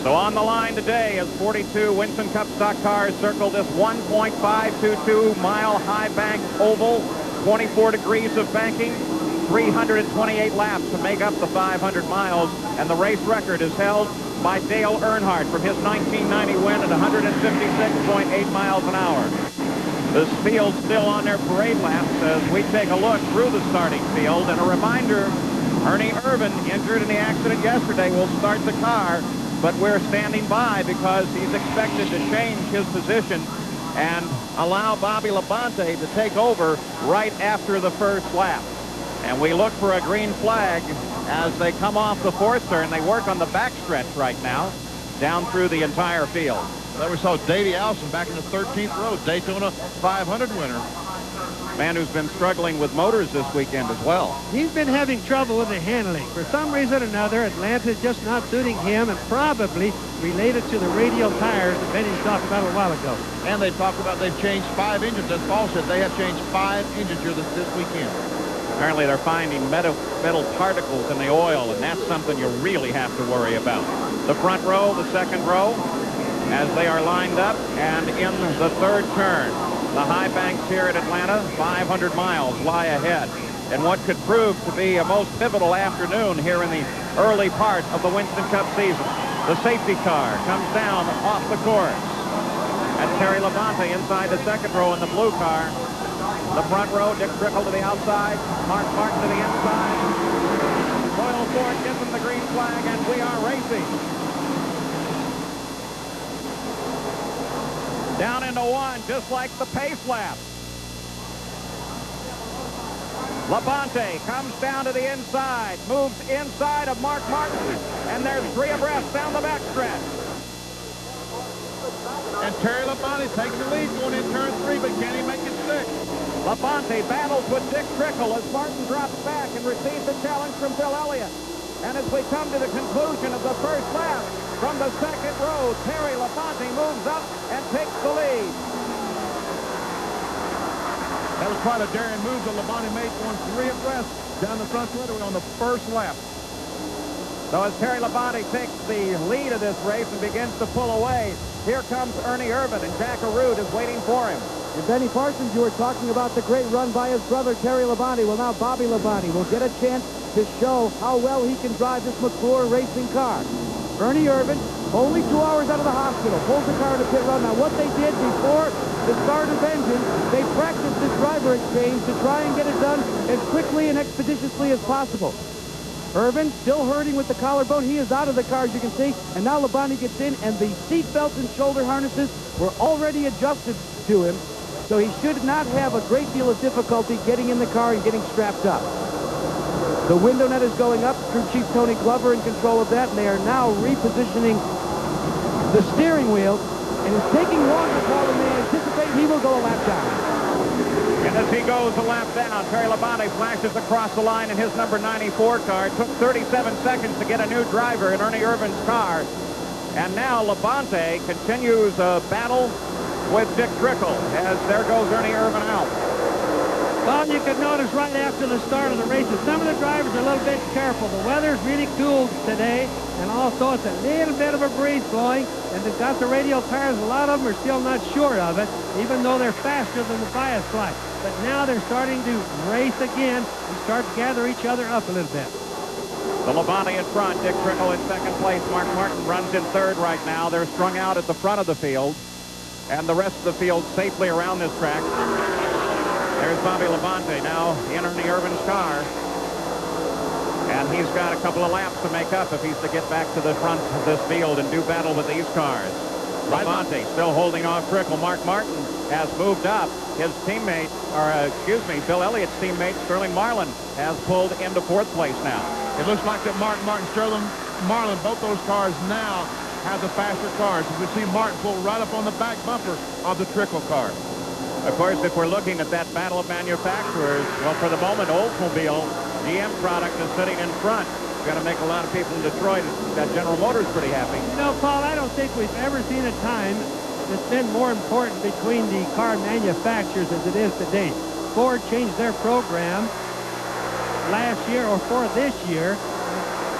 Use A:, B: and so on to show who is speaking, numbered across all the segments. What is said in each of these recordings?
A: So on the line today as 42 Winston Cup stock cars circle this 1.522-mile high bank oval, 24 degrees of banking, 328 laps to make up the 500 miles, and the race record is held by Dale Earnhardt from his 1990 win at 156.8 miles an hour. This field's still on their parade laps as we take a look through the starting field, and a reminder, Ernie Irvan, injured in the accident yesterday, will start the car, but we're standing by because he's expected to change his position and allow Bobby Labonte to take over right after the first lap. And we look for a green flag as they come off the fourth turn. They work on the backstretch right now, down through the entire field.
B: There we saw Davey Allison back in the 13th row, Daytona 500 winner.
A: Man who's been struggling with motors this weekend as well.
C: He's been having trouble with the handling. For some reason or another, Atlanta's just not suiting him, and probably related to the radial tires that Benny's talked about a while ago.
B: And they talked about they've changed 5 engines. As Paul said, they have changed 5 engines here this weekend.
A: Apparently they're finding metal particles in the oil, and that's something you really have to worry about. The front row, the second row, as they are lined up, and in the third turn. The high banks here at Atlanta, 500 miles lie ahead. And what could prove to be a most pivotal afternoon here in the early part of the Winston Cup season. The safety car comes down off the course. And Terry Labonte inside the second row in the blue car. The front row, Dick Trickle to the outside, Mark Martin to the inside. Royal Ford gives him the green flag, and we are racing. Down into one, just like the pace lap. Labonte comes down to the inside, moves inside of Mark Martin, and there's 3 abreast down the backstretch.
B: And Terry Labonte takes the lead going in turn 3, but can he make it stick?
A: Labonte battles with Dick Trickle as Martin drops back and receives a challenge from Bill Elliott. And as we come to the conclusion of the first lap, from the second row, Terry Labonte moves up and takes the lead.
B: That was quite a daring move that Labonte made, going 3 abreast down the front straightaway on the first lap.
A: So as Terry Labonte takes the lead of this race and begins to pull away, here comes Ernie Irvan, and Jack Arute is waiting for him.
D: And Benny Parsons, you were talking about the great run by his brother, Terry Labonte. Well, now Bobby Labonte will get a chance to show how well he can drive this McClure racing car. Ernie Irvan, only 2 hours out of the hospital, pulls the car to pit road. Now, what they did before the start of engine, they practiced this driver exchange to try and get it done as quickly and expeditiously as possible. Irvan still hurting with the collarbone. He is out of the car, as you can see, and now Labonte gets in, and the seat belts and shoulder harnesses were already adjusted to him, so he should not have a great deal of difficulty getting in the car and getting strapped up. The window net is going up. Crew Chief Tony Glover in control of that, and they are now repositioning the steering wheel, and it's taking longer, Paul, than they anticipate. He will go a lap down.
A: And as he goes a lap down, Terry Labonte flashes across the line in his number 94 car. It took 37 seconds to get a new driver in Ernie Irvan's car. And now Labonte continues a battle with Dick Trickle as there goes Ernie Irvan out.
C: Well, you could notice right after the start of the races, some of the drivers are a little bit careful. The weather's really cool today, and also it's a little bit of a breeze blowing, and they've got the radial tires. A lot of them are still not sure of it, even though they're faster than the bias slide. But now they're starting to race again and start to gather each other up a little bit.
A: The Labonte in front, Dick Trickle in second place. Mark Martin runs in third right now. They're strung out at the front of the field, and the rest of the field safely around this track. There's Bobby Labonte now in Ernie Irvan's car. And he's got a couple of laps to make up if he's to get back to the front of this field and do battle with these cars. Labonte still holding off Trickle. Mark Martin has moved up. His teammate, Bill Elliott's teammate, Sterling Marlin, has pulled into 4th place now.
B: It looks like that Martin, Sterling, Marlin, both those cars now have the faster cars. You can see Martin pull right up on the back bumper of the Trickle car.
A: Of course, if we're looking at that battle of manufacturers, well, for the moment, Oldsmobile, GM product is sitting in front. It's going to make a lot of people in Detroit, that General Motors, pretty happy.
C: You know, Paul, I don't think we've ever seen a time that's been more important between the car manufacturers as it is today. Ford changed their program last year or for this year.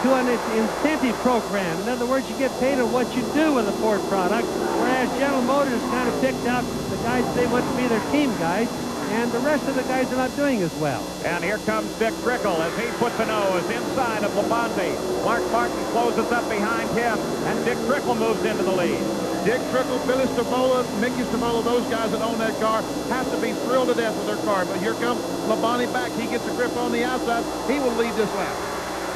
C: to an incentive program. In other words, you get paid on what you do with a Ford product, whereas General Motors kind of picked out the guys they want to be their team guys, and the rest of the guys are not doing as well.
A: And here comes Dick Trickle as he puts a nose inside of Labonte. Mark Martin closes up behind him, and Dick Trickle moves into the lead.
B: Dick Trickle, Billy Stavola, Mickey Stavola, those guys that own that car have to be thrilled to death with their car. But here comes Labonte back. He gets a grip on the outside. He will lead this lap.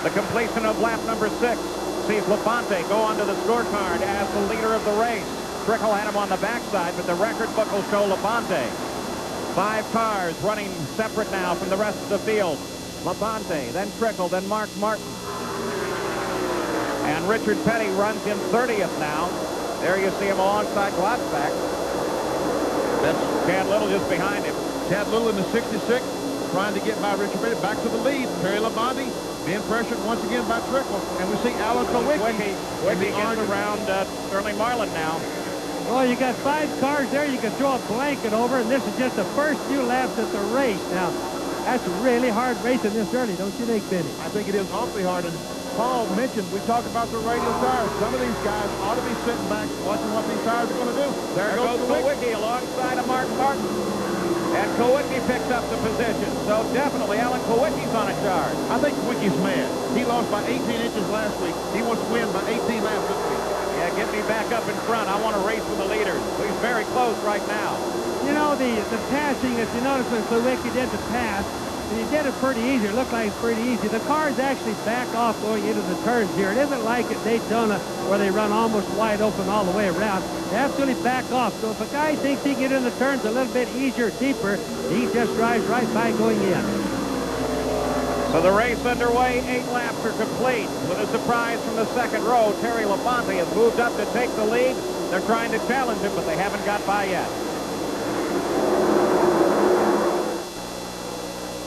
A: The completion of lap number 6 sees Labonte go onto the scorecard as the leader of the race. Trickle had him on the backside, but the record book will show Labonte. 5 cars running separate now from the rest of the field. Labonte, then Trickle, then Mark Martin. And Richard Petty runs in 30th now. There you see him alongside Glotzback. That's Chad Little just behind him.
B: Chad Little in the 66, trying to get by Richard Petty back to the lead. Terry Labonte being pressured once again by Trickle. And we see Alan Kowicki.
A: Wicki gets around Sterling Marlin now.
C: Well, you got 5 cars there you can throw a blanket over, and this is just the first few laps at the race. Now, that's really hard racing this early, don't you think, Benny?
B: I think it is awfully hard. And Paul mentioned, we talked about the radial tires. Some of these guys ought to be sitting back watching what these tires are going to do.
A: There goes Kowicki alongside of Mark Martin. And Kowicki picks up the position. So definitely Alan Kowicki's on a charge.
B: I think Kowicki's mad. He lost by 18 inches last week. He wants to win by 18 laps this week.
A: Yeah, get me back up in front. I want to race with the leaders. He's very close right now.
C: You know, the passing, as you notice when Kowicki did the pass, and he did it pretty easy. It looked like it's pretty easy. The cars actually back off going into the turns here. It isn't like at Daytona where they run almost wide open all the way around. They absolutely back off. So if a guy thinks he can get in the turns a little bit easier, deeper, he just drives right by going in.
A: So the race underway, 8 laps are complete. With a surprise from the second row, Terry Labonte has moved up to take the lead. They're trying to challenge him, but they haven't got by yet.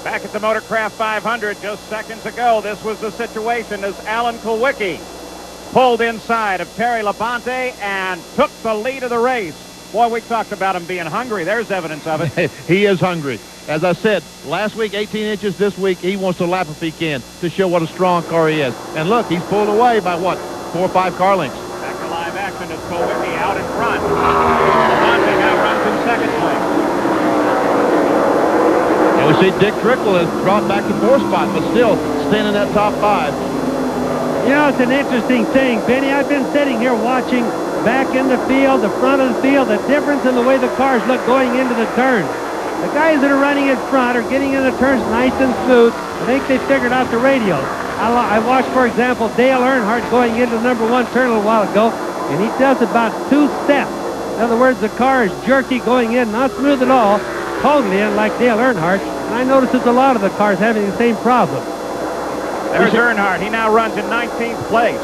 A: Back at the Motorcraft 500 just seconds ago, this was the situation as Alan Kowicki pulled inside of Terry Labonte and took the lead of the race. Boy, we talked about him being hungry. There's evidence of it.
B: He is hungry. As I said, last week, 18 inches. This week, he wants to lap if he can to show what a strong car he is. And look, he's pulled away by, what, 4 or 5 car lengths.
A: Back to live action as Kowicki out in front. Labonte now runs in second place.
B: And we see Dick Trickle has dropped back to 4th spot, but still staying in that top 5.
C: You know, it's an interesting thing, Benny. I've been sitting here watching back in the field, the front of the field, the difference in the way the cars look going into the turns. The guys that are running in front are getting in the turns nice and smooth. I think they figured out the radios. I watched, for example, Dale Earnhardt going into number 1 turn a little while ago, and he does about 2 steps. In other words, the car is jerky going in, not smooth at all, totally unlike Dale Earnhardt. And I noticed there's a lot of the cars having the same problem.
A: There's Earnhardt. He now runs in 19th place.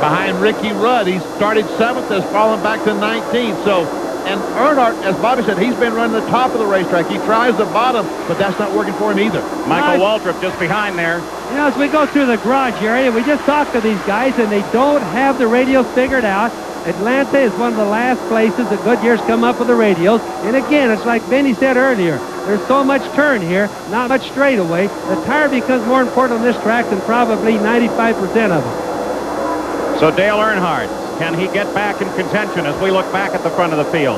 B: Behind Ricky Rudd. He started 7th, has fallen back to 19th. So, and Earnhardt, as Bobby said, he's been running the top of the racetrack. He tries the bottom, but that's not working for him either.
A: Michael Waltrip just behind there.
C: You know, as we go through the garage area, we just talked to these guys, and they don't have the radios figured out. Atlanta is one of the last places that Goodyear's come up with the radios. And again, it's like Benny said earlier, there's so much turn here, not much straightaway. The tire becomes more important on this track than probably 95% of them.
A: So Dale Earnhardt, can he get back in contention as we look back at the front of the field?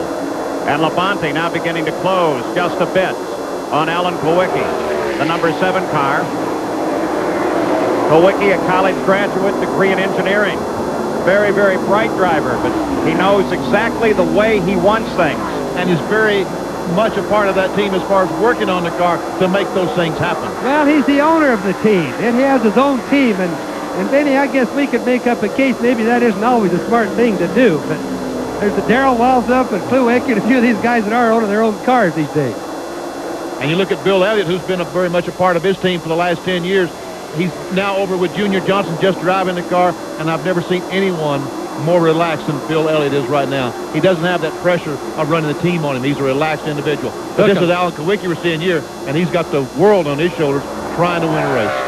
A: And Labonte now beginning to close just a bit on Alan Kowicki, the number 7 car. Kowicki, a college graduate, degree in engineering. Very, very bright driver, but he knows exactly the way he wants things.
B: And is very much a part of that team as far as working on the car to make those things happen.
C: Well, he's the owner of the team, and he has his own team. And Benny, I guess we could make up a case. Maybe that isn't always a smart thing to do, but there's the Darrell Waltrip and Kluwick and a few of these guys that are owning their own cars these days.
B: And you look at Bill Elliott, who's been very much a part of his team for the last 10 years. He's now over with Junior Johnson just driving the car, and I've never seen anyone more relaxed than Bill Elliott is right now. He doesn't have that pressure of running the team on him. He's a relaxed individual. But this is Alan Kowicki we're seeing here, and he's got the world on his shoulders trying to win a race.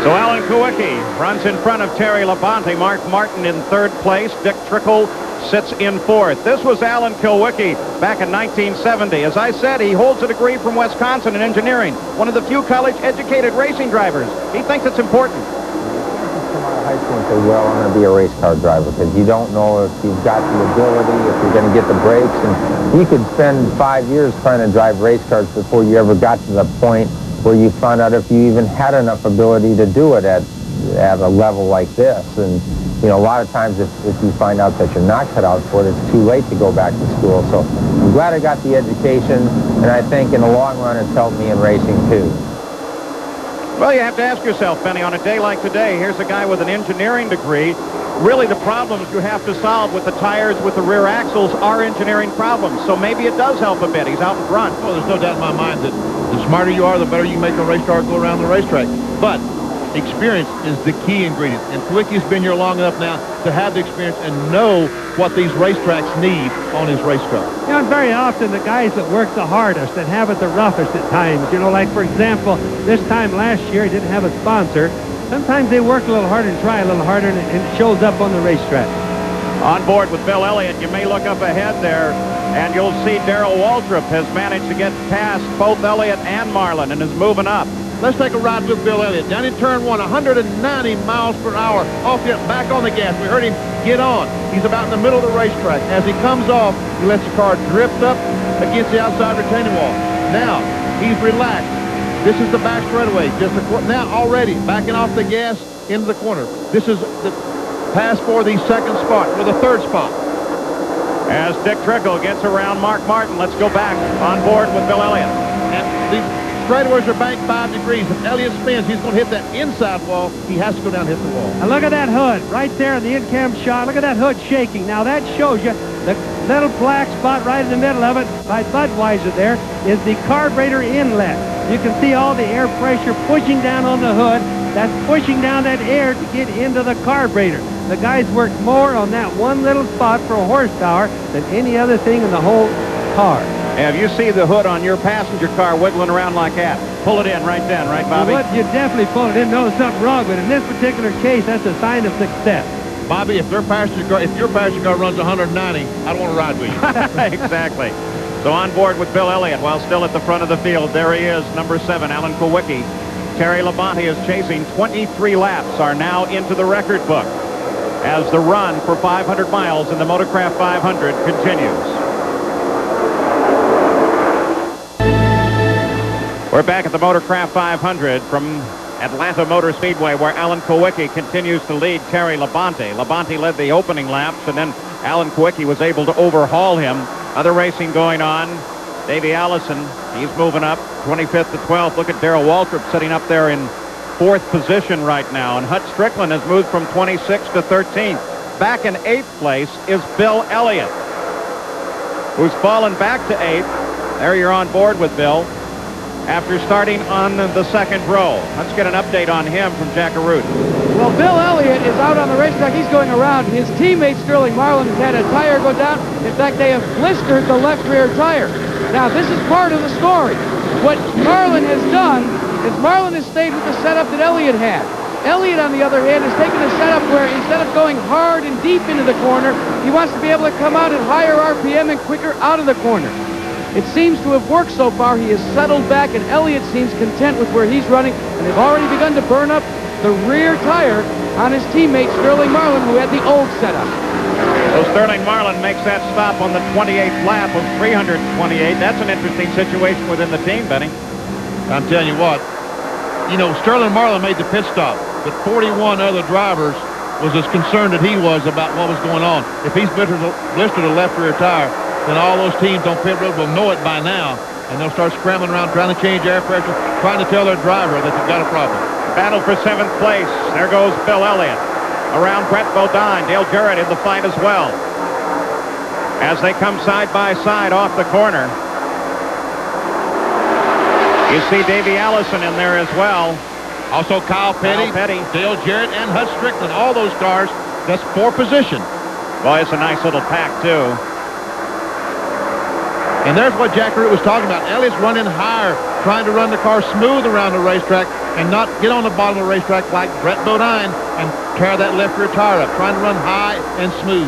A: So Alan Kowicki runs in front of Terry Labonte. Mark Martin in 3rd place. Dick Trickle sits in fourth. This was Alan Kulwicki back in 1970. As I said, he holds a degree from Wisconsin in engineering, one of the few college-educated racing drivers. He thinks it's important.
E: Come out of high school and say, well, I'm going to be a race car driver, because you don't know if you've got the ability, if you're going to get the brakes, and you could spend 5 years trying to drive race cars before you ever got to the point where you found out if you even had enough ability to do it at a level like this. And you know, a lot of times if you find out that you're not cut out for it, it's too late to go back to school. So I'm glad I got the education, and I think in the long run it's helped me in racing too.
A: Well, you have to ask yourself, Benny, on a day like today, here's a guy with an engineering degree. Really, the problems you have to solve with the tires, with the rear axles, are engineering problems. So maybe it does help a bit. He's out in front.
B: Well, there's no doubt in my mind that the smarter you are, the better you make a race car go around the racetrack. But experience is the key ingredient. And Kulwicki's been here long enough now to have the experience and know what these racetracks need on his race car.
C: You know, and very often the guys that work the hardest and have it the roughest at times, you know, like, for example, this time last year he didn't have a sponsor. Sometimes they work a little harder and try a little harder, and it shows up on the racetrack.
A: On board with Bill Elliott, you may look up ahead there, and you'll see Darrell Waltrip has managed to get past both Elliott and Marlin and is moving up.
B: Let's take a ride with Bill Elliott. Down in turn one, 190 miles per hour. Off the back on the gas. We heard him get on. He's about in the middle of the racetrack. As he comes off, he lets the car drift up against the outside retaining wall. Now, he's relaxed. This is the back straightaway. Now already backing off the gas into the corner. This is the pass for the second spot, or the third spot.
A: As Dick Trickle gets around Mark Martin, let's go back on board with Bill Elliott.
B: And these straightaways are banked 5 degrees. If Elliott spins, he's going to hit that inside wall. He has to go down and hit the wall.
C: And look at that hood right there in the in-cam shot. Look at that hood shaking. Now that shows you the little black spot right in the middle of it by Budweiser there is the carburetor inlet. You can see all the air pressure pushing down on the hood. That's pushing down that air to get into the carburetor. The guys worked more on that one little spot for horsepower than any other thing in the whole car.
A: Have you see the hood on your passenger car wiggling around like that? Pull it in right then, right, Bobby?
C: You definitely pull it in. Know something wrong, but in this particular case, that's a sign of success.
B: Bobby, if your passenger car runs 190, I don't want to ride with you.
A: Exactly. So on board with Bill Elliott while still at the front of the field. There he is, number 7, Alan Kulwicki. Terry Labonte is chasing. 23 laps are now into the record book as the run for 500 miles in the Motorcraft 500 continues. We're back at the Motorcraft 500 from Atlanta Motor Speedway, where Alan Kulwicki continues to lead Terry Labonte. Labonte led the opening laps, and then Alan Kulwicki was able to overhaul him. Other racing going on. Davey Allison, he's moving up 25th to 12th. Look at Darrell Waltrip sitting up there in 4th position right now. And Hut Strickland has moved from 26th to 13th. Back in 8th place is Bill Elliott, who's fallen back to 8th. There you're on board with Bill after starting on the second row. Let's get an update on him from Jack Arute.
D: Well, Bill Elliott is out on the racetrack. He's going around. His teammate Sterling Marlin has had a tire go down. In fact, they have blistered the left rear tire. Now, this is part of the story. What Marlin has done is Marlin has stayed with the setup that Elliott had. Elliott, on the other hand, has taken a setup where instead of going hard and deep into the corner, he wants to be able to come out at higher RPM and quicker out of the corner. It seems to have worked so far. He has settled back, and Elliott seems content with where he's running, and they've already begun to burn up the rear tire on his teammate Sterling Marlin, who had the old setup.
A: So Sterling Marlin makes that stop on the 28th lap of 328. That's an interesting situation within the team, Benny.
B: I'm telling you what, you know, Sterling Marlin made the pit stop, but 41 other drivers was as concerned as he was about what was going on. If he's blistered a left rear tire, then all those teams on pit road will know it by now, and they'll start scrambling around trying to change air pressure, trying to tell their driver that they've got a problem.
A: Battle for 7th place. There goes Bill Elliott. Around Brett Bodine. Dale Jarrett in the fight as well. As they come side by side off the corner. You see Davey Allison in there as well.
B: Also Kyle Petty, Dale Jarrett, and Hut Strickland. All those cars, that's 4 position.
A: Boy, it's a nice little pack, too.
B: And there's what Jack Arute was talking about. Elliott's running higher, trying to run the car smooth around the racetrack and not get on the bottom of the racetrack like Brett Bodine and tear that left rear tire up, trying to run high and smooth.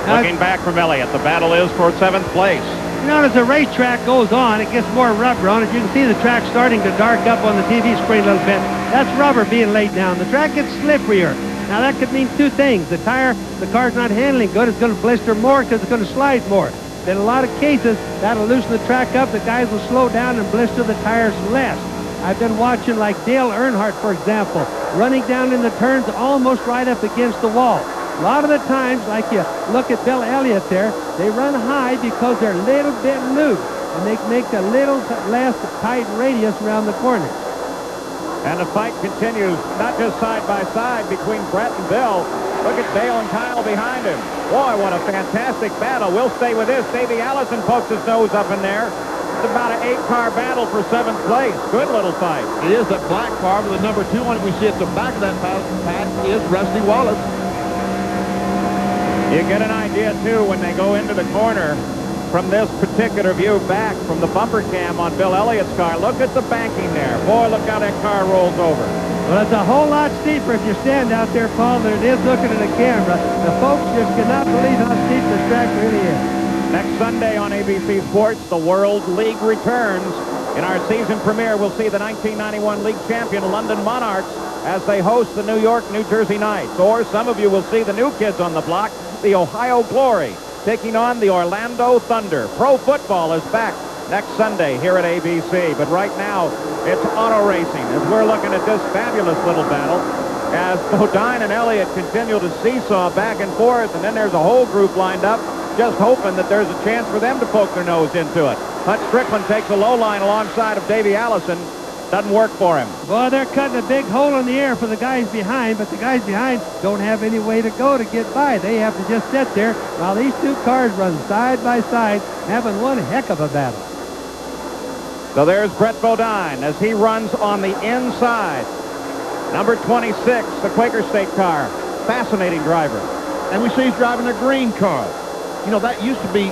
A: Looking back from Elliott, the battle is for 7th place.
C: You know, as the racetrack goes on, it gets more rubber on it. You can see the track starting to dark up on the TV screen a little bit. That's rubber being laid down. The track gets slipperier. Now, that could mean two things. The car's not handling good. It's going to blister more because it's going to slide more. In a lot of cases, that'll loosen the track up. The guys will slow down and blister the tires less. I've been watching like Dale Earnhardt, for example, running down in the turns almost right up against the wall. A lot of the times, like you look at Bill Elliott there, they run high because they're a little bit loose, and they make a little less tight radius around the corners.
A: And the fight continues, not just side by side between Brett and Bill. Look at Dale and Kyle behind him. Boy, what a fantastic battle. We'll stay with this. Davey Allison pokes his nose up in there. It's about an 8-car battle for 7th place. Good little fight.
B: It is that black car with the number 2 on it. We see at the back of that pad is Rusty Wallace.
A: You get an idea, too, when they go into the corner from this particular view back from the bumper cam on Bill Elliott's car. Look at the banking there. Boy, look how that car rolls over.
C: Well, it's a whole lot steeper if you stand out there, Paul, than it is looking at a camera. The folks just cannot believe how steep this track really is.
A: Next Sunday on ABC Sports, the World League returns. In our season premiere, we'll see the 1991 league champion London Monarchs as they host the New York, New Jersey Knights. Or some of you will see the new kids on the block, the Ohio Glory, taking on the Orlando Thunder. Pro football is back next Sunday here at ABC. But right now, it's auto racing as we're looking at this fabulous little battle as Bodine and Elliott continue to seesaw back and forth. And then there's a whole group lined up just hoping that there's a chance for them to poke their nose into it. Hutch Strickland takes a low line alongside of Davey Allison. Doesn't work for him.
C: Well, they're cutting a big hole in the air for the guys behind, but the guys behind don't have any way to go to get by. They have to just sit there while these two cars run side by side, having one heck of a battle.
A: So there's Brett Bodine as he runs on the inside. Number 26, the Quaker State car. Fascinating driver.
B: And we see he's driving a green car. You know, that used to be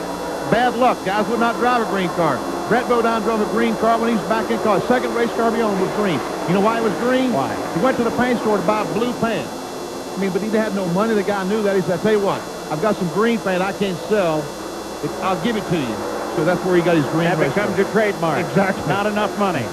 B: bad luck. Guys would not drive a green car. Brett Bodine drove a green car when he was back in college. Second race car he owned was green. You know why it was green?
A: Why?
B: He went to the paint store to buy blue paint. I mean, but he had no money. The guy knew that. He said, I tell you what, I've got some green paint I can't sell. I'll give it to you. So that's where he got his green
A: That
B: race
A: becomes
B: car.
A: your trademark.
B: Exactly.
A: Not enough money.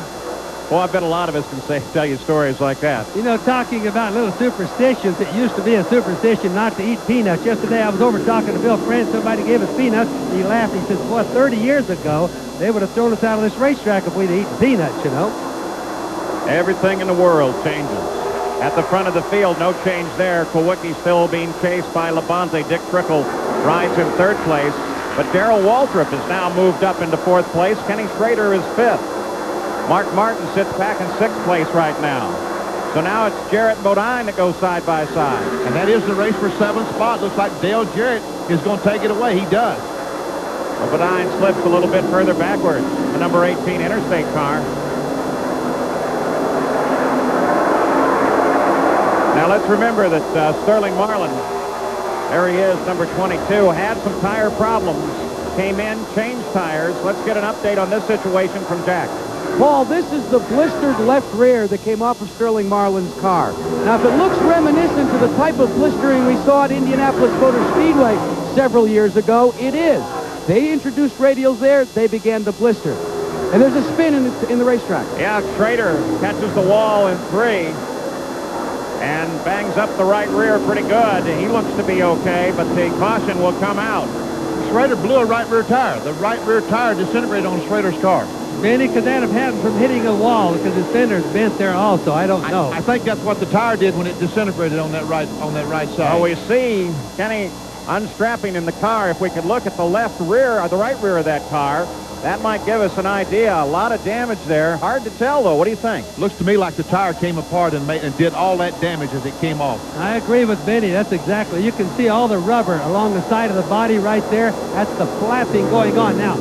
A: Well, I bet a lot of us can tell you stories like that.
C: You know, talking about little superstitions, it used to be a superstition not to eat peanuts. Yesterday I was over talking to Bill Friend. Somebody gave us peanuts. He laughed. He says, boy, 30 years ago, they would have thrown us out of this racetrack if we'd eaten peanuts, you know.
A: Everything in the world changes. At the front of the field, no change there. Kowicki still being chased by Labonte. Dick Trickle rides in 3rd place. But Darrell Waltrip has now moved up into 4th place. Kenny Schrader is 5th. Mark Martin sits back in 6th place right now. So now it's Jarrett Bodine that goes side by side.
B: And that is the race for 7th spot. Looks like Dale Jarrett is going to take it away. He does.
A: Well, Bodine slips a little bit further backwards. The number 18 Interstate car. Now let's remember that Sterling Marlin, there he is, number 22, had some tire problems. Came in, changed tires. Let's get an update on this situation from Jack.
D: Paul, this is the blistered left rear that came off of Sterling Marlin's car. Now, if it looks reminiscent to the type of blistering we saw at Indianapolis Motor Speedway several years ago, it is. They introduced radials there, they began to blister. And there's a spin in the racetrack.
A: Yeah, Schrader catches the wall in 3 and bangs up the right rear pretty good. He looks to be okay, but the caution will come out.
B: Schrader blew a right rear tire. The right rear tire disintegrated on Schrader's car.
C: Benny, could that have happened from hitting a wall because his fender's bent there also? I don't know.
B: I think that's what the tire did when it disintegrated on that right side.
A: Well, we see Kenny unstrapping in the car. If we could look at the left rear or the right rear of that car, that might give us an idea. A lot of damage there. Hard to tell, though. What do you think?
B: Looks to me like the tire came apart and did all that damage as it came off.
C: I agree with Benny. That's exactly. You can see all the rubber along the side of the body right there. That's the flapping going on. Now,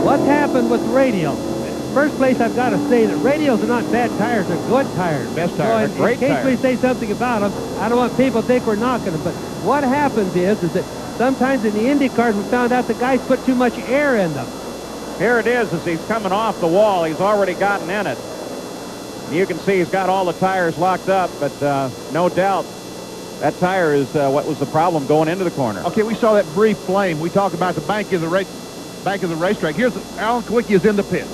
C: what happened with radials? First place, I've got to say that radials are not bad tires. They're good tires.
B: Best tires.
C: So in case we say something about them, I don't want people to think we're knocking them. But what happens is that sometimes in the Indy cars, we found out the guys put too much air in them.
A: Here it is as he's coming off the wall. He's already gotten in it. You can see he's got all the tires locked up, but no doubt That tire is what was the problem going into the corner.
B: Okay, we saw that brief flame. We talk about the bank of the racetrack. Here's Alan Kawicki is in the pits.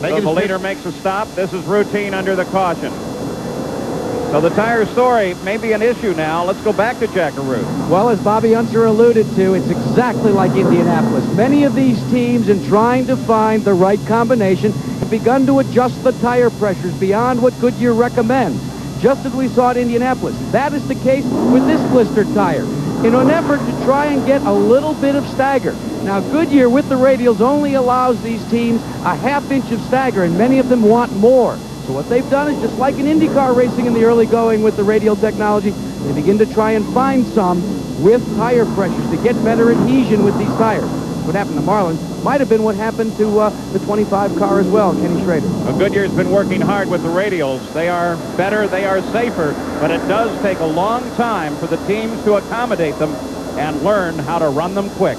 A: So the leader makes a stop. This is routine under the caution. So the tire story may be an issue now. Let's go back to Jackaroo.
D: Well, as Bobby Unser alluded to, it's exactly like Indianapolis. Many of these teams, in trying to find the right combination, have begun to adjust the tire pressures beyond what Goodyear recommends, just as we saw at Indianapolis. That is the case with this blister tire, in an effort to try and get a little bit of stagger. Now, Goodyear, with the radials, only allows these teams a half-inch of stagger, and many of them want more. So what they've done is just like in IndyCar racing in the early going with the radial technology, they begin to try and find some with tire pressures to get better adhesion with these tires. What happened to Marlin might have been what happened to the 25 car as well, Kenny Schrader.
A: Well, Goodyear's been working hard with the radials. They are better, they are safer, but it does take a long time for the teams to accommodate them and learn how to run them quick.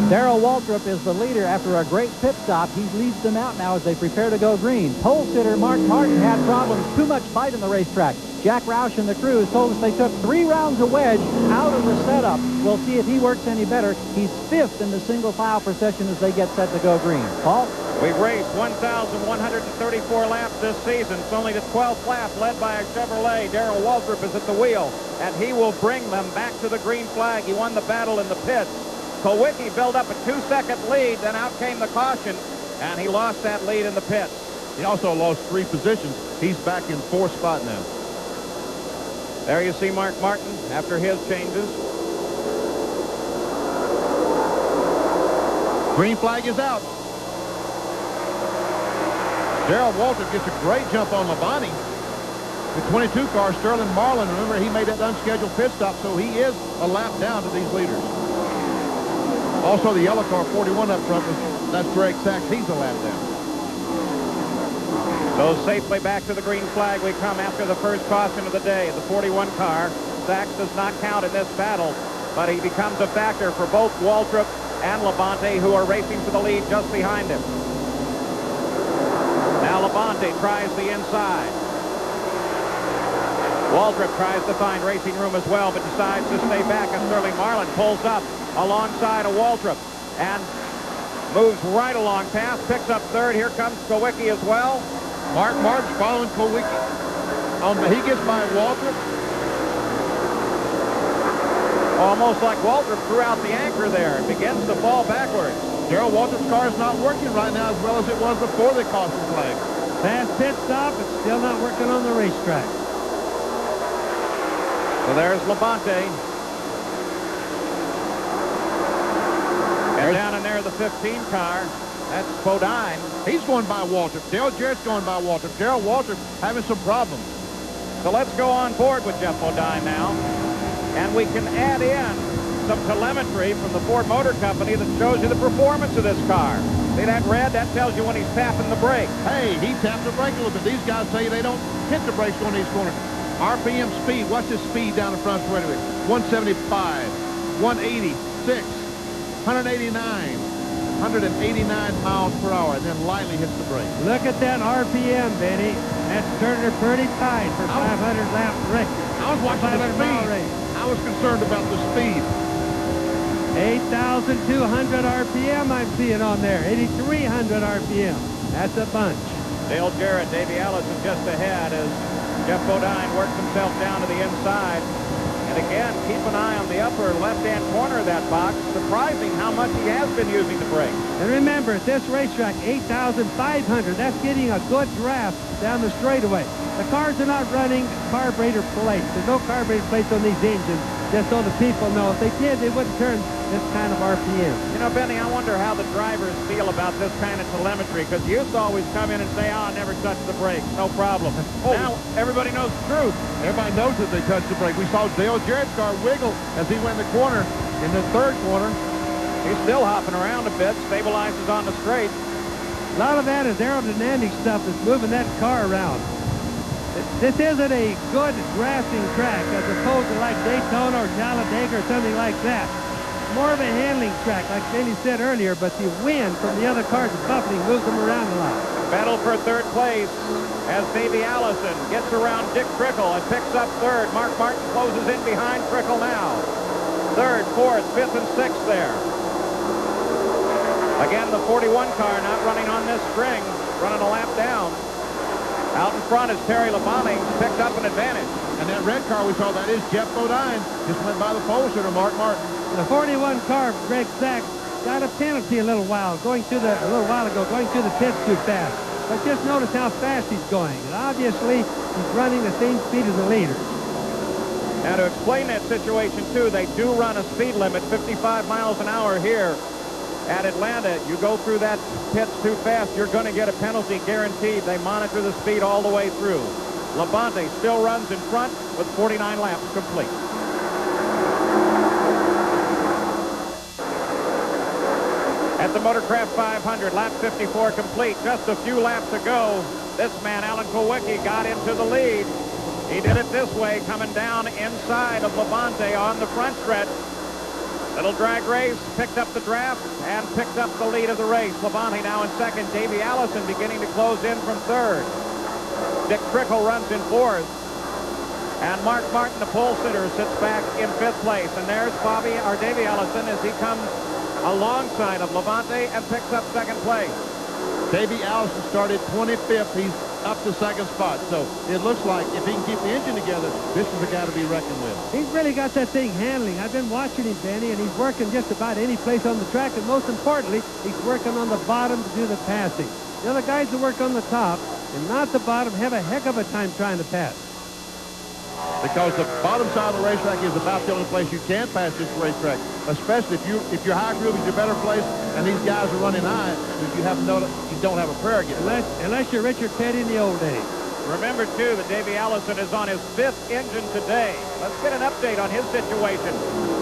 F: Darrell Waltrip is the leader after a great pit stop. He leads them out now as they prepare to go green. Pole sitter Mark Martin had problems, too much fight in the racetrack. Jack Roush and the crew told us they took 3 rounds of wedge out of the setup. We'll see if he works any better. He's 5th in the single file procession as they get set to go green. Paul?
A: We've raced 1,134 laps this season. It's only the 12th lap, led by a Chevrolet. Darrell Waltrip is at the wheel, and he will bring them back to the green flag. He won the battle in the pits. Kawicki built up a 2-second lead, then out came the caution, and he lost that lead in the pits.
B: He also lost 3 positions. He's back in 4th spot now.
A: There you see Mark Martin after his changes.
B: Green flag is out. Darrell Waltrip gets a great jump on Labonte. The 22 car, Sterling Marlin, remember, he made that unscheduled pit stop, so he is a lap down to these leaders. Also, the yellow car, 41 up front, that's Greg Sachs. He's a lap down.
A: So safely back to the green flag we come after the first caution of the day. The 41 car, Sachs does not count in this battle, but he becomes a factor for both Waltrip and Labonte, who are racing for the lead just behind him. Now Labonte tries the inside. Waltrip tries to find racing room as well, but decides to stay back as Sterling Marlin pulls up alongside of Waltrip and moves right along past, picks up 3rd. Here comes Kawicki as well.
B: Mark Martin's following Kawicki. He gets by Waltrip.
A: Almost like Waltrip threw out the anchor there. It begins to fall backwards.
B: Darrell Waltrip's car is not working right now as well as it was before the caution flag.
C: Fast pit stop, it's still not working on the racetrack.
A: So there's Labonte. And down in there, the 15 car. That's Bodine.
B: He's going by Waltrip. Dale Jarrett's going by Waltrip. Darrell Waltrip having some problems.
A: So let's go on board with Jeff Bodine now. And we can add in some telemetry from the Ford Motor Company that shows you the performance of this car. See that red? That tells you when he's tapping the brake.
B: Hey, he tapped the brake a little bit. These guys tell you they don't hit the brakes going these corners. RPM speed. What's his speed down the front straightaway? 175, 186, 189. 189 miles per hour, and then lightly hits the brake.
C: Look at that RPM, Benny. That's turning pretty tight for 500 lap record.
B: I was watching the speed. I was concerned about the speed.
C: 8,200 RPM I'm seeing on there. 8,300 RPM. That's a bunch.
A: Dale Jarrett, Davey Allison just ahead as Jeff Bodine works himself down to the inside. And again, keep an eye on the upper left-hand corner of that box. Surprising how much he has been using the brake.
C: And remember, at this racetrack, 8,500. That's getting a good draft down the straightaway. The cars are not running carburetor plates. There's no carburetor plates on these engines, just so the people know. If they did, they wouldn't turn this kind of RPM.
A: You know, Benny, I wonder how the drivers feel about this kind of telemetry, because you used to always come in and say, oh, never touch the brakes, no problem. Now, everybody knows the truth.
B: Everybody knows that they touched the brake. We saw Dale Jarrett's car wiggle as he went in the corner, in the 3rd corner.
A: He's still hopping around a bit, stabilizes on the straight.
C: A lot of that is aerodynamic stuff that's moving that car around. This isn't a good drafting track as opposed to like Daytona or Talladega or something like that. More of a handling track, like Benny said earlier, but the wind from the other cars is buffeting moves them around a lot.
A: Battle for third place as Davey Allison gets around Dick Trickle and picks up third. Mark Martin closes in behind Trickle now. Third, fourth, fifth, and sixth there. Again, the 41 car not running on this string, running a lap down. Out in front is Terry Labonte, picked up an advantage.
B: And that red car we saw, that is Jeff Bodine. Just went by the pole sitter, Mark Martin.
C: The 41 car, Greg Sachs, got a penalty a little while ago, going through the pits too fast. But just notice how fast he's going. And obviously, he's running the same speed as the leader.
A: Now, to explain that situation, too, they do run a speed limit, 55 miles an hour here at Atlanta. You go through that pits too fast, you're going to get a penalty guaranteed. They monitor the speed all the way through. Labonte still runs in front with 49 laps complete. At the Motorcraft 500, lap 54 complete. Just a few laps ago, this man, Alan Kulwicki, got into the lead. He did it this way, coming down inside of Labonte on the front stretch. Little drag race, picked up the draft, and picked up the lead of the race. Labonte now in second. Davey Allison beginning to close in from third. Dick Trickle runs in fourth. And Mark Martin, the pole sitter, sits back in fifth place. And there's Davey Allison as he comes alongside of Labonte and picks up second place.
B: Davey Allison started 25th. He's up to second spot. So it looks like if he can keep the engine together, this is a guy to be reckoned with.
C: He's really got that thing handling. I've been watching him, Benny, and he's working just about any place on the track. And most importantly, he's working on the bottom to do the passing. The other guys who work on the top and not the bottom have a heck of a time trying to pass.
B: Because the bottom side of the racetrack is about the only place you can pass this racetrack, especially if your high groove is your better place, and these guys are running high. If you don't have a prayer again.
C: Unless you're Richard Petty in the old days.
A: Remember, too, that Davey Allison is on his fifth engine today. Let's get an update on his situation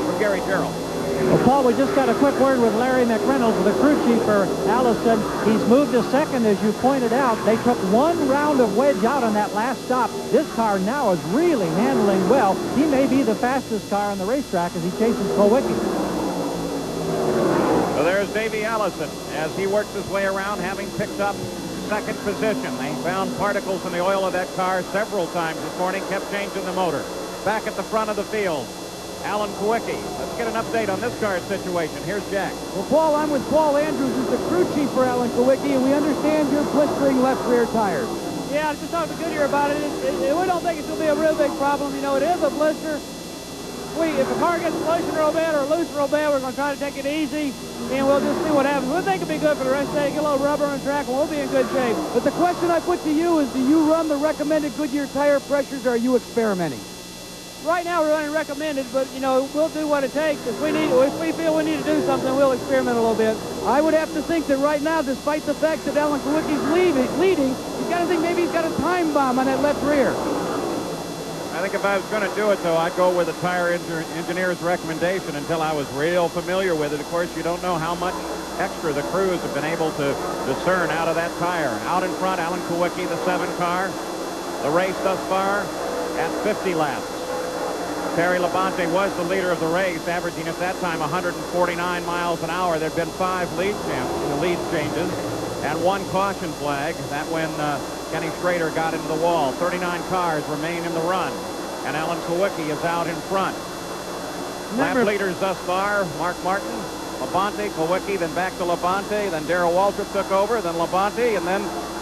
A: from Gary Terrell.
F: Well, Paul, we just got a quick word with Larry McReynolds, the crew chief for Allison. He's moved to second, as you pointed out. They took one round of wedge out on that last stop. This car now is really handling well. He may be the fastest car on the racetrack as he chases Kulwicki.
A: So there's Davey Allison as he works his way around, having picked up second position. They found particles in the oil of that car several times this morning, kept changing the motor. Back at the front of the field, Alan Kulwicki. Let's get an update on this car's situation. Here's Jack.
D: Well, Paul, I'm with Paul Andrews, who's the crew chief for Alan Kulwicki, and we understand you're blistering left rear tires.
G: Yeah, I just talked to Goodyear about it. We don't think it's going to be a real big problem. You know, it is a blister. If the car gets pushed real bad or loose real bad, we're going to try to take it easy, and we'll just see what happens. We think it'll be good for the rest of the day. Get a little rubber on the track, and we'll be in good shape.
D: But the question I put to you is, do you run the recommended Goodyear tire pressures, or are you experimenting?
G: Right now we're running recommended, but you know, we'll do what it takes. If we feel we need to do something, we'll experiment a little bit.
D: I would have to think that right now, despite the fact that Alan Kulwicki's leading, you've got to think maybe he's got a time bomb on that left rear.
A: I think if I was going to do it, though, I'd go with the tire engineer's recommendation until I was real familiar with it. Of course, you don't know how much extra the crews have been able to discern out of that tire. Out in front, Alan Kulwicki, the 7 car. The race thus far at 50 laps. Terry Labonte was the leader of the race, averaging at that time 149 miles an hour. There'd been 5 lead changes and 1 caution flag. That when Kenny Schrader got into the wall. 39 cars remain in the run, and Alan Kulwicki is out in front. Lap leaders thus far: Mark Martin, Labonte, Kulwicki, then back to Labonte, then Darrell Waltrip took over, then Labonte, and then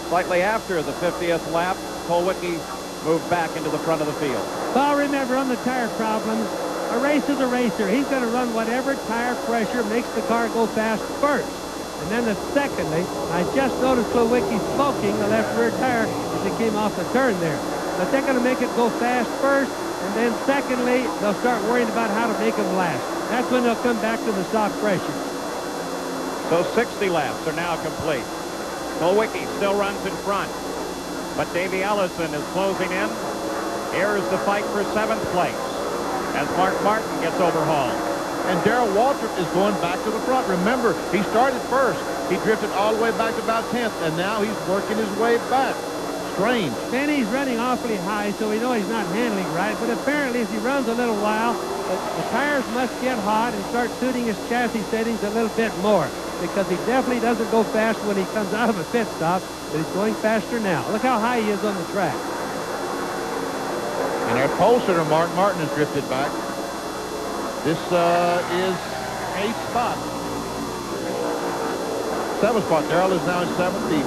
A: slightly after the 50th lap, Kulwicki moved back into the front of the field.
C: Well, remember, on the tire problems, a race is a racer. He's going to run whatever tire pressure makes the car go fast first. And then secondly, I just noticed Kulwicki smoking the left rear tire as he came off the turn there. But they're going to make it go fast first, and then secondly, they'll start worrying about how to make him last. That's when they'll come back to the soft pressure.
A: So 60 laps are now complete. Kulwicki still runs in front, but Davey Allison is closing in. Here's the fight for 7th place as Mark Martin gets overhauled.
B: And Darrell Waltrip is going back to the front. Remember, he started first. He drifted all the way back to about 10th, and now he's working his way back. Strange.
C: Benny's running awfully high, so we know he's not handling right, but apparently as he runs a little while, the tires must get hot and start suiting his chassis settings a little bit more. because he definitely doesn't go fast when he comes out of a pit stop, but he's going faster now. Look how high he is on the track.
B: And our pole sitter, Mark Martin, has drifted back. This is 8th spot. 7th spot. Darrell is now in 7th. The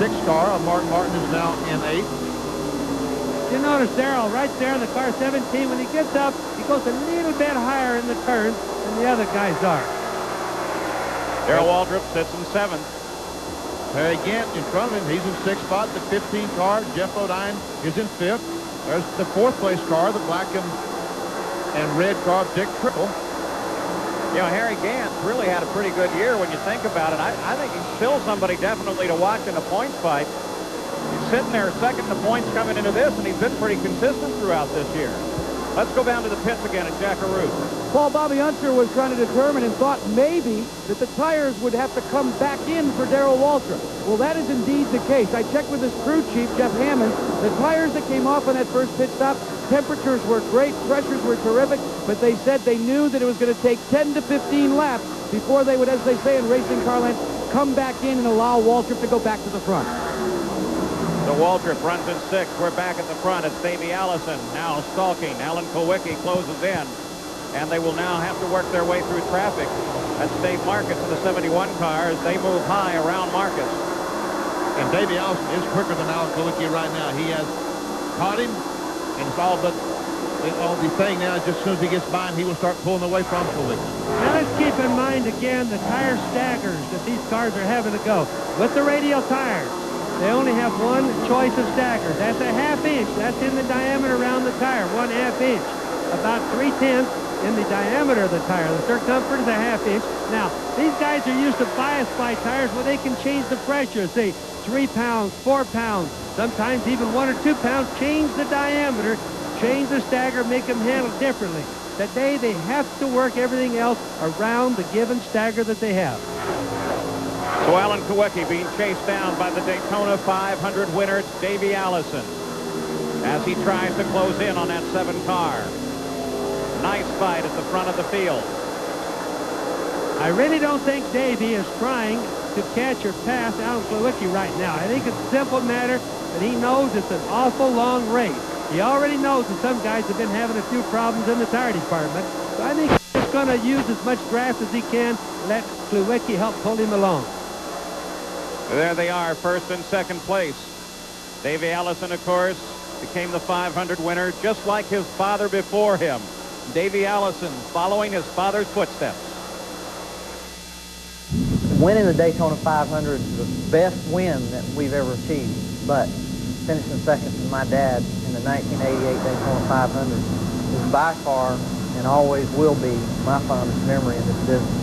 B: 6th car, Mark Martin, is now in 8th.
C: You notice Darrell right there in the car 17. When he gets up, he goes a little bit higher in the turns than the other guys are.
A: Darrell Waltrip sits in 7th.
B: Harry Gant in front of him. He's in 6th spot. The 15 car, Jeff Odine, is in 5th. There's the 4th place car, the black and red car, Dick Triple.
A: You know, Harry Gant really had a pretty good year when you think about it. I think he's still somebody definitely to watch in the points fight. He's sitting there second in the points coming into this, and he's been pretty consistent throughout this year. Let's go down to the pits again at Jackaroo.
D: Paul, Bobby Unser was trying to determine and thought maybe that the tires would have to come back in for Darrell Waltrip. Well, that is indeed the case. I checked with his crew chief, Jeff Hammond. The tires that came off on that first pit stop, temperatures were great, pressures were terrific, but they said they knew that it was going to take 10 to 15 laps before they would, as they say in racing car land, come back in and allow Waltrip to go back to the front.
A: So Waltrip runs in 6th. We're back at the front. It's Davey Allison now stalking. Alan Kulwicki closes in, and they will now have to work their way through traffic. That's Dave Marcus in the 71 car as they move high around Marcus.
B: And Davey Allison is quicker than Alan Kulwicki right now. He has caught him, and it's all but all the thing now is just as soon as he gets by him, he will start pulling away from Kulwicki.
C: Now let's keep in mind again the tire staggers that these cars are having to go. With the radial tires, they only have one choice of staggers. That's a ½ inch. That's in the diameter around the tire, 1/2 inch. About 3/10 in the diameter of the tire. The circumference is a ½ inch. Now, these guys are used to bias ply tires where they can change the pressure. Say 3 pounds, 4 pounds, sometimes even 1 or 2 pounds. Change the diameter, change the stagger, make them handle differently. Today, they have to work everything else around the given stagger that they have.
A: So Alan Kulwicki being chased down by the Daytona 500 winner, Davey Allison, as he tries to close in on that 7 car. Nice fight at the front of the field.
C: I really don't think Davey is trying to catch or pass Alan Kulwicki right now. I think it's a simple matter that he knows it's an awful long race. He already knows that some guys have been having a few problems in the tire department. So I think he's going to use as much draft as he can, let Kulwicki help pull him along.
A: There they are, 1st and 2nd place. Davey Allison, of course, became the 500 winner just like his father before him. Davey Allison following his father's footsteps.
F: Winning the Daytona 500 is the best win that we've ever achieved, but finishing second to my dad in the 1988 Daytona 500 is by far and always will be my fondest memory in this business.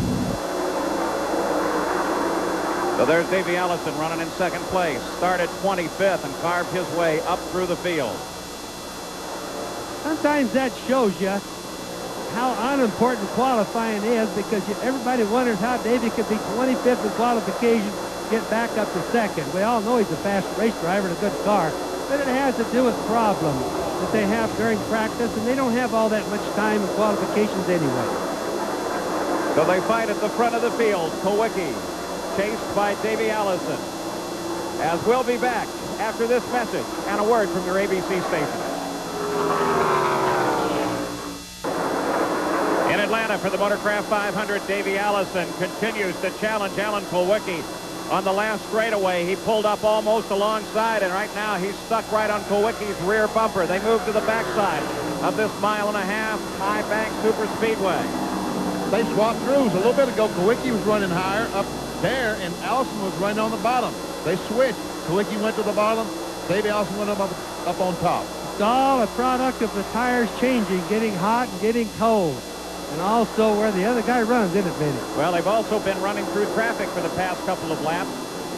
A: So there's Davey Allison running in 2nd place. Started 25th and carved his way up through the field.
C: Sometimes that shows you how unimportant qualifying is, because everybody wonders how Davey could be 25th in qualification, get back up to 2nd. We all know he's a fast race driver and a good car, but it has to do with problems that they have during practice, and they don't have all that much time in qualifications anyway.
A: So they fight at the front of the field. Kulwicki chased by Davey Allison. As we'll be back after this message and a word from your ABC station. In Atlanta for the Motorcraft 500, Davey Allison continues to challenge Alan Kulwicki on the last straightaway. He pulled up almost alongside, and right now he's stuck right on Kulwicki's rear bumper. They move to the backside of this 1.5 mile high bank super speedway.
B: They swapped crews. A little bit ago, Kulwicki was running higher up there, and Allison was running on the bottom. They switched. Kulwicki went to the bottom. Davey Allison went up on top.
C: It's all a product of the tires changing, getting hot and getting cold, and also where the other guy runs, isn't it, Vinny?
A: Well, they've also been running through traffic for the past couple of laps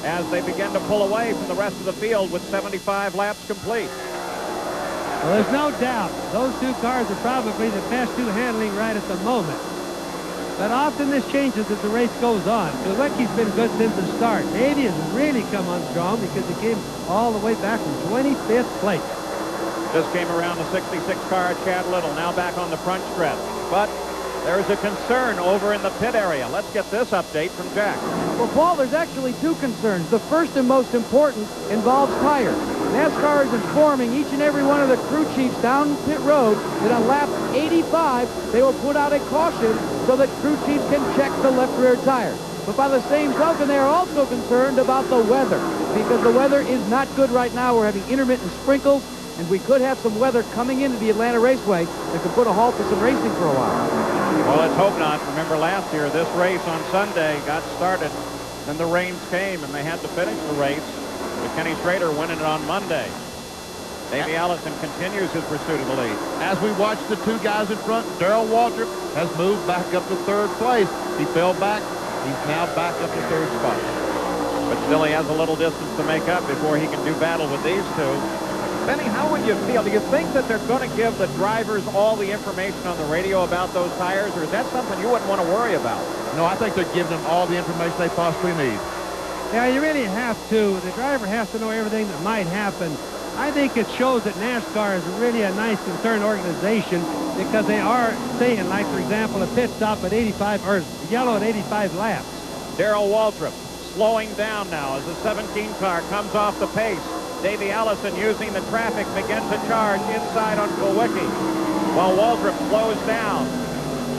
A: as they begin to pull away from the rest of the field with 75 laps complete.
C: Well, there's no doubt those two cars are probably the best two handling right at the moment. But often this changes as the race goes on. Kulwicki's been good since the start. Davey has really come on strong because he came all the way back from 25th place.
A: Just came around the 66 car, Chad Little, now back on the front stretch. But There's a concern over in the pit area. Let's get this update from Jack.
D: Well, Paul, there's actually two concerns. The first and most important involves tires. NASCAR is informing each and every one of the crew chiefs down pit road that on lap 85, they will put out a caution so that crew chiefs can check the left rear tires. But by the same token, they are also concerned about the weather, because the weather is not good right now. We're having intermittent sprinkles, and we could have some weather coming into the Atlanta Raceway that could put a halt to some racing for a while.
A: Well, let's hope not. Remember last year, this race on Sunday got started, then the rains came, and they had to finish the race with Kenny Schrader winning it on Monday. Davey Allison continues his pursuit of the lead.
B: As we watch the two guys in front, Darrell Waltrip has moved back up to third place. He fell back. He's now back up to third spot.
A: But still, he has a little distance to make up before he can do battle with these two. Benny, how would you feel? Do you think that they're going to give the drivers all the information on the radio about those tires, or is that something you wouldn't want to worry about?
B: No, I think they're giving them all the information they possibly need.
C: Yeah, you really have to. The driver has to know everything that might happen. I think it shows that NASCAR is really a nice, concerned organization because they are saying, like, for example, a pit stop at 85, or yellow at 85 laps.
A: Darrell Waltrip slowing down now as the 17 car comes off the pace. Davey Allison, using the traffic, begins to charge inside on Kulwicki while Waltrip slows down.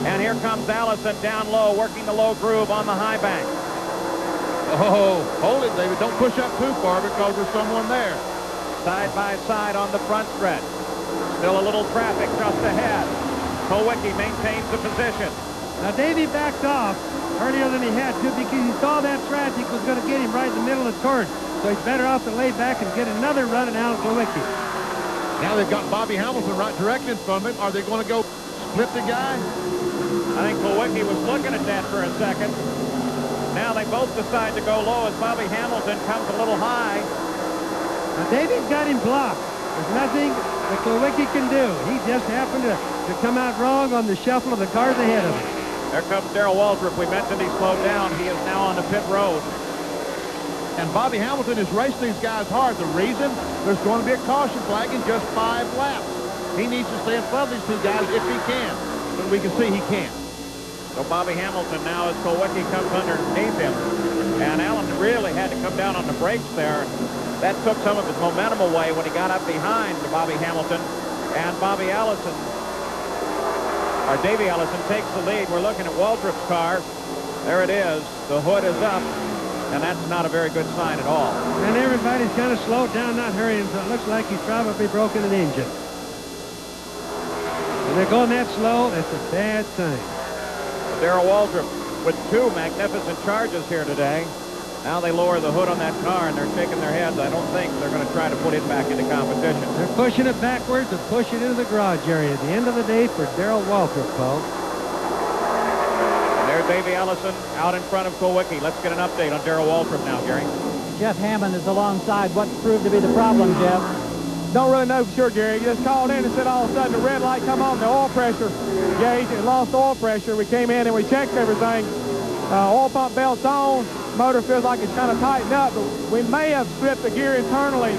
A: And here comes Allison down low, working the low groove on the high bank.
B: Oh, hold it, David. Don't push up too far because there's someone there.
A: Side by side on the front stretch. Still a little traffic just ahead. Kulwicki maintains the position.
C: Now, Davey backed off earlier than he had to because he saw that traffic was going to get him right in the middle of the turn. So he's better off to lay back and get another run at Alan Kulwicki.
B: Now they've got Bobby Hamilton right direct in front of him. Are they going to go split the guy?
A: I think Kulwicki was looking at that for a second. Now they both decide to go low as Bobby Hamilton comes a little high.
C: Now, Davey's got him blocked. There's nothing that Kulwicki can do. He just happened to come out wrong on the shuffle of the cars ahead of him.
A: There comes Darrell Waltrip. We mentioned he slowed down. He is now on the pit road.
B: And Bobby Hamilton is racing these guys hard. The reason? There's going to be a caution flag in just 5 laps. He needs to stay in front of these two guys if he can. But we can see he can't.
A: So Bobby Hamilton now as Kulwicki comes underneath him. And Allen really had to come down on the brakes there. That took some of his momentum away when he got up behind Bobby Hamilton. And Bobby Allison, or Davey Allison, takes the lead. We're looking at Waltrip's car. There it is. The hood is up. And that's not a very good sign at all.
C: And everybody's kind of slowed down, not hurrying, so it looks like he's probably broken an engine. When they're going that slow, that's a bad sign.
A: Darrell Waltrip with 2 magnificent charges here today. Now they lower the hood on that car, and they're shaking their heads. I don't think they're going to try to put it back into competition.
C: They're pushing it backwards and pushing it into the garage area. At the end of the day for Darrell Waltrip, Paul.
A: And there's Davey Allison out in front of Kulwicki. Let's get an update on Darrell Waltrip now, Gary.
F: Jeff Hammond is alongside. What proved to be the problem, Jeff?
G: Don't really know for sure, Gary. He just called in and said all of a sudden the red light come on, the oil pressure gauge, and lost oil pressure. We came in and we checked everything. Oil pump belt's on. Motor feels like it's kind of tightened up, but we may have stripped the gear internally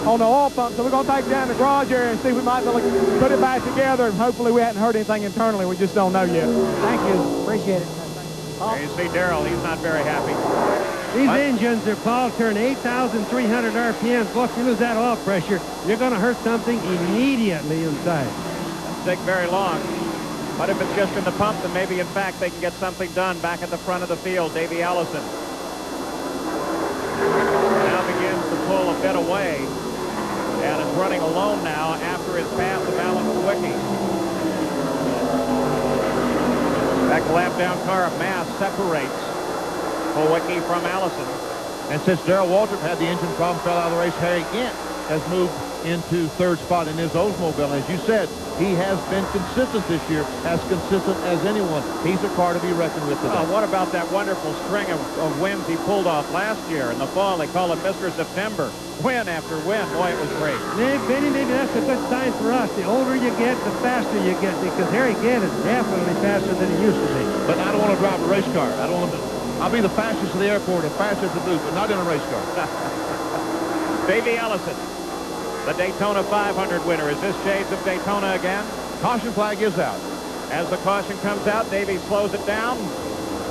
G: on the oil pump, so we're going to take it down to the garage area and see if we might be able to put it back together, and hopefully we hadn't hurt anything internally. We just don't know yet.
F: Thank you. Appreciate it.
A: There you see Darrell. He's not very happy.
C: These engines are, Paul, turn 8,300 RPMs. Boy, if you lose that oil pressure, you're going to hurt something immediately inside.
A: Doesn't take very long. But if it's just in the pump, then maybe, in fact, they can get something done back at the front of the field. Davey Allison now begins to pull a bit away and is running alone now after his pass of Alan Kulwicki. That lap-down car of Mass separates Kulwicki from Allison.
B: And since Darrell Waltrip had the engine problem, fell out of the race, Harry Gant has moved into third spot in his Oldsmobile. As you said, he has been consistent this year, as consistent as anyone. He's a car to be reckoned with today.
A: What about that wonderful string of wins he pulled off last year in the fall? They call it Mr. September. Win after win. Boy, it was great.
C: Benny, maybe that's a good sign for us. The older you get, the faster you get, because Harry Gant is definitely faster than he used to be.
B: But I don't want to drive a race car. I don't want to. I'll be the fastest at the airport, the fastest at the booth, but not in a race car.
A: Davey Allison, the Daytona 500 winner. Is this shades of Daytona again?
B: Caution flag is out.
A: As the caution comes out, Davey slows it down.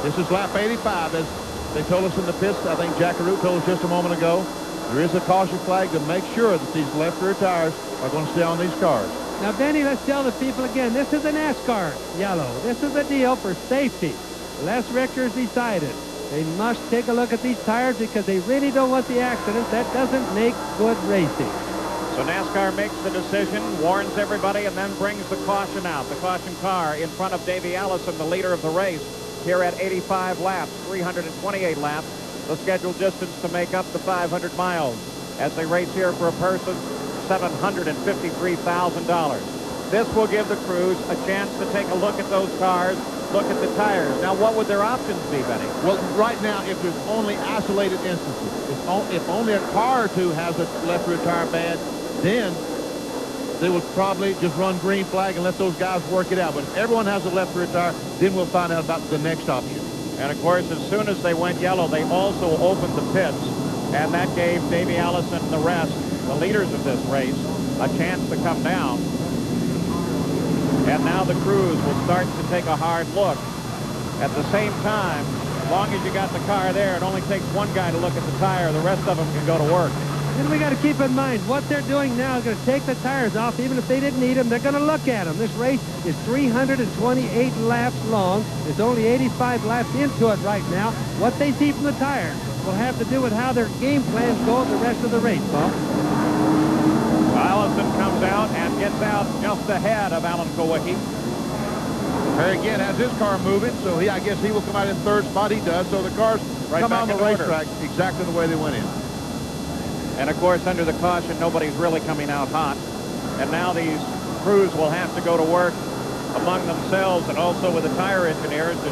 B: This is lap 85, as they told us in the pits. I think Jack Arute told us just a moment ago. There is a caution flag to make sure that these left rear tires are going to stay on these cars.
C: Now, Benny, let's tell the people again, this is a NASCAR yellow. This is a deal for safety. Les Richter's decided they must take a look at these tires because they really don't want the accidents. That doesn't make good racing.
A: So NASCAR makes the decision, warns everybody, and then brings the caution out. The caution car in front of Davey Allison, the leader of the race, here at 85 laps, 328 laps, the scheduled distance to make up the 500 miles. As they race here for a purse of $753,000. This will give the crews a chance to take a look at those cars, look at the tires. Now, what would their options be, Benny?
B: Well, right now, if there's only isolated instances, if only a car or two has a left rear tire bad, then they will probably just run green flag and let those guys work it out. But if everyone has a left rear tire, then we'll find out about the next option.
A: And, of course, as soon as they went yellow, they also opened the pits, and that gave Davey Allison and the rest, the leaders of this race, a chance to come down. And now the crews will start to take a hard look. At the same time, as long as you got the car there, it only takes one guy to look at the tire. The rest of them can go to work.
C: And we got to keep in mind, what they're doing now is going to take the tires off. Even if they didn't need them, they're going to look at them. This race is 328 laps long. There's only 85 laps into it right now. What they see from the tires will have to do with how their game plans go the rest of the race, Paul.
A: Allison comes out and gets out just ahead of Alan Kowicki.
B: Harry again has his car moving, so I guess he will come out in third spot. He does. So the cars come out on the racetrack exactly the way they went in.
A: And, of course, under the caution, nobody's really coming out hot. And now these crews will have to go to work among themselves and also with the tire engineers to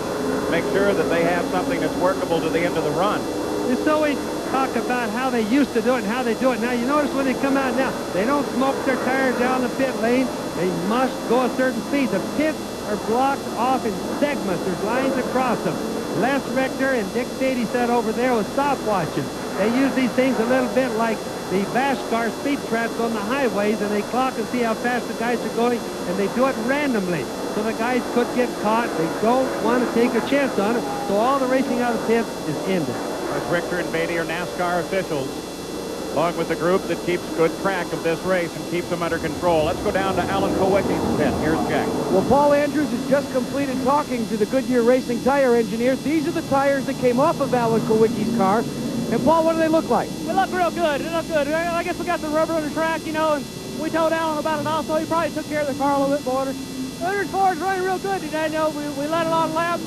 A: make sure that they have something that's workable to the end of the run.
C: It's always talk about how they used to do it and how they do it now. You notice when they come out now, they don't smoke their tires down the pit lane. They must go a certain speed. The pits are blocked off in segments. There's lines across them. Les Richter and Dick Stady sat over there with stopwatches. They use these things a little bit like the VASCAR speed traps on the highways, and they clock and see how fast the guys are going, and they do it randomly. So the guys could get caught. They don't want to take a chance on it. So all the racing out of the pits is ended.
A: As Richter and Beatty are NASCAR officials, along with the group that keeps good track of this race and keeps them under control. Let's go down to Alan Kowicki's pit. Here's Jack.
D: Well, Paul Andrews has just completed talking to the Goodyear Racing tire engineers. These are the tires that came off of Alan Kowicki's car. And, Paul, what do they look like?
G: They look real good. They look good. I guess we got the rubber on the track, you know, and we told Alan about it also. He probably took care of the car a little bit better. 104 is running real good today. You know, we let a lot of laps.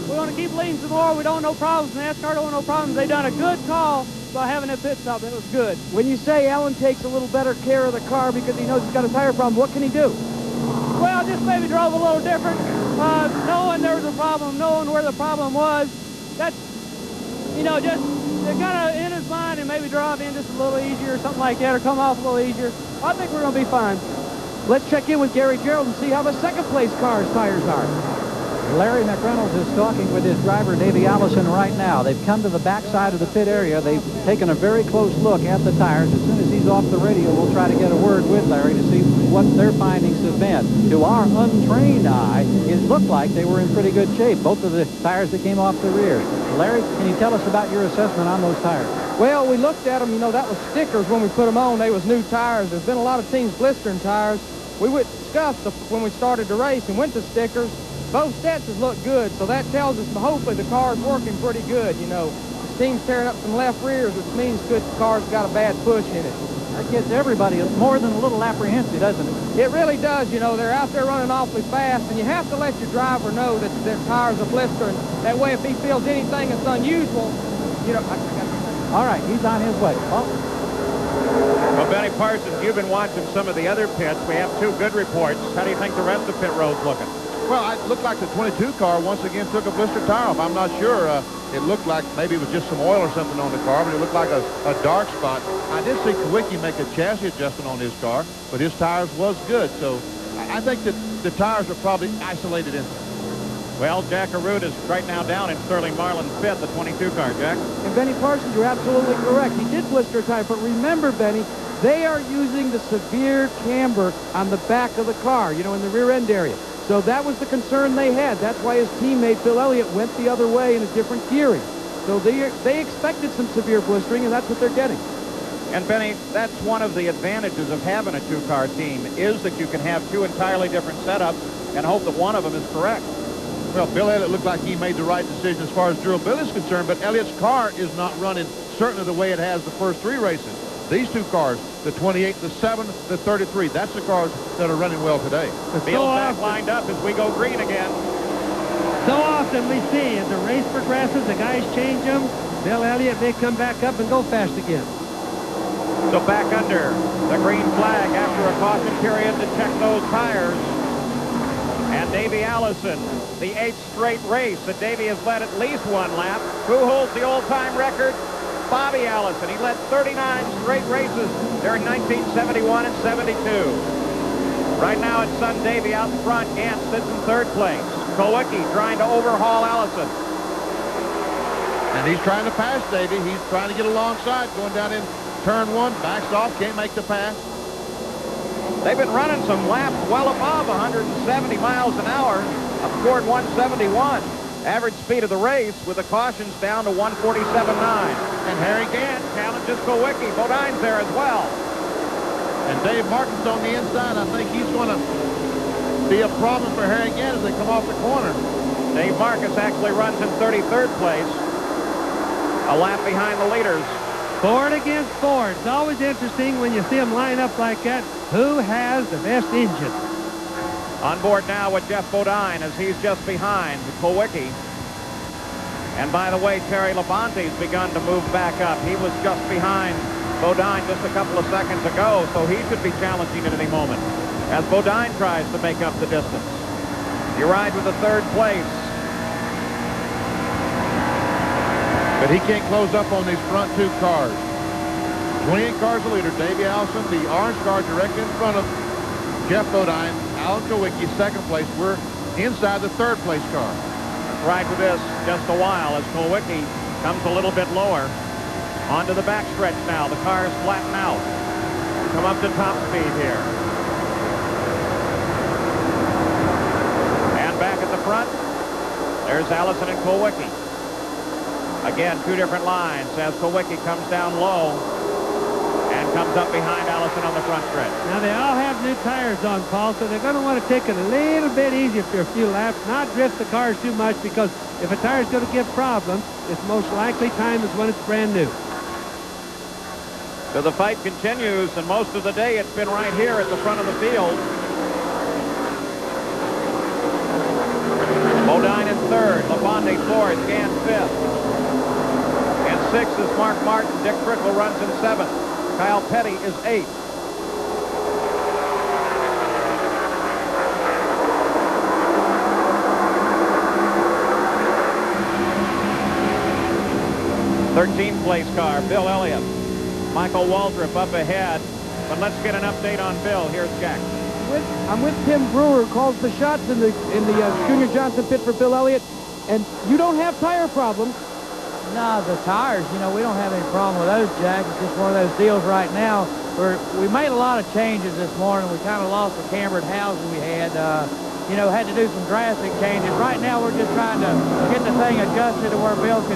G: We want to keep leading some more. We don't want no problems. NASCAR don't want no problems. They done a good call by having that pit stop. That was good.
D: When you say Alan takes a little better care of the car because he knows he's got a tire problem, what can he do?
G: Well, just maybe drove a little different. Knowing there was a problem, knowing where the problem was. That's, you know, just kind of in his mind and maybe drive in just a little easier or something like that, or come off a little easier. I think we're going to be fine.
D: Let's check in with Gary Gerald and see how the second place car's tires are.
F: Larry McReynolds is talking with his driver, Davey Allison, right now. They've come to the backside of the pit area. They've taken a very close look at the tires. As soon as he's off the radio, we'll try to get a word with Larry to see what their findings have been. To our untrained eye, it looked like they were in pretty good shape, both of the tires that came off the rear. Larry, can you tell us about your assessment on those tires?
H: Well, we looked at them. You know, that was stickers when we put them on. They was new tires. There's been a lot of teams blistering tires. We discussed when we started the race and went to stickers. Both sets has looked good, so that tells us hopefully the car's working pretty good. You know, the team's tearing up some left rears, which means good car's got a bad push in it.
F: That gets everybody more than a little apprehensive, doesn't it?
H: It really does. You know, they're out there running awfully fast, and you have to let your driver know that their tires are blistering. That way, if he feels anything that's unusual, you know,
F: all right, he's on his way. Oh.
A: Well, Benny Parsons, you've been watching some of the other pits. We have two good reports. How do you think the rest of pit road's looking?
B: Well, it looked like the 22 car once again took a blister tire off. I'm not sure. It looked like maybe it was just some oil or something on the car, but it looked like a dark spot. I did see Kowicki make a chassis adjustment on his car, but his tires was good. So I think that the tires are probably isolated in.
A: Well, Jack Arute is right now down in Sterling Marlin's pit, the 22 car, Jack.
D: And Benny Parsons, you're absolutely correct. He did blister a tire, but remember, Benny, they are using the severe camber on the back of the car, you know, in the rear end area. So that was the concern they had. That's why his teammate, Bill Elliott, went the other way in a different gearing. So they expected some severe blistering, and that's what they're getting.
A: And, Benny, that's one of the advantages of having a two-car team, is that you can have two entirely different setups and hope that one of them is correct.
B: Well, Bill Elliott looked like he made the right decision as far as durability is concerned, but Elliott's car is not running certainly the way it has the first 3 races. These 2 cars, the 28, the 7, the 33, that's the cars that are running well today.
A: Field back lined up as we go green again.
C: So often we see as the race progresses, the guys change them. Bill Elliott may come back up and go fast again.
A: So back under the green flag after a caution period to check those tires. And Davey Allison, the 8th straight race that Davey has led at least 1 lap. Who holds the all-time record? Bobby Allison. He led 39 straight races during 1971 and 72. Right now it's son Davey out in front. Gant sits in 3rd place. Kowicki trying to overhaul Allison.
B: And he's trying to pass Davey. He's trying to get alongside, going down in turn 1, backs off, can't make the pass.
A: They've been running some laps well above 170 miles an hour. Up scored 171. Average speed of the race with the cautions down to 147.9. And Harry Gant challenges Kowicki. Bodine's there as well.
B: And Dave Martin's on the inside. I think he's going to be a problem for Harry Gant as they come off the corner.
A: Dave Marcus actually runs in 33rd place. A lap behind the leaders.
C: Ford against Ford. It's always interesting when you see them line up like that. Who has the best engine?
A: On board now with Jeff Bodine as he's just behind Kowicki. And by the way, Terry Labonte's begun to move back up. He was just behind Bodine just a couple of seconds ago, so he should be challenging at any moment as Bodine tries to make up the distance. You ride with the 3rd place.
B: But he can't close up on these front 2 cars. 28 cars a leader. Davey Allison, the orange car directly in front of Jeff Bodine. Alan Kowicki, 2nd place. We're inside the 3rd place car.
A: Let's ride with this just a while as Kowicki comes a little bit lower. Onto the backstretch now. The cars flatten out. Come up to top speed here. And back at the front, there's Allison and Kowicki. Again, 2 different lines as Kowicki comes down low and comes up behind Allison on the front stretch.
C: Now, they all have new tires on, Paul, so they're going to want to take it a little bit easier for a few laps, not drift the cars too much, because if a tire's going to give problems, its most likely time is when it's brand new.
A: So the fight continues, and most of the day it's been right here at the front of the field. Bodine in 3rd, Labonte 4th, Gant 5th. And 6th is Mark Martin. Dick Trickle runs in 7th. Kyle Petty is 8th. Thirteenth place car, Bill Elliott. Michael Waldrop up ahead. But let's get an update on Bill. Here's Jack.
D: I'm with Tim Brewer, who calls the shots in the Junior Johnson pit for Bill Elliott. And you don't have tire problems.
G: No, the tires, you know, we don't have any problem with those, Jack. It's just one of those deals right now where we made a lot of changes this morning. We kind of lost the cambered housing we had. You know, had to do some drastic changes. Right now, we're just trying to get the thing adjusted to where Bill can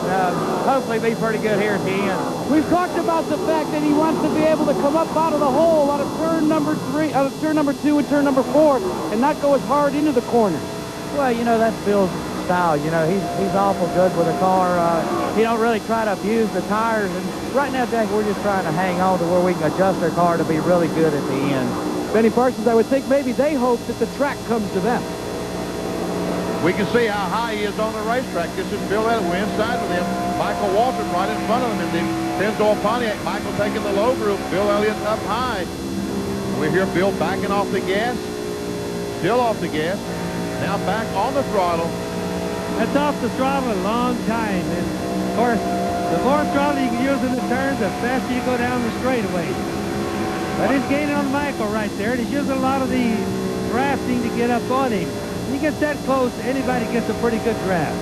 G: hopefully be pretty good here at the end.
D: We've talked about the fact that he wants to be able to come up out of the hole out of turn number 2 and turn number 4 and not go as hard into the corners.
G: Well, you know, that's Bill's style. You know, he's awful good with a car. He don't really try to abuse the tires. And right now, Jack, we're just trying to hang on to where we can adjust our car to be really good at the end.
D: Benny Parsons, I would think maybe they hope that the track comes to them.
B: We can see how high he is on the racetrack. This is Bill Elliott. We're inside with him. Michael Walton right in front of him in the Pennzoil Pontiac. Michael taking the low group. Bill Elliott up high. We hear Bill backing off the gas. Still off the gas. Now back on the throttle.
C: That's off the throttle a long time. And, of course, the more throttle you can use in the turns, the faster you go down the straightaway. But he's gaining on Michael right there, and he's using a lot of the drafting to get up on him. When he gets that close, anybody gets a pretty good draft.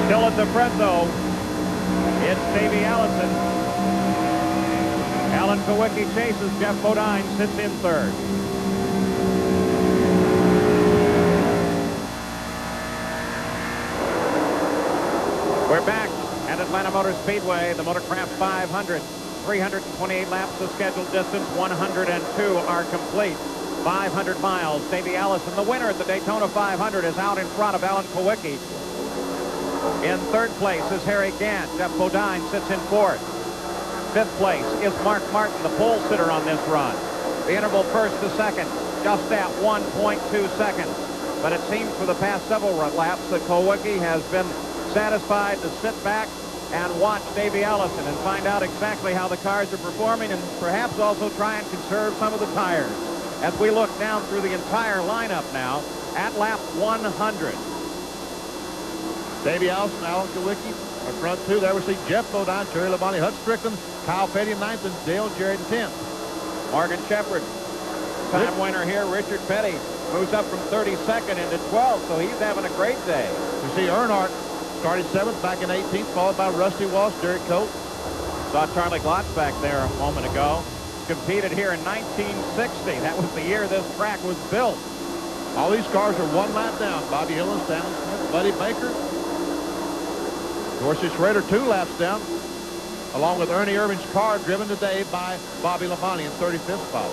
A: Still at the front, though, it's Davey Allison. Alan Kowicki chases. Jeff Bodine sits in 3rd. We're back at Atlanta Motor Speedway, the Motorcraft 500. 328 laps of scheduled distance, 102 are complete. 500 miles. Davey Allison, the winner at the Daytona 500, is out in front of Alan Kowicki. In third place is Harry Gant. Jeff Bodine sits in fourth. Fifth place is Mark Martin, the pole sitter on this run. The interval first to second, just at 1.2 seconds. But it seems for the past several laps that Kowicki has been satisfied to sit back and watch Davey Allison and find out exactly how the cars are performing and perhaps also try and conserve some of the tires. As we look down through the entire lineup now at lap 100.
B: Davey Allison, Alan Kowicki are front two. There we see Jeff Bodine, Terry Labonte, Hut Strickland, Kyle Petty in ninth, and Dale Jarrett in 10th.
A: Morgan Shepherd, time winner here. Richard Petty moves up from 32nd into 12th, so he's having a great day.
B: We see Earnhardt started 7th back in 18th, followed by Rusty Walsh, Derek Coates.
A: Saw Charlie Glotz back there a moment ago. Competed here in 1960. That was the year this track was built.
B: All these cars are one lap down. Bobby Hillin, Stanley Smith, Buddy Baker. Dorsey Schrader 2 laps down, along with Ernie Irvin's car driven today by Bobby Labonte in 35th spot.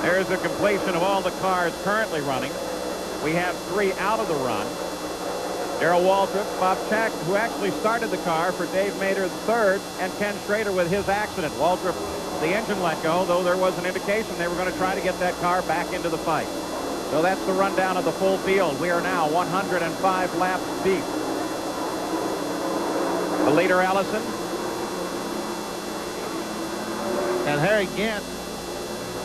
A: There's the completion of all the cars currently running. We have 3 out of the run. Darrell Waltrip, Bob Chack, who actually started the car for Dave Mader III, and Ken Schrader with his accident. Waltrip, the engine let go, though there was an indication they were going to try to get that car back into the fight. So that's the rundown of the full field. We are now 105 laps deep. The leader, Allison.
B: And Harry Gant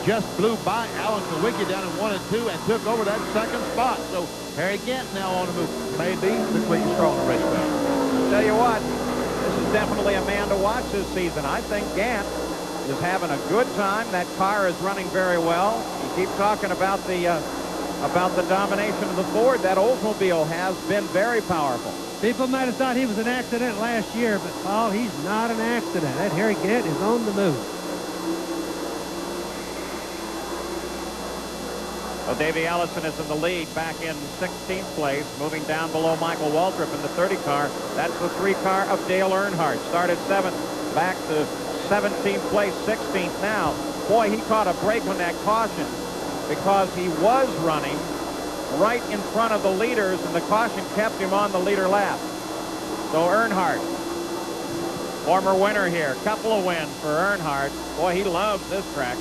B: just blew by Alan Kowicki down in 1 and 2 and took over that second spot. So Harry Gant now on the move. Maybe the quickest car on the racetrack.
A: Tell you what, this is definitely a man to watch this season. I think Gant is having a good time. That car is running very well. You keep talking about the domination of the Ford. That Oldsmobile has been very powerful.
C: People might have thought he was an accident last year, but Paul, he's not an accident. That Harry Gant is on the move.
A: Well, Davey Allison is in the lead, back in 16th place, moving down below Michael Waltrip in the 30 car. That's the 3 car of Dale Earnhardt. Started 7th, back to 17th place, 16th now. Boy, he caught a break on that caution because he was running right in front of the leaders, and the caution kept him on the leader lap. So Earnhardt, former winner here, couple of wins for Earnhardt. Boy, he loves this track.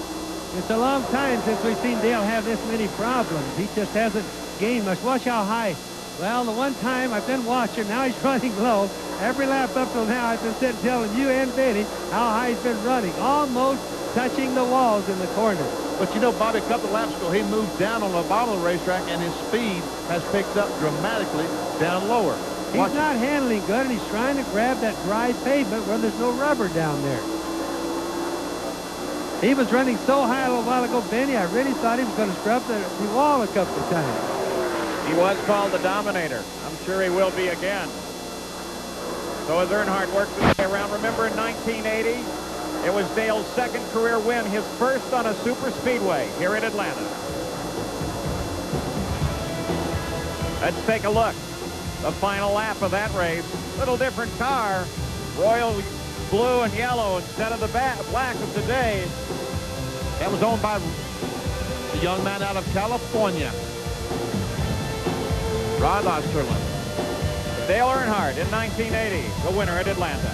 C: It's a long time since we've seen Dale have this many problems. He just hasn't gained much. Watch how high. Well, the one time I've been watching, now he's running low. Every lap up till now, I've been sitting telling you and Benny how high he's been running, almost touching the walls in the corner.
B: But you know, Bobby, a couple of laps ago, he moved down on the bottom of the racetrack, and his speed has picked up dramatically down lower.
C: He's not handling good, and he's trying to grab that dry pavement where there's no rubber down there. He was running so high a little while ago, Benny, I really thought he was going to scrub the wall a couple of times.
A: He was called the Dominator. I'm sure he will be again. So as Earnhardt works his way around, remember in 1980, it was Dale's second career win, his first on a super speedway here in Atlanta. Let's take a look. The final lap of that race. Little different car. Royal blue and yellow instead of the black of today.
B: That was owned by the young man out of California, Rod Osterlund.
A: Dale Earnhardt in 1980, the winner at Atlanta.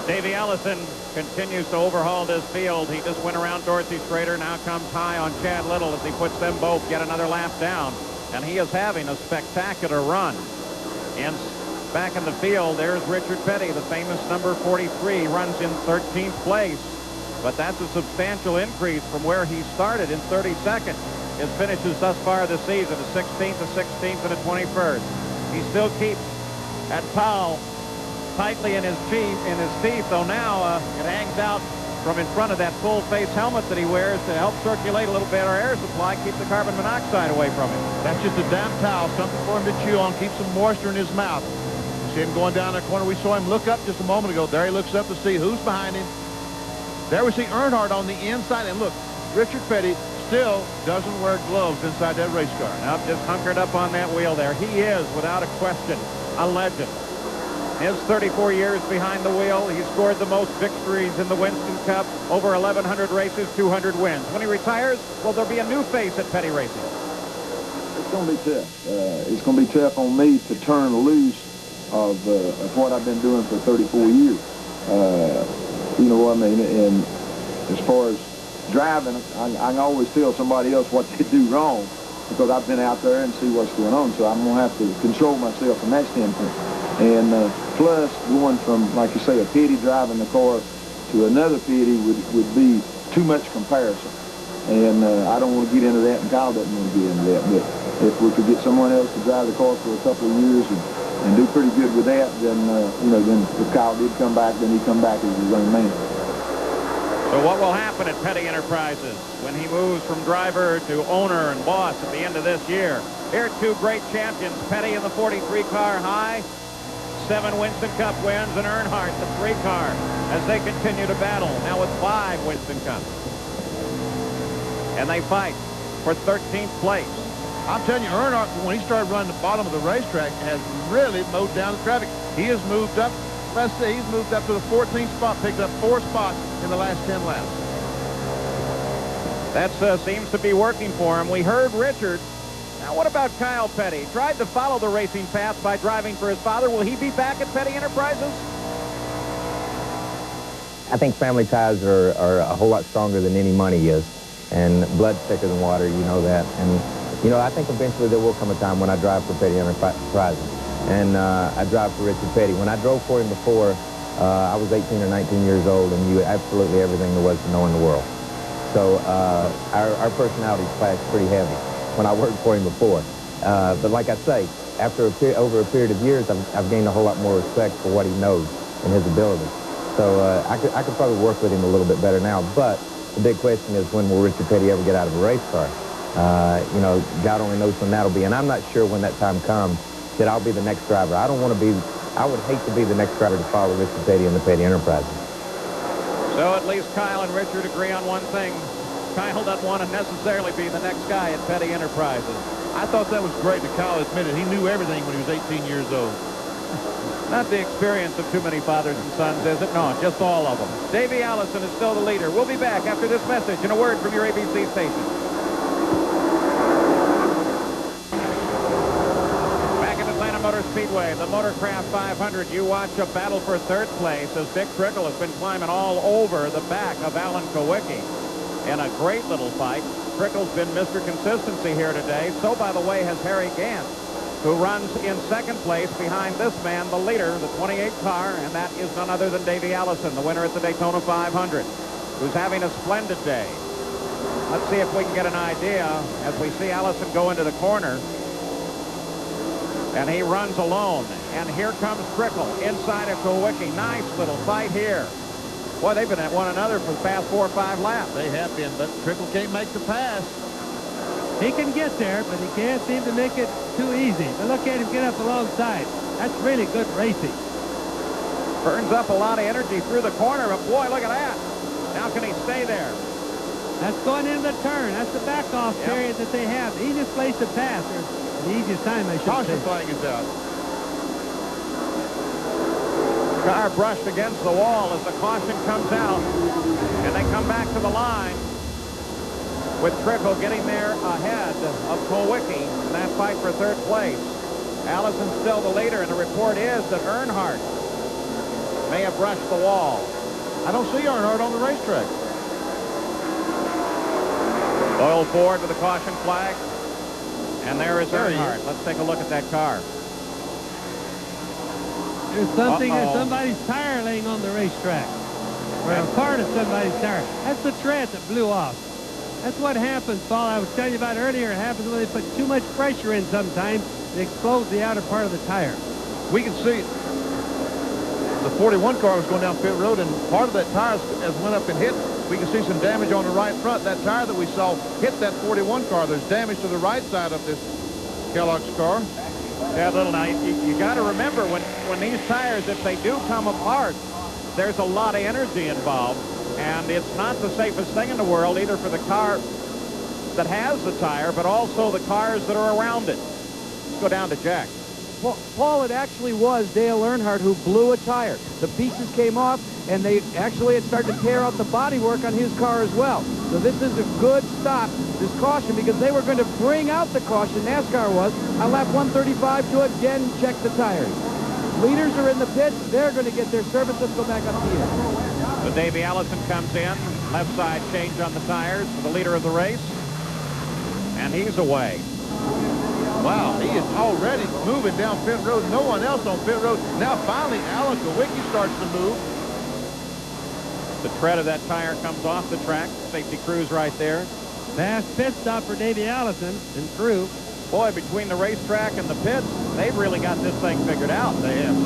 A: Davey Allison continues to overhaul this field. He just went around Dorsey Schrader, now comes high on Chad Little as he puts them both yet another lap down. And he is having a spectacular run. And back in the field, there's Richard Petty, the famous number 43, runs in 13th place. But that's a substantial increase from where he started in 32nd. His finishes thus far this season, a 16th, a 16th, and a 21st. He still keeps that towel tightly in his teeth, though now it hangs out from in front of that full-face helmet that he wears to help circulate a little bit our air supply, keep the carbon monoxide away from him.
B: That's just a damp towel, something for him to chew on, keep some moisture in his mouth. You see him going down that corner. We saw him look up just a moment ago. There he looks up to see who's behind him. There we see Earnhardt on the inside, and look, Richard Petty still doesn't wear gloves inside that race car.
A: Now just hunkered up on that wheel there. He is, without a question, a legend. His 34 years behind the wheel, he scored the most victories in the Winston Cup, over 1,100 races, 200 wins. When he retires, will there be a new face at Petty Racing?
I: It's going to be tough. It's going to be tough on me to turn loose of what I've been doing for 34 years. You know what I mean? And as far as driving, I can always tell somebody else what they do wrong because I've been out there and see what's going on. So I'm going to have to control myself from that standpoint. And plus, going from, like you say, a Petty driving the car to another Petty would be too much comparison. And I don't want to get into that, and Kyle doesn't want to get into that. But if we could get someone else to drive the car for a couple of years and do pretty good with that, then, you know, then if Kyle did come back, then he'd come back as his own man.
A: So what will happen at Petty Enterprises when he moves from driver to owner and boss at the end of this year? Here are two great champions, Petty in the 43 car high, 7 Winston Cup wins, and Earnhardt, the 3 car, as they continue to battle, now with 5 Winston Cups. And they fight for 13th place.
B: I'm telling you, Earnhardt, when he started running the bottom of the racetrack, has really mowed down the traffic. He has moved up, let's say, he's moved up to the 14th spot, picked up 4 spots in the last 10 laps.
A: That seems to be working for him. We heard Richard. Now, what about Kyle Petty? He tried to follow the racing path by driving for his father. Will he be back at Petty Enterprises?
E: I think family ties are a whole lot stronger than any money is. And blood's thicker than water, you know that. And, you know, I think eventually there will come a time when I drive for Petty Enterprises. And I drive for Richard Petty. When I drove for him before, I was 18 or 19 years old and knew absolutely everything there was to know in the world. So our personalities clashed pretty heavy when I worked for him before. But like I say, after over a period of years, I've gained a whole lot more respect for what he knows and his ability. So I could probably work with him a little bit better now. But the big question is, when will Richard Petty ever get out of a race car? You know, God only knows when that'll be. And I'm not sure when that time comes that I'll be the next driver. I would hate to be the next driver to follow Richard Petty in the Petty Enterprises.
A: So at least Kyle and Richard agree on one thing. Kyle doesn't want to necessarily be the next guy at Petty Enterprises.
B: I thought that was great that Kyle admitted he knew everything when he was 18 years old.
A: Not the experience of too many fathers and sons, is it? No, just all of them. Davey Allison is still the leader. We'll be back after this message and a word from your ABC station. Back at Atlanta Motor Speedway, the Motorcraft 500, you watch a battle for 3rd place as Dick Trickle has been climbing all over the back of Alan Kowicki in a great little fight. Trickle's been Mr. Consistency here today. So, by the way, has Harry Gant, who runs in 2nd place behind this man, the leader, the 28 car, and that is none other than Davey Allison, the winner at the Daytona 500, who's having a splendid day. Let's see if we can get an idea as we see Allison go into the corner. And he runs alone. And here comes Trickle inside of Kowicki. Nice little fight here. Boy, they've been at one another for the past 4 or 5 laps.
B: They have been, but Trickle can't make the pass.
C: He can get there, but he can't seem to make it too easy. But look at him get up alongside. That's really good racing.
A: Burns up a lot of energy through the corner, but boy, look at that. Now can he stay there?
C: That's going into the turn. That's the back-off period that they have. The easiest place to pass, or the easiest time, I should say.
B: Caution flag is out.
A: Car brushed against the wall as the caution comes out, and they come back to the line with Trickle getting there ahead of Kowicki in that fight for 3rd place. Allison's still the leader, and the report is that Earnhardt may have brushed the wall.
B: I don't see Earnhardt on the racetrack.
A: Doyle Ford with the caution flag, and there is Earnhardt. Let's take a look at that car.
C: There's something that somebody's tire laying on the racetrack, or a part of somebody's tire. That's the tread that blew off. That's what happens, Paul. I was telling you about earlier. It happens when they put too much pressure in sometimes. It explodes the outer part of the tire.
B: We can see the 41 car was going down pit road, and part of that tire as went up and hit. We can see some damage on the right front. That tire that we saw hit that 41 car. There's damage to the right side of this Kellogg's car.
A: Yeah, little now, you got to remember when these tires, if they do come apart, there's a lot of energy involved, and it's not the safest thing in the world either for the car that has the tire, but also the cars that are around it. Let's go down to Jack.
D: Well, Paul, it actually was Dale Earnhardt who blew a tire. The pieces came off, and they actually had started to tear out the bodywork on his car as well. So this is a good stop, this caution, because they were going to bring out the caution, NASCAR was, on lap 135 to again check the tires. Leaders are in the pits. They're going to get their service. Let's go back up here.
A: So Davey Allison comes in. Left side change on the tires for the leader of the race. And he's away.
B: Wow, he is already moving down pit road. No one else on pit road. Now finally Alan Kowicki starts to move.
A: The tread of that tire comes off the track. Safety crew's right there.
C: Fast pit stop for Davey Allison and crew.
A: Boy, between the racetrack and the pits, they've really got this thing figured out. They have.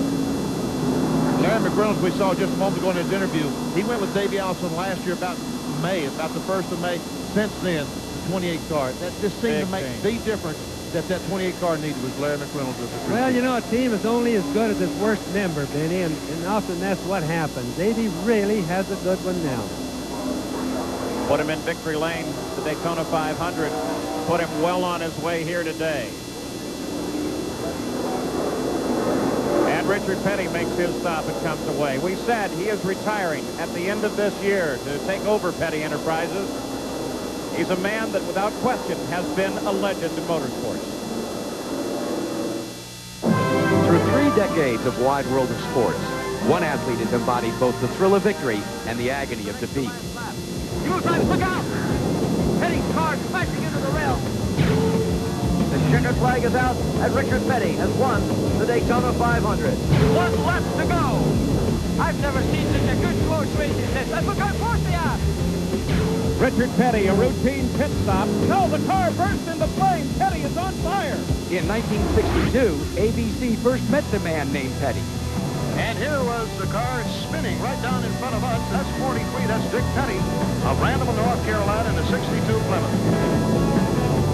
B: Larry McReynolds, we saw just a moment ago in his interview, he went with Davey Allison last year about May, about the 1st of May. Since then, the 28 car. That just seemed to make the difference that 28 car needed was Larry McReynolds.
C: Well, you know, a team is only as good as its worst member, Benny, and often that's what happens. Davey really has a good one now.
A: Put him in victory lane, the Daytona 500. Put him well on his way here today. And Richard Petty makes his stop and comes away. We said he is retiring at the end of this year to take over Petty Enterprises. He's a man that, without question, has been a legend in motorsports.
J: Through 3 decades of wide world of sports, one athlete has embodied both the thrill of victory and the agony of defeat.
G: Fuel drivers, look out! Petty's car smashing into the rail.
K: The checkered flag is out, and Richard Petty has won the Daytona 500.
G: 1 lap to go. I've never seen such a good close race as this. And look how close they are.
A: Richard Petty, a routine pit stop. No, the car burst into flames. Petty is on fire.
J: In 1962, ABC first met the man named Petty.
B: And here was the car spinning right down in front of us. That's 43. That's Dick Petty of Randall, North Carolina, in a 62 Plymouth.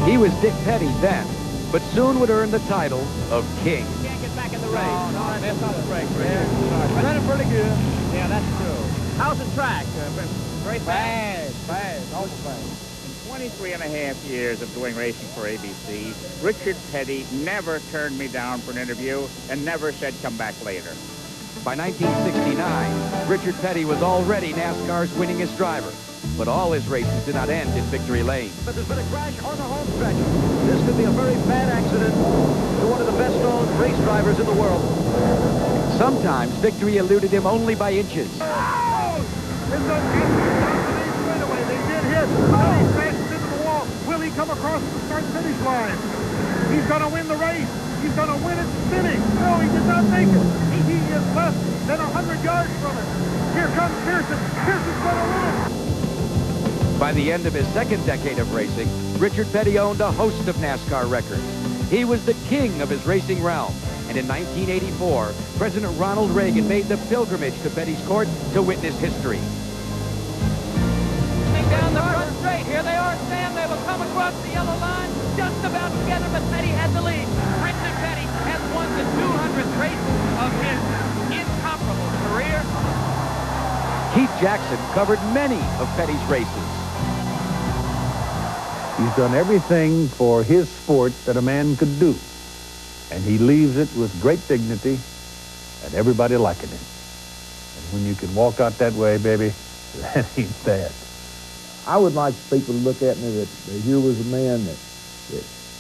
J: He was Dick Petty then, but soon would earn the title of King.
G: Can't get back in the race.
K: No, that's off the brake.
G: Running pretty good.
K: Yeah, that's true.
G: How's the track?
K: Very fast, always fast.
L: In 23 and a half years of doing racing for ABC, Richard Petty never turned me down for an interview and never said come back later.
J: By 1969, Richard Petty was already NASCAR's winningest driver, but all his races did not end in victory lane.
K: But there's been a crash on the home stretch. This could be a very bad accident to one of the best-known race drivers in the world.
J: Sometimes victory eluded him only by inches.
B: They did hit. Now he crashes into the wall. Will he come across the start-finish line? He's going to win the race. He's going to win it spinning. No, he did not make it. He is less than 100 yards from it. Here comes Pearson. Pearson's going to win.
J: By the end of his second decade of racing, Richard Petty owned a host of NASCAR records. He was the king of his racing realm. And in 1984, President Ronald Reagan made the pilgrimage to Petty's court to witness history.
G: Down the front straight. Here they are, Sam. They will come across the yellow line just about together, but Petty had the lead. Richard Petty has won the 200th race of his incomparable career.
J: Keith Jackson covered many of Petty's races.
M: He's done everything for his sport that a man could do. And he leaves it with great dignity and everybody liking him. And when you can walk out that way, baby, that ain't bad.
I: I would like people to look at me that here was a man that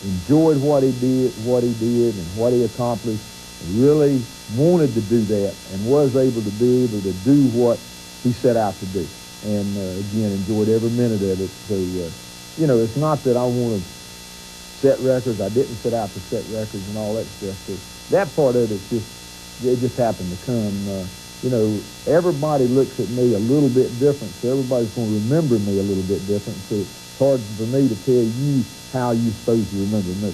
I: enjoyed what he did and what he accomplished, and really wanted to do that and was able to do what he set out to do. And again, enjoyed every minute of it. So, you know, it's not that I want to set records. I didn't set out to set records and all that stuff. So that part of it just happened to come. You know, everybody looks at me a little bit different, so everybody's going to remember me a little bit different. So it's hard for me to tell you how you're supposed to remember me.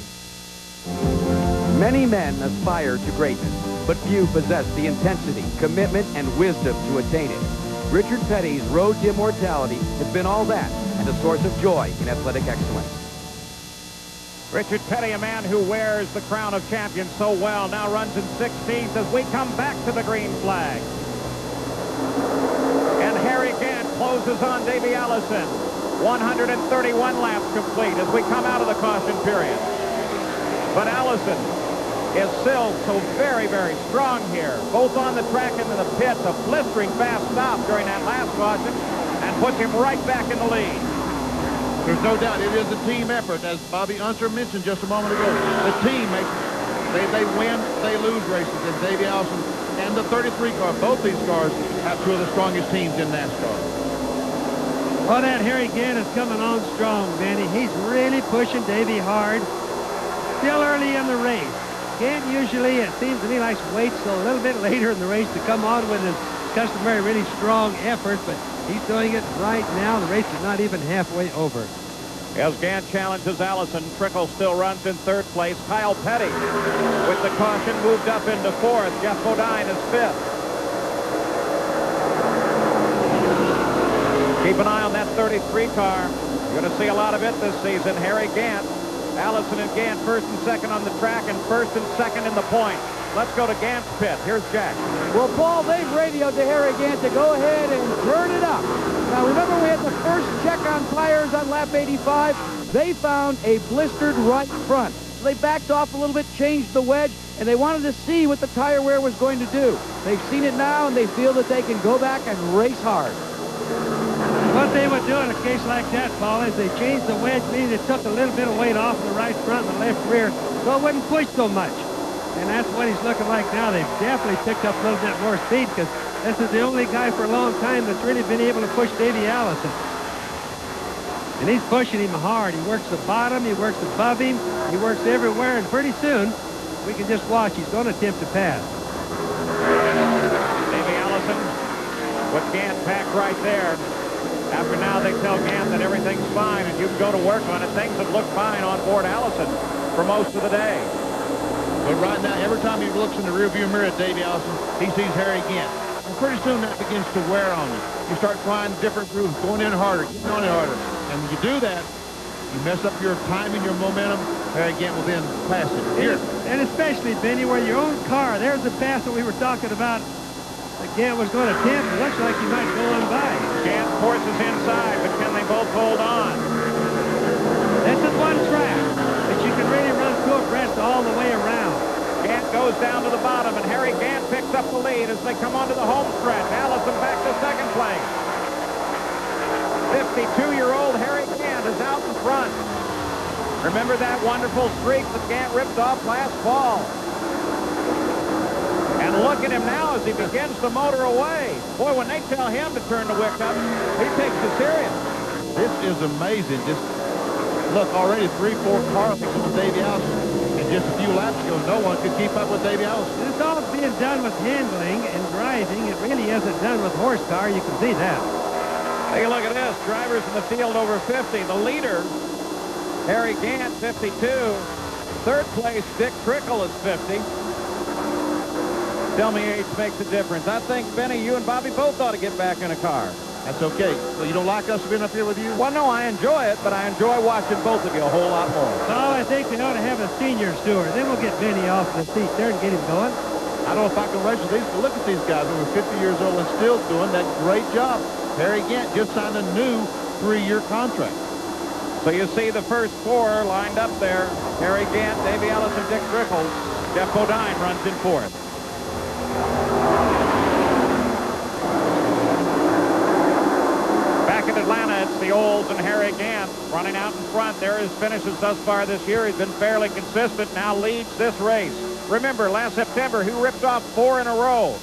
J: Many men aspire to greatness, but few possess the intensity, commitment, and wisdom to attain it. Richard Petty's road to immortality has been all that and a source of joy in athletic excellence.
A: Richard Petty, a man who wears the crown of champion so well, now runs in 16th as we come back to the green flag. And Harry Gant closes on Davey Allison. 131 laps complete as we come out of the caution period. But Allison is still so very, very strong here, both on the track and in the pits. A blistering fast stop during that last caution and puts him right back in the lead.
B: There's no doubt it is a team effort, as Bobby Unser mentioned just a moment ago. The team makes, they win, they lose races, and Davey Allison and the 33 car, both these cars have two of the strongest teams in NASCAR.
C: Well, that Harry Gant is coming on strong, Benny. He's really pushing Davey hard. Still early in the race. Gant usually, it seems to me, likes to wait till a little bit later in the race to come on with his customary really strong effort, but he's doing it right now. The race is not even halfway over.
A: As Gant challenges Allison, Trickle still runs in third place. Kyle Petty, with the caution, moved up into fourth. Jeff Bodine is fifth. Keep an eye on that 33 car. You're going to see a lot of it this season. Harry Gant, Allison and Gant first and second on the track, and first and second in the points. Let's go to Gant's pit. Here's Jack.
D: Well, Paul, they've radioed to Harry Gant to go ahead and turn it up. Now, remember we had the first check on tires on lap 85? They found a blistered right front. So they backed off a little bit, changed the wedge, and they wanted to see what the tire wear was going to do. They've seen it now, and they feel that they can go back and race hard.
C: What they would do in a case like that, Paul, is they changed the wedge, meaning they took a little bit of weight off the right front and the left rear, so it wouldn't push so much. And that's what he's looking like now. They've definitely picked up a little bit more speed, because this is the only guy for a long time that's really been able to push Davey Allison. And he's pushing him hard. He works the bottom, he works above him, he works everywhere, and pretty soon we can just watch. He's going to attempt to pass.
A: Davey Allison with Gant packed right there. After now they tell Gant that everything's fine and you can go to work on it. Things have looked fine on board Allison for most of the day.
B: But right now, every time he looks in the rearview mirror at Davey Allison, he sees Harry Gant. And pretty soon that begins to wear on you. You start trying different grooves, going in harder, getting on it harder. And when you do that, you mess up your timing, your momentum. Harry Gant will then pass it. Here.
C: And especially, Benny, where your own car, there's the pass that we were talking about that Gant was going to attempt. It looks like he might go on by.
A: Gant forces inside, but can they both hold on?
C: This is one track that you can really run two abreast all the way around.
A: Gant goes down to the bottom, and Harry Gant picks up the lead as they come onto the home stretch. Allison back to second place. 52-year-old Harry Gant is out in front. Remember that wonderful streak that Gant ripped off last fall? And look at him now as he begins to motor away. Boy, when they tell him to turn the wick up, he takes it serious.
B: This is amazing. Just look, already 3-4 cars with Davey Allison. And just a few laps ago, no one could keep up with Davey Allison.
C: It's all being done with handling and driving. It really isn't done with horsepower. You can see that.
A: Take a look at this. Drivers in the field over 50. The leader, Harry Gant, 52. Third place, Dick Trickle is 50. Tell me age makes a difference. I think, Benny, you and Bobby both ought to get back in a car.
B: That's okay. So you don't like us being up here with you?
A: Well, no, I enjoy it, but I enjoy watching both of you a whole lot more.
C: Oh, I think they ought to have a seniors tour. Then we'll get Benny off the seat there and get him going.
B: I don't know if I can race with these, but look at these guys over 50 years old and still doing that great job. Harry Gant just signed a new 3-year contract.
A: So you see the first four lined up there. Harry Gant, Davey Allison, Dick Trickle. Jeff Bodine runs in fourth. Back in Atlanta, it's the Olds and Harry Gant running out in front. There are his finishes thus far this year. He's been fairly consistent, now leads this race. Remember, last September, he ripped off 4 in a row.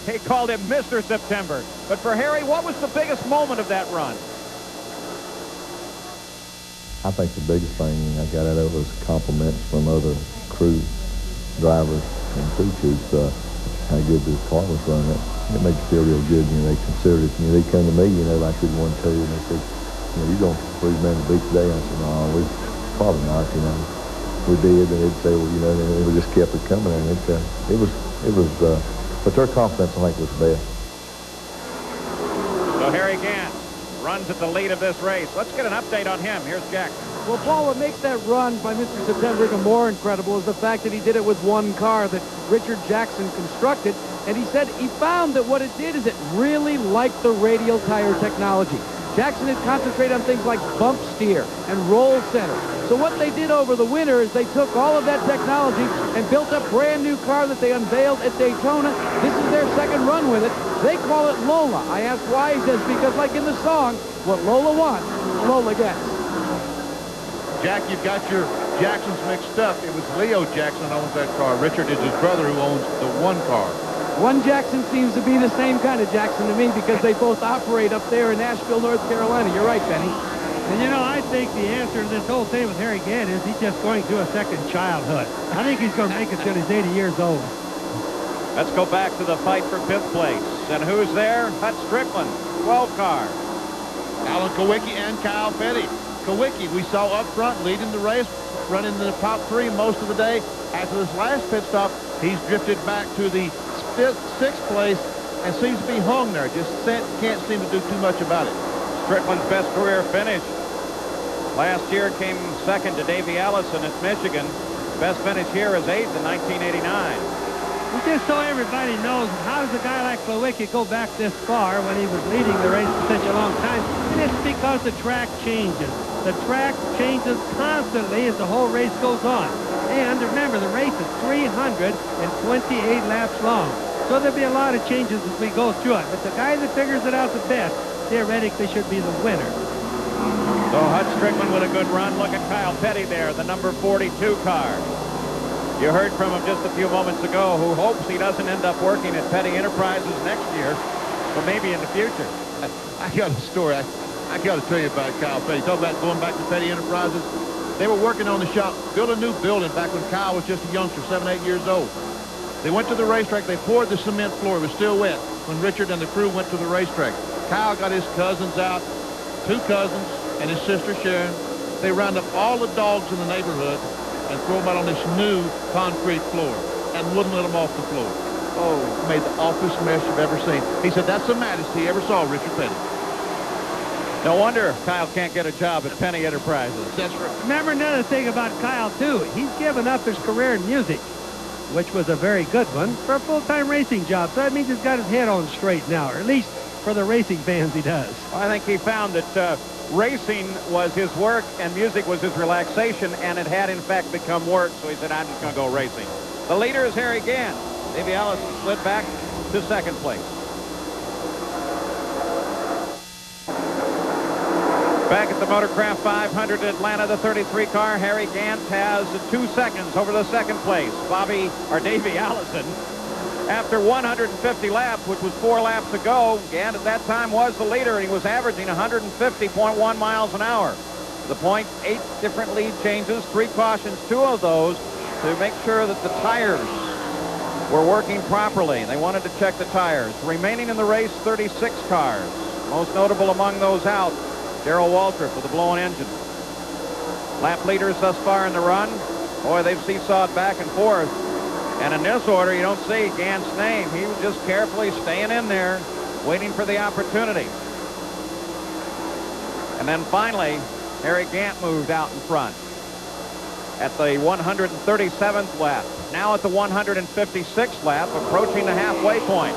A: They called him Mr. September. But for Harry, what was the biggest moment of that run?
N: I think the biggest thing I got out of it was compliments from other crew drivers and crew chiefs, how good this car was running. It made you feel real good. You know, they considered it. You know, they come to me, you know, like we won 2, and they said, you know, you're going to prove man to beat today. I said, no, we probably not. You know, we did, and they'd say, well, you know, and we just kept it coming, and it was. But their confidence, I think, was the best.
A: So Harry Gant runs at the lead of this race. Let's get an update on him. Here's Jack.
D: Well, Paul, what makes that run by Mr. September even more incredible is the fact that he did it with one car that Richard Jackson constructed. And he said he found that what it did is it really liked the radial tire technology. Jackson had concentrated on things like bump steer and roll center. So what they did over the winter is they took all of that technology and built a brand new car that they unveiled at Daytona. This is their second run with it. They call it Lola. I asked why. He says, because like in the song, what Lola wants, Lola gets.
B: Jack, you've got your Jacksons mixed up. It was Leo Jackson who owns that car. Richard is his brother who owns the one car.
D: One Jackson seems to be the same kind of Jackson to me because they both operate up there in Asheville, North Carolina. You're right, Benny.
C: And you know, I think the answer to this whole thing with Harry Gant is he's just going through a second childhood. I think he's going to make it till he's 80 years old.
A: Let's go back to the fight for 5th place. And who's there? Hut Strickland, 12 car.
B: Alan Kowicki and Kyle Petty. Kowicki, we saw up front leading the race, running in the top 3 most of the day. After this last pit stop, he's drifted back to the 6th place and seems to be hung there. Just can't seem to do too much about it.
A: Strickland's best career finish. Last year came second to Davey Allison at Michigan. Best finish here is 8th in 1989.
C: Just so everybody knows, how does a guy like Kowicki go back this far when he was leading the race for such a long time? And it's because the track changes. The track changes constantly as the whole race goes on. And remember, the race is 328 laps long. So there'll be a lot of changes as we go through it. But the guy that figures it out the best, theoretically, should be the winner.
A: So Hut Strickland with a good run. Look at Kyle Petty there, the number 42 car. You heard from him just a few moments ago, who hopes he doesn't end up working at Petty Enterprises next year, but maybe in the future.
B: I got a story. I got to tell you about Kyle Petty. Talk about going back to Petty Enterprises. They were working on the shop, built a new building back when Kyle was just a youngster, 7, 8 years old. They went to the racetrack. They poured the cement floor. It was still wet when Richard and the crew went to the racetrack. Kyle got his cousins out, 2 cousins and his sister Sharon. They round up all the dogs in the neighborhood and throw them out on this new concrete floor and wouldn't let them off the floor. Oh, made the awfulest mess you've ever seen. He said that's the maddest he ever saw, Richard Petty.
A: No wonder Kyle can't get a job at Penny Enterprises.
B: That's right.
C: Remember another thing about Kyle, too. He's given up his career in music, which was a very good one, for a full-time racing job. So that means he's got his head on straight now, or at least for the racing fans he does.
A: I think he found that racing was his work and music was his relaxation, and it had, in fact, become work. So he said, I'm just going to go racing. The leader is Harry Gant. Davey Allison slid back to 2nd place. Back at the Motorcraft 500 Atlanta, the 33 car, Harry Gant has 2 seconds over the 2nd place. Davey Allison, after 150 laps, which was 4 laps ago, Gant at that time was the leader, and he was averaging 150.1 miles an hour. The point, 8 different lead changes, 3 cautions, 2 of those to make sure that the tires were working properly. They wanted to check the tires. Remaining in the race, 36 cars. Most notable among those out, Darrell Waltrip with a blown engine. Lap leaders thus far in the run. Boy, they've seesawed back and forth. And in this order, you don't see Gant's name. He was just carefully staying in there, waiting for the opportunity. And then finally, Harry Gant moved out in front at the 137th lap. Now at the 156th lap, approaching the halfway point.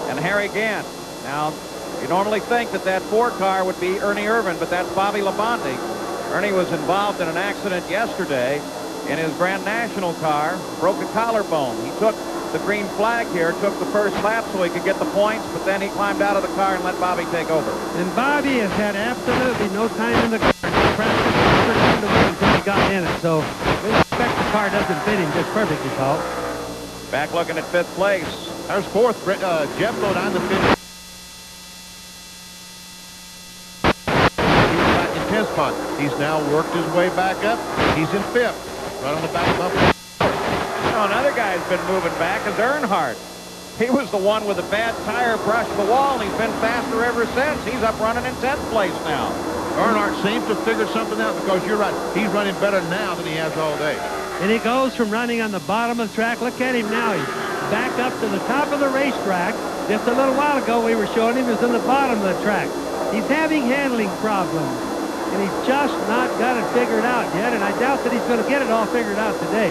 A: And Harry Gant, now, you normally think that 4 car would be Ernie Irvin, but that's Bobby Labonte. Ernie was involved in an accident yesterday in his Grand National car, broke a collarbone. He took the green flag here, took the first lap so he could get the points, but then he climbed out of the car and let Bobby take over.
C: And Bobby has had absolutely no time in the car. No practice, never turned away until he got in it. So we expect the car doesn't fit him just perfectly, Paul.
A: Back looking at 5th place.
B: There's 4th, Jeff Bodine, the 5th. Spot. He's now worked his way back up. He's in 5th, right on the back bumper.
A: Another guy's been moving back is Earnhardt. He was the one with a bad tire brushed the wall, and he's been faster ever since. He's up running in 10th place now.
B: Earnhardt seems to figure something out because you're right. He's running better now than he has all day.
C: And he goes from running on the bottom of the track. Look at him now. He's back up to the top of the racetrack. Just a little while ago, we were showing him he was in the bottom of the track. He's having handling problems. And he's just not got it figured out yet, and I doubt that he's going to get it all figured out today.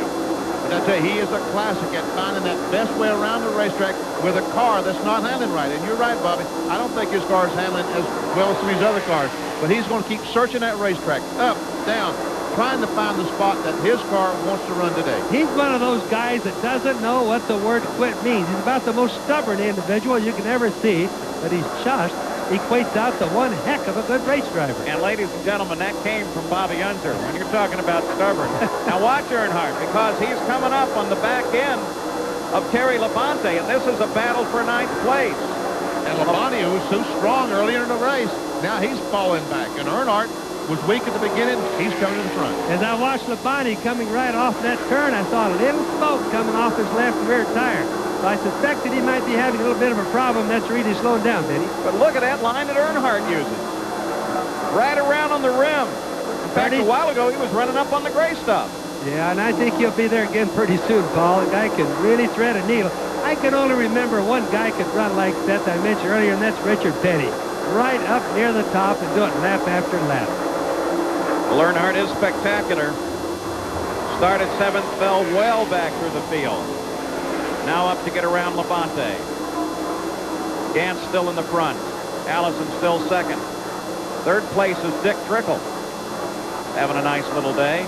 B: But I tell you, he is a classic at finding that best way around the racetrack with a car that's not handling right. And you're right, Bobby. I don't think his car is handling as well as some of these other cars. But he's going to keep searching that racetrack, up, down, trying to find the spot that his car wants to run today.
C: He's one of those guys that doesn't know what the word quit means. He's about the most stubborn individual you can ever see, but he's just equates out to one heck of a good race driver.
A: And ladies and gentlemen, that came from Bobby Unser when you're talking about stubborn. Now watch Earnhardt, because he's coming up on the back end of Terry Labonte, and this is a battle for 9th place.
B: And Labonte, who was so strong earlier in the race, now he's falling back. And Earnhardt was weak at the beginning. He's coming to the front.
C: As I watched Labonte coming right off that turn, I saw a little smoke coming off his left rear tire. So I suspect that he might be having a little bit of a problem. That's really slowing down, Benny.
A: But look at that line that Earnhardt uses. Right around on the rim. In fact, a while ago, he was running up on the gray stuff.
C: Yeah, and I think he'll be there again pretty soon, Paul. The guy can really thread a needle. I can only remember one guy could run like that I mentioned earlier, and that's Richard Petty. Right up near the top and do it lap after lap.
A: Well, Earnhardt is spectacular. Started 7th, fell well back through the field. Now up to get around Labonte. Gant still in the front. Allison still second. 3rd place is Dick Trickle. Having a nice little day.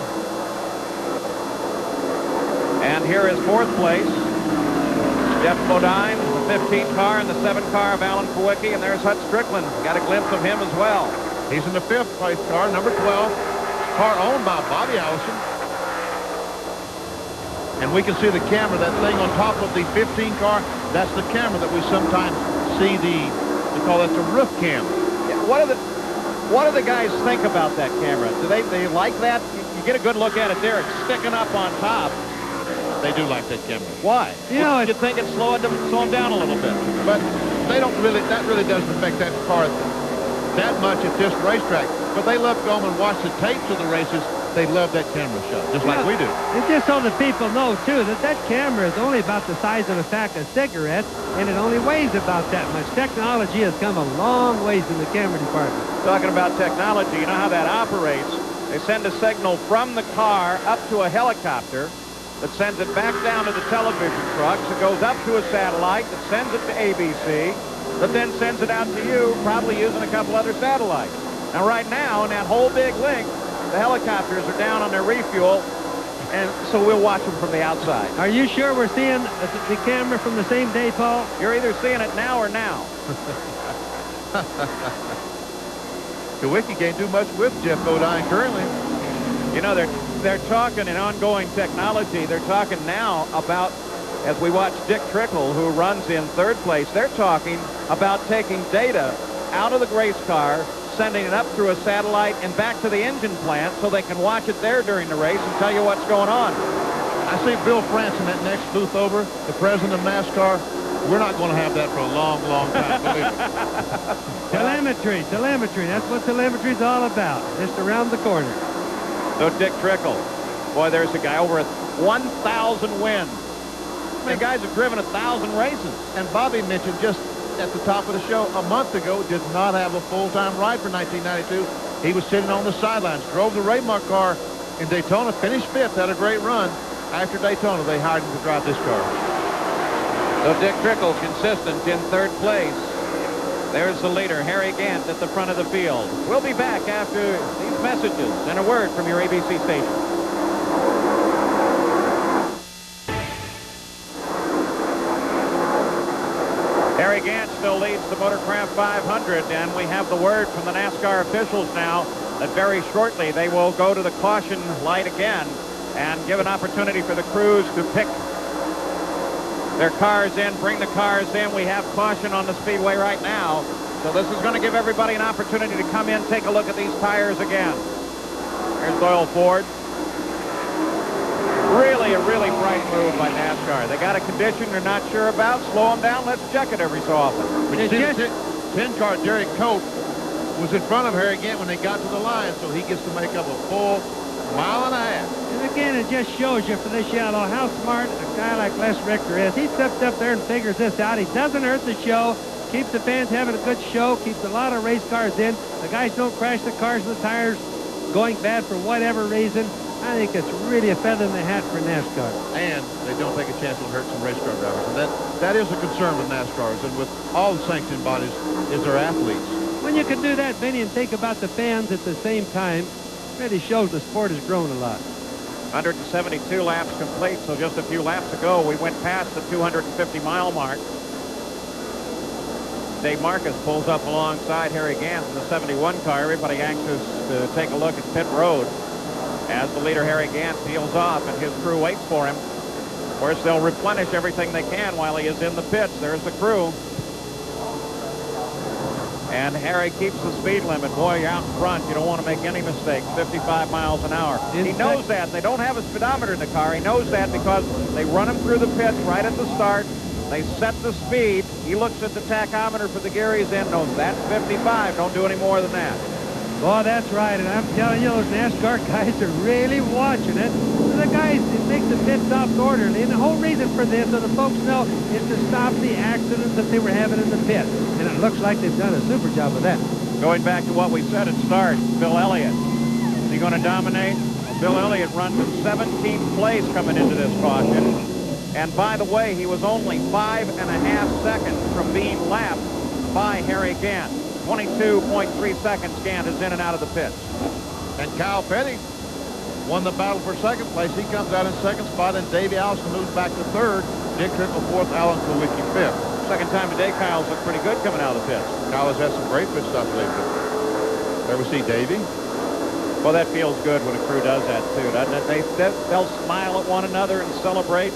A: And here is 4th place. Jeff Bodine, the 15 car, and the 7 car of Alan Kowicki. And there's Hut Strickland. Got a glimpse of him as well.
B: He's in the 5th place car, number 12. Car owned by Bobby Allison. And we can see the camera, that thing on top of the 15 car, that's the camera that we sometimes see they call that the roof cam.
A: Yeah, what do the guys think about that camera? Do they like that? You get a good look at it there. It's sticking up on top.
B: They do like that camera.
A: Why?
C: You know,
A: you'd think it'd slow them down a little bit.
B: But they don't really, that really doesn't affect that car that much at this racetrack. But they love going and watch the tapes of the races. They love that camera shot, just like we do.
C: And just so the people know, too, that camera is only about the size of a pack of cigarettes, and it only weighs about that much. Technology has come a long ways in the camera department.
A: Talking about technology, you know how that operates. They send a signal from the car up to a helicopter that sends it back down to the television trucks. It goes up to a satellite that sends it to ABC, that then sends it out to you, probably using a couple other satellites. Now, right now, in that whole big link, the helicopters are down on their refuel, and so we'll watch them from the outside.
C: Are you sure we're seeing the camera from the same day, Paul?
A: You're either seeing it now or now.
B: Kowicki can't do much with Jeff Bodine currently.
A: You know, they're talking in ongoing technology. They're talking now about, as we watch Dick Trickle, who runs in 3rd place, they're talking about taking data out of the race car, sending it up through a satellite and back to the engine plant so they can watch it there during the race and tell you what's going on.
B: I see Bill France in that next booth over, the president of NASCAR. We're not going to have that for a long, long time, believe me.
C: Telemetry. That's what telemetry's all about. Just around the corner.
A: So Dick Trickle. Boy, there's a guy over 1,000 wins. How many guys have driven 1,000 races?
B: And Bobby mentioned just at the top of the show a month ago, did not have a full-time ride for 1992. He was sitting on the sidelines, drove the Raymar car in Daytona, finished 5th, had a great run. After Daytona, they hired him to drive this car.
A: So Dick Trickle, consistent in 3rd place. There's the leader, Harry Gant, at the front of the field. We'll be back after these messages and a word from your ABC station. Harry Gant still leads the Motorcraft 500, and we have the word from the NASCAR officials now that very shortly they will go to the caution light again and give an opportunity for the crews to pick their cars in, bring the cars in. We have caution on the speedway right now, so this is going to give everybody an opportunity to come in, take a look at these tires again. Here's Doyle Ford. Really bright move by NASCAR. They got a condition they're not sure about. Slow them down. Let's check it every so often.
B: But you see the 10 car, Derek Cope, was in front of Harry Gant when they got to the line, so he gets to make up a full mile and a half.
C: And again, it just shows you for this yellow how smart a guy like Les Richter is. He steps up there and figures this out. He doesn't hurt the show, keeps the fans having a good show, keeps a lot of race cars in. The guys don't crash the cars and the tires going bad for whatever reason. I think it's really a feather in the hat for NASCAR.
B: And they don't take a chance to hurt some race car drivers. And that is a concern with NASCARs and with all the sanctioning bodies is their athletes.
C: When you can do that, Benny, and think about the fans at the same time, really shows the sport has grown a lot.
A: 172 laps complete, so just a few laps ago, we went past the 250-mile mark. Dave Marcus pulls up alongside Harry Gant in the 71 car. Everybody anxious to take a look at pit road as the leader, Harry Gant, peels off and his crew waits for him. Of course, they'll replenish everything they can while he is in the pits. There's the crew. And Harry keeps the speed limit. Boy, you're out in front. You don't want to make any mistakes. 55 miles an hour. He knows that. They don't have a speedometer in the car. He knows that because they run him through the pits right at the start. They set the speed. He looks at the tachometer for the gear he's in, knows that's 55. Don't do any more than that.
C: Boy, that's right. And I'm telling you, those NASCAR guys are really watching it. The guys that make the pit stops orderly. And the whole reason for this, so the folks know, is to stop the accidents that they were having in the pit. And it looks like they've done a super job of that.
A: Going back to what we said at start, Bill Elliott. Is he going to dominate? Well, Bill Elliott runs in 17th place coming into this caution. And by the way, he was only 5.5 seconds from being lapped by Harry Gant. 22.3 seconds Gant is in and out of the pits.
B: And Kyle Petty won the battle for second place. He comes out in second spot, and Davey Allison moves back to third. Dick Trickle fourth, Alan Kulwicki fifth.
A: Second time today, Kyle's looked pretty good coming out of the pits.
B: Kyle has had some great pit stops lately. There we see Davey.
A: Well, that feels good when a crew does that, too, doesn't it? They'll smile at one another and celebrate.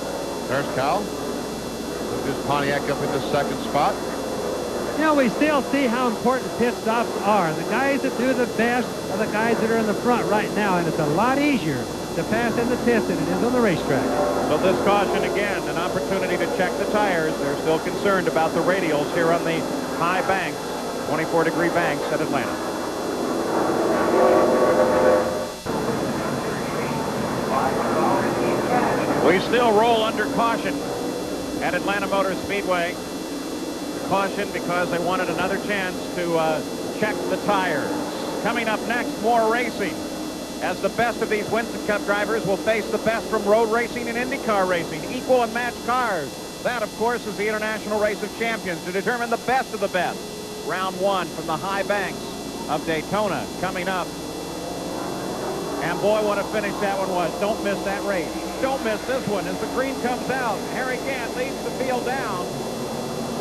B: There's Kyle. Took his Pontiac up into second spot.
C: You know, we still see how important pit stops are. The guys that do the best are the guys that are in the front right now, and it's a lot easier to pass in the pits than it is on the racetrack.
A: So this caution, again, an opportunity to check the tires. They're still concerned about the radials here on the high banks, 24-degree banks at Atlanta. We still roll under caution at Atlanta Motor Speedway. Caution because they wanted another chance to check the tires. Coming up next, more racing, as the best of these Winston Cup drivers will face the best from road racing and IndyCar racing, equal and matched cars. That, of course, is the International Race of Champions to determine the best of the best. Round one from the high banks of Daytona coming up. And boy, what a finish that one was. Don't miss that race. Don't miss this one as the green comes out. Harry Gant leads the field down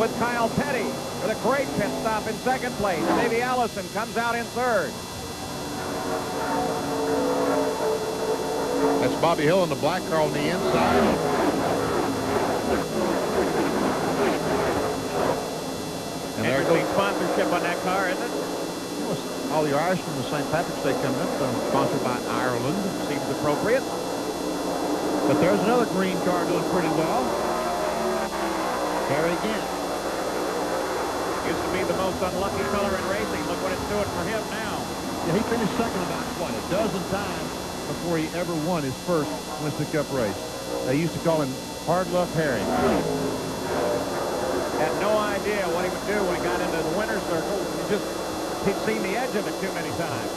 A: with Kyle Petty with a great pit stop in second place. Davey Allison comes out in third.
B: That's Bobby Hill in the black car on the inside. And there goes
A: sponsorship on that car, isn't it?
B: All the Irish from the St. Patrick's Day coming up, sponsored by Ireland.
A: Seems appropriate.
B: But there's another green car doing pretty well. Harry Gant.
A: Used to be the most unlucky color in racing. Look what it's doing for him now.
B: Yeah, he finished second about, what, a dozen times before he ever won his first Winston Cup race. They used to call him Hard Luck Harry.
A: Had no idea what he would do when he got into the winner's circle. He'd seen the edge of it too many times.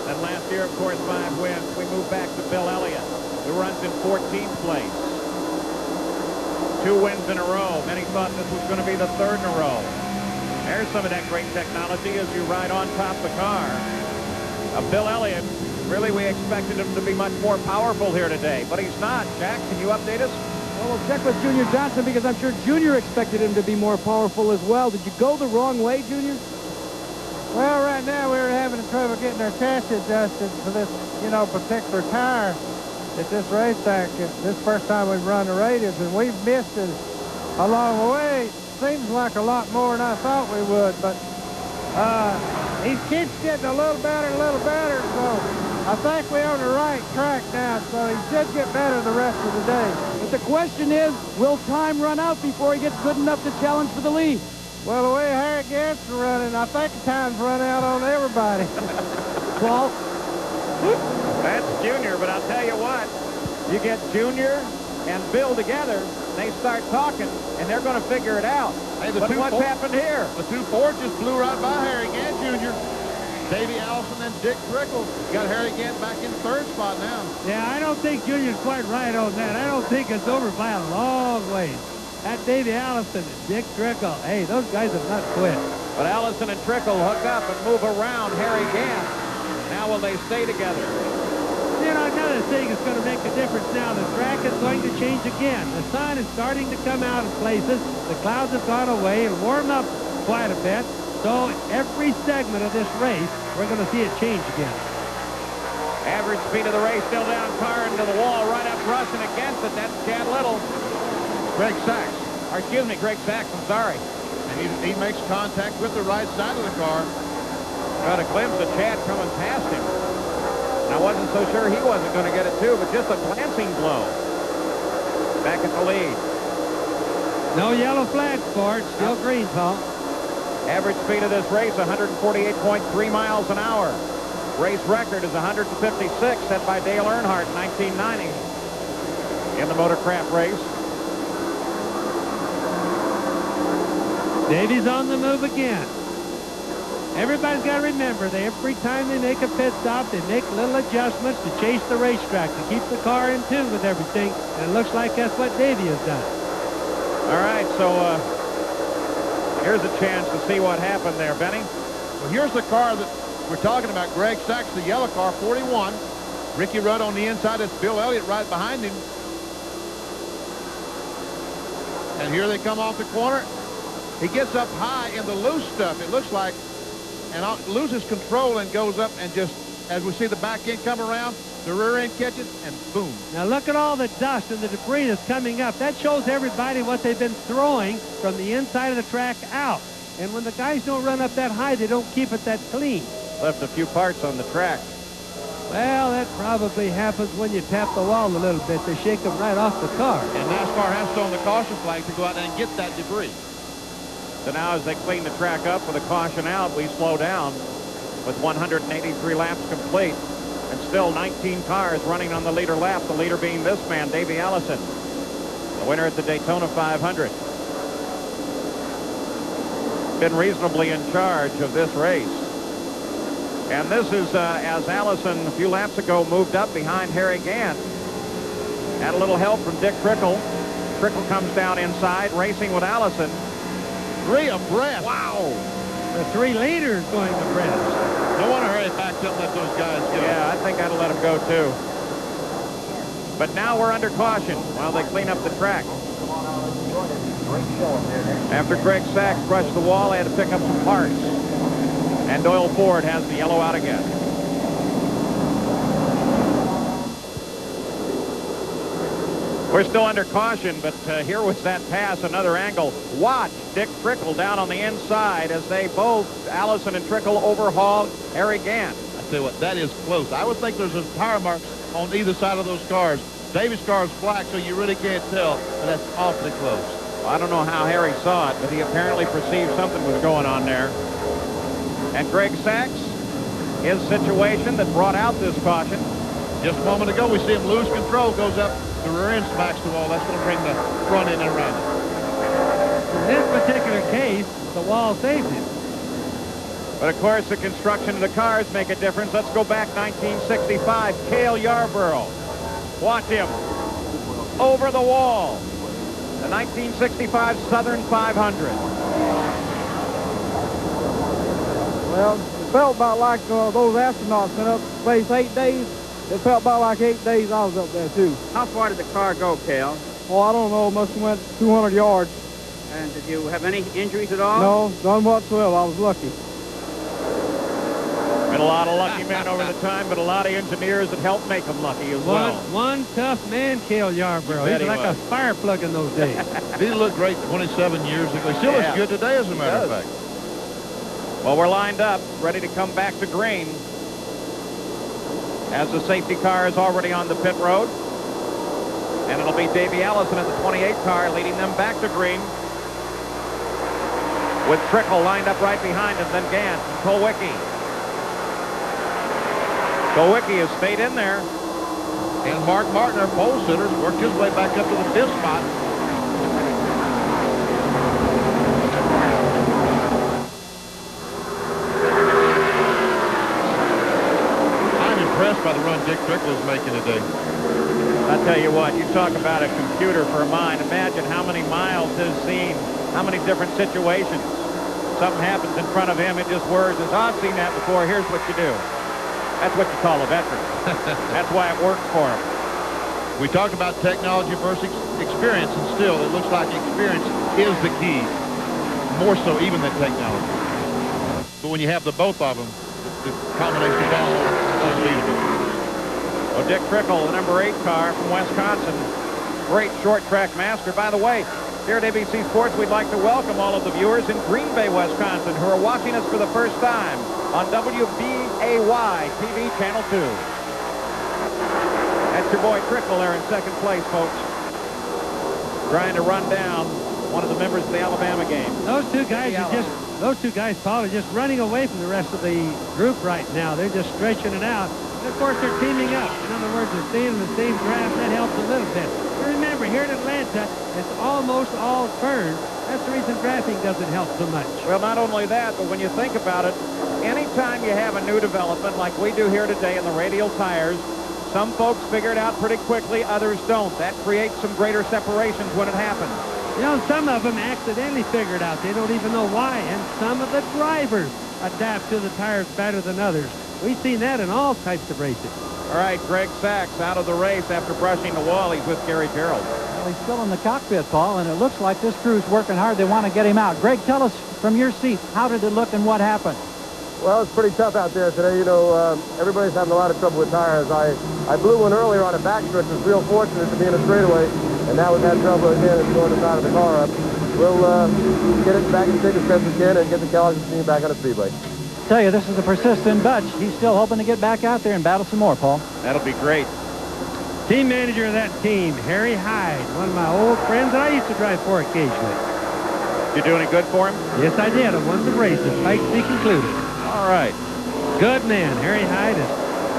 A: Then last year, of course, 5 wins. We move back to Bill Elliott, who runs in 14th place. 2 wins in a row. Many thought this was going to be the 3rd in a row. There's some of that great technology as you ride on top of the car. Bill Elliott, really we expected him to be much more powerful here today, but he's not. Jack, can you update us?
D: Well, we'll check with Junior Johnson because I'm sure Junior expected him to be more powerful as well. Did you go the wrong way, Junior?
O: Well, right now we're having trouble getting our chassis adjusted for this, particular tire at this racetrack. This is the first time we've run the radius, and we've missed it along the way. Seems like a lot more than I thought we would, but he keeps getting a little better, so I think we're on the right track now, so he should get better the rest of the day.
D: But the question is, will time run out before he gets good enough to challenge for the lead?
O: Well, the way Harry Gant's running, I think the time's run out on everybody.
D: Well,
A: that's Junior, but I'll tell you what, you get Junior and Bill together, they start talking, and they're going to figure it out.
B: Hey,
A: but what's happened here?
B: The 2 Ford just blew right by Harry Gant Jr. Davey Allison and Dick Trickle. You got Harry Gant back in third spot now.
C: Yeah, I don't think Junior's quite right on that. I don't think it's over by a long ways. That Davey Allison and Dick Trickle, hey, those guys have not quit.
A: But Allison and Trickle hook up and move around Harry Gant. Now will they stay together?
C: You know, another thing is going to make a difference now. The track is going to change again. The sun is starting to come out in places. The clouds have gone away and warm up quite a bit. So every segment of this race, we're going to see it change again.
A: Average speed of the race still down. Car into the wall, right up rushing against it. That's Chad Little.
B: Greg Sachs.
A: Or excuse me, Greg Sachs, I'm sorry.
B: And he makes contact with the right side of the car.
A: Got a glimpse of Chad coming past him. And I wasn't so sure he wasn't going to get it too, but just a glancing blow. Back at the lead.
C: No yellow flag for it. Still green, Paul.
A: Average speed of this race, 148.3 miles an hour. Race record is 156, set by Dale Earnhardt in 1990 in the Motorcraft race.
C: Davey's on the move again. Everybody's got to remember that every time they make a pit stop, they make little adjustments to chase the racetrack, to keep the car in tune with everything, and it looks like that's what Davey has done.
A: All right, so here's a chance to see what happened there, Benny.
B: Well, here's the car that we're talking about, Greg Sachs, the yellow car, 41. Ricky Rudd on the inside. It's Bill Elliott right behind him. And here they come off the corner. He gets up high in the loose stuff, it looks like, and loses control and goes up and just, as we see the back end come around, the rear end catches, and boom.
C: Now look at all the dust and the debris that's coming up. That shows everybody what they've been throwing from the inside of the track out. And when the guys don't run up that high, they don't keep it that clean.
A: Left a few parts on the track.
C: Well, that probably happens when you tap the wall a little bit. They shake them right off the car.
B: And NASCAR has to on the caution flag to go out and get that debris.
A: So now as they clean the track up with a caution out, we slow down with 183 laps complete. And still 19 cars running on the leader lap, the leader being this man, Davey Allison, the winner at the Daytona 500. Been reasonably in charge of this race. And this is as Allison a few laps ago moved up behind Harry Gant. Had a little help from Dick Trickle. Trickle comes down inside, racing with Allison.
B: 3 abreast.
A: Wow.
C: The 3 leaders going abreast.
B: No wonder Harry backed up and let those guys go.
A: Yeah, I think I'd have let them go too. But now we're under caution while they clean up the track. After Greg Sachs brushed the wall, they had to pick up some parts. And Doyle Ford has the yellow out again. We're still under caution, but here was that pass, another angle. Watch Dick Trickle down on the inside as they both, Allison and Trickle, overhaul Harry Gant.
B: I tell you what, that is close. I would think there's a tire mark on either side of those cars. Davis' car is black, so you really can't tell, but that's awfully close.
A: Well, I don't know how Harry saw it, but he apparently perceived something was going on there. And Greg Sachs, his situation that brought out this caution.
B: Just a moment ago, we see him lose control, goes up, the rear end smacks the wall. That's going to bring the front end around it.
C: In this particular case, the wall saved him.
A: But of course, the construction of the cars make a difference. Let's go back 1965. Cale Yarborough. Watch him. Over the wall. The 1965 Southern 500.
H: Well, it felt about like those astronauts been up space 8 days. It felt about like 8 days I was up there, too.
L: How far did the car go, Cale?
H: Oh, I don't know. It must have went 200 yards.
L: And did you have any injuries at all?
H: No, none whatsoever. I was lucky.
A: Been a lot of lucky men over the time, but a lot of engineers that helped make them lucky as well.
C: One tough man, Cale Yarborough.
A: He
C: He's like a fire plug in those days.
B: He looked great 27 years ago. He still looks good today, as a matter of fact.
A: Well, we're lined up, ready to come back to green. As the safety car is already on the pit road. And it'll be Davey Allison in the 28 car leading them back to green. With Trickle lined up right behind him, then Gant and Kulwicki. Kulwicki has stayed in there.
B: And Mark Martin, our pole sitter, worked his way back up to the 5th spot. the run Dick Trickle is making today.
A: I tell you what, you talk about a computer for a mind. Imagine how many miles his seen, how many different situations. Something happens in front of him, it just whirs. I've seen that before. Here's what you do. That's what you call a veteran. That's why it works for him.
B: We talked about technology versus experience, and still it looks like experience is the key, more so even than technology. But when you have the both of them, the combination is almost unbeatable.
A: Well, Dick Trickle, the number 8 car from Wisconsin, great short track master. By the way, here at ABC Sports, we'd like to welcome all of the viewers in Green Bay, Wisconsin, who are watching us for the first time on WBAY TV Channel 2. That's your boy Trickle there in second place, folks. Trying to run down one of the members of the Alabama game.
C: Those two guys, Paul, are just running away from the rest of the group right now. They're just stretching it out. And of course, they're teaming up. In other words, they're staying in the same draft. That helps a little bit. But remember, here in Atlanta, it's almost all turns. That's the reason drafting doesn't help so much.
A: Well, not only that, but when you think about it, anytime you have a new development like we do here today in the radial tires, some folks figure it out pretty quickly, others don't. That creates some greater separations when it happens.
C: You know, some of them accidentally figure it out. They don't even know why. And some of the drivers adapt to the tires better than others. We've seen that in all types of racing.
A: All right, Greg Sachs out of the race after brushing the wall. He's with Gary Gerald.
F: Well, he's still in the cockpit, Paul, and it looks like this crew's working hard. They want to get him out. Greg, tell us from your seat, how did it look and what happened?
P: Well, it's pretty tough out there today. You know, everybody's having a lot of trouble with tires. I blew one earlier on a backstretch. Was real fortunate to be in a straightaway, and now we've had trouble again in blowing the side of the car up. We'll get it back in shape as best we can and get the Kellogg's machine back on the speedway.
F: Tell you, this is a persistent bunch. He's still hoping to get back out there and battle some more, Paul.
A: That'll be great.
C: Team manager of that team, Harry Hyde, one of my old friends that I used to drive for occasionally.
A: You do any good for him?
C: Yes, I did. I won some races, Pikes Peak included.
A: All right.
C: Good man. Harry Hyde is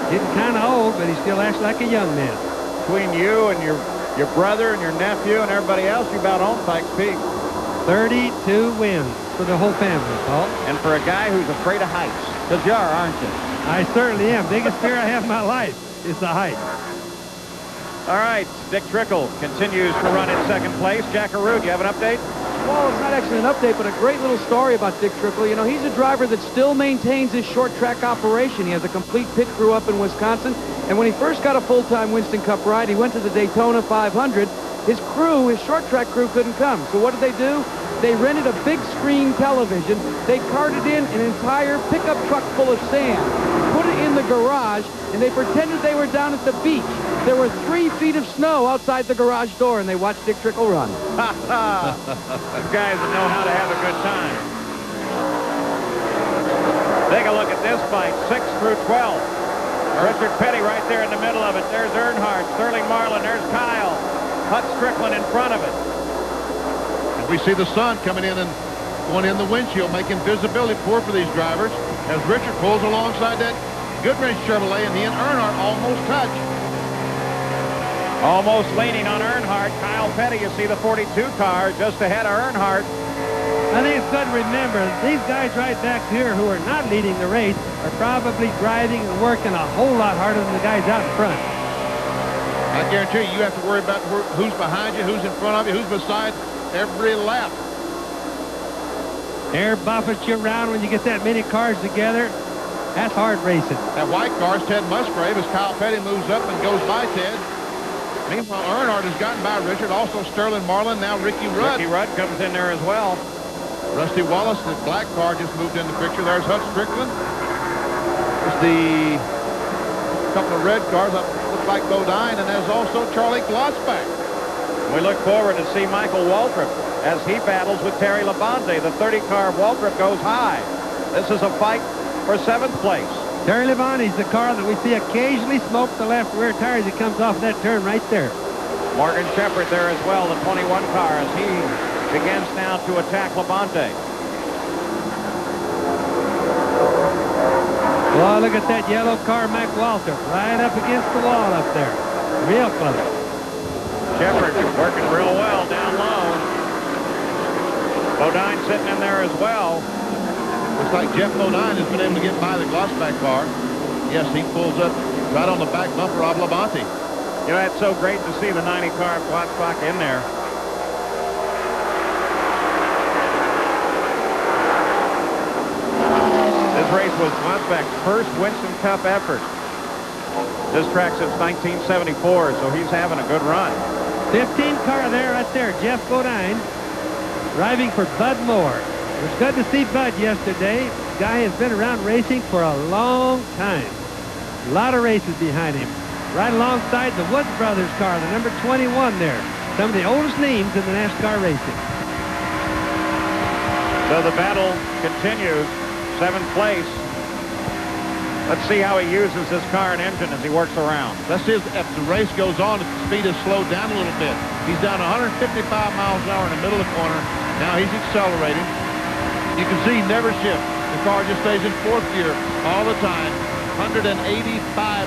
C: getting kind of old, but he still acts like a young man.
A: Between you and your brother and your nephew and everybody else, you about own Pikes Peak.
C: 32 wins for the whole family, Paul.
A: And for a guy who's afraid of heights, because you are, aren't you?
C: I certainly am. Biggest fear I have in my life is the height.
A: All right, Dick Trickle continues to run in second place. Jackaroo, do you have an update?
H: Well, it's not actually an update, but a great little story about Dick Trickle. You know, he's a driver that still maintains his short track operation. He has a complete pit crew up in Wisconsin. And when he first got a full-time Winston Cup ride, he went to the Daytona 500. His crew, his short track crew, couldn't come. So what did they do? They rented a big screen television. They carted in an entire pickup truck full of sand, put it in the garage, and they pretended they were down at the beach. There were 3 feet of snow outside the garage door, and they watched Dick Trickle run.
A: Ha ha! Those guys that know how to have a good time. Take a look at this fight, 6 through 12. Richard Petty right there in the middle of it. There's Earnhardt, Sterling Marlin, there's Kyle. Hut Strickland in front of it.
B: And we see the sun coming in and going in the windshield, making visibility poor for these drivers as Richard pulls alongside that Goodrich Chevrolet, and he and Earnhardt almost touch.
A: Almost leaning on Earnhardt. Kyle Petty, you see the 42 car just ahead of Earnhardt.
C: I think it's good to remember these guys right back here who are not leading the race are probably driving and working a whole lot harder than the guys out in front.
B: I guarantee you have to worry about who's behind you, who's in front of you, who's beside every lap.
C: Air buffets you around when you get that many cars together. That's hard racing.
B: That white car is Ted Musgrave as Kyle Petty moves up and goes by Ted. Meanwhile, Earnhardt has gotten by Richard, also Sterling Marlin, now Ricky Rudd.
A: Ricky Rudd comes in there as well.
B: Rusty Wallace, the black car, just moved in the picture. There's Hut Strickland. There's the couple of red cars that look like Bodine, and there's also Charlie Glossback.
A: We look forward to see Michael Waltrip as he battles with Terry Labonte. The 30-car of Waltrip goes high. This is a fight for 7th place.
C: Terry Labonte's the car that we see occasionally smoke the left rear tire as he comes off that turn right there.
A: Morgan Shepherd there as well, the 21 car, as he begins now to attack Labonte.
C: Well, look at that yellow car, Mac Waltrip, right up against the wall up there. Real close.
A: Shepherd working real well down low. Bodine sitting in there as well.
B: Looks like Jeff Bodine has been able to get by the Glossback car. Yes, he pulls up right on the back bumper of Labonte.
A: You know, it's so great to see the 90 car of Glotzbach in there. This race was Glotzbach's first Winston Cup effort. This track since 1974, so he's having a good run.
C: 15 car there, right there. Jeff Bodine driving for Bud Moore. It was good to see Bud yesterday. Guy has been around racing for a long time. A lot of races behind him. Right alongside the Woods Brothers car, the number 21 there. Some of the oldest names in the NASCAR racing.
A: So the battle continues. 7th place. Let's see how he uses this car and engine as he works around.
B: Let's see if the race goes on, if the speed is slowed down a little bit. He's down 155 miles an hour in the middle of the corner. Now he's accelerating. You can see he never shifts. The car just stays in 4th gear all the time, 185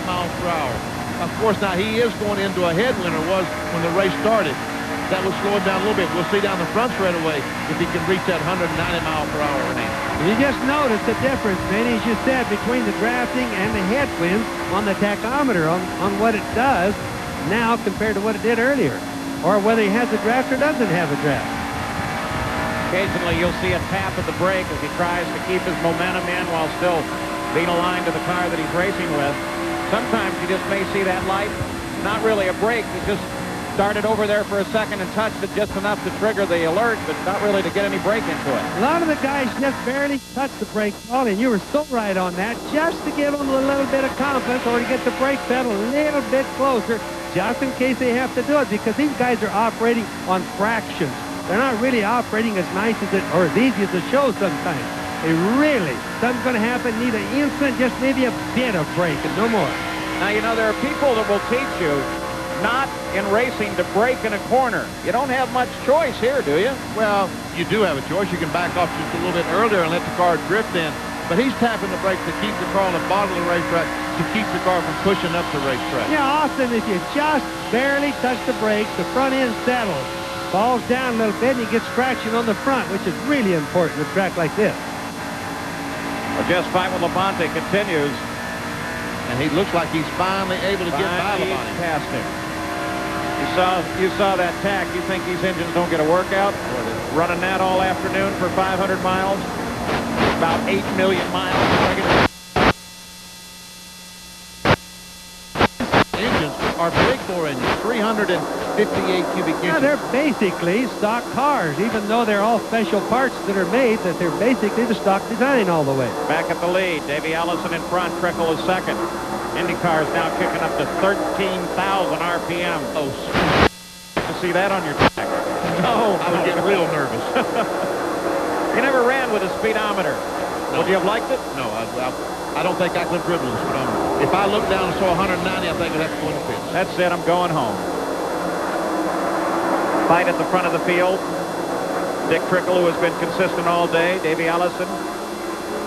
B: miles per hour. Of course, now he is going into a headwind, or was when the race started. That will slow it down a little bit. We'll see down the front straightaway if he can reach that 190 mile per hour range.
C: You just noticed the difference, Benny, as you said, between the drafting and the headwinds on the tachometer, on what it does now compared to what it did earlier, or whether he has a draft or doesn't have a draft.
A: Occasionally you'll see a tap at the brake as he tries to keep his momentum in while still being aligned to the car that he's racing with. Sometimes you just may see that light, not really a brake, he just started over there for a second and touched it just enough to trigger the alert, but not really to get any brake into it.
C: A lot of the guys just barely touched the brake, Paul, and you were so right on that, just to give them a little bit of confidence or to get the brake pedal a little bit closer, just in case they have to do it, because these guys are operating on fractions. They're not really operating as nice as it, or as easy as it shows sometimes. They really, something's going to happen, need an instant, just maybe a bit of brake and no more.
A: Now, you know, there are people that will teach you not in racing to brake in a corner. You don't have much choice here, do you?
B: Well, you do have a choice. You can back off just a little bit earlier and let the car drift in. But he's tapping the brake to keep the car on the bottom of the racetrack, to keep the car from pushing up the racetrack.
C: Yeah, often if you just barely touch the brakes, the front end settles, falls down a little bit, and he gets traction on the front, which is really important in a track like this.
A: Well, just fine with Labonte continues.
B: And he looks like he's finally able to get by Labonte.
A: Past him. You saw that tack. You think these engines don't get a workout? Running that all afternoon for 500 miles? About 8 million miles.
B: Engines are big bore engines, 358 cubic inches.
C: Yeah, they're basically stock cars, even though they're all special parts that are made, that they're basically the stock design all the way.
A: Back at the lead, Davey Allison in front, Trickle is second. IndyCar is now kicking up to 13,000 RPM. Oh, to see that on your track.
B: No, I would get real nervous.
A: You never ran with a speedometer. No. Would you have liked it?
B: No, I don't think I could have driven with a speedometer. If I looked down and saw 190, I think I'd have to go in the pits.
A: That's it. I'm going home. Fight at the front of the field. Dick Trickle, who has been consistent all day. Davey Allison.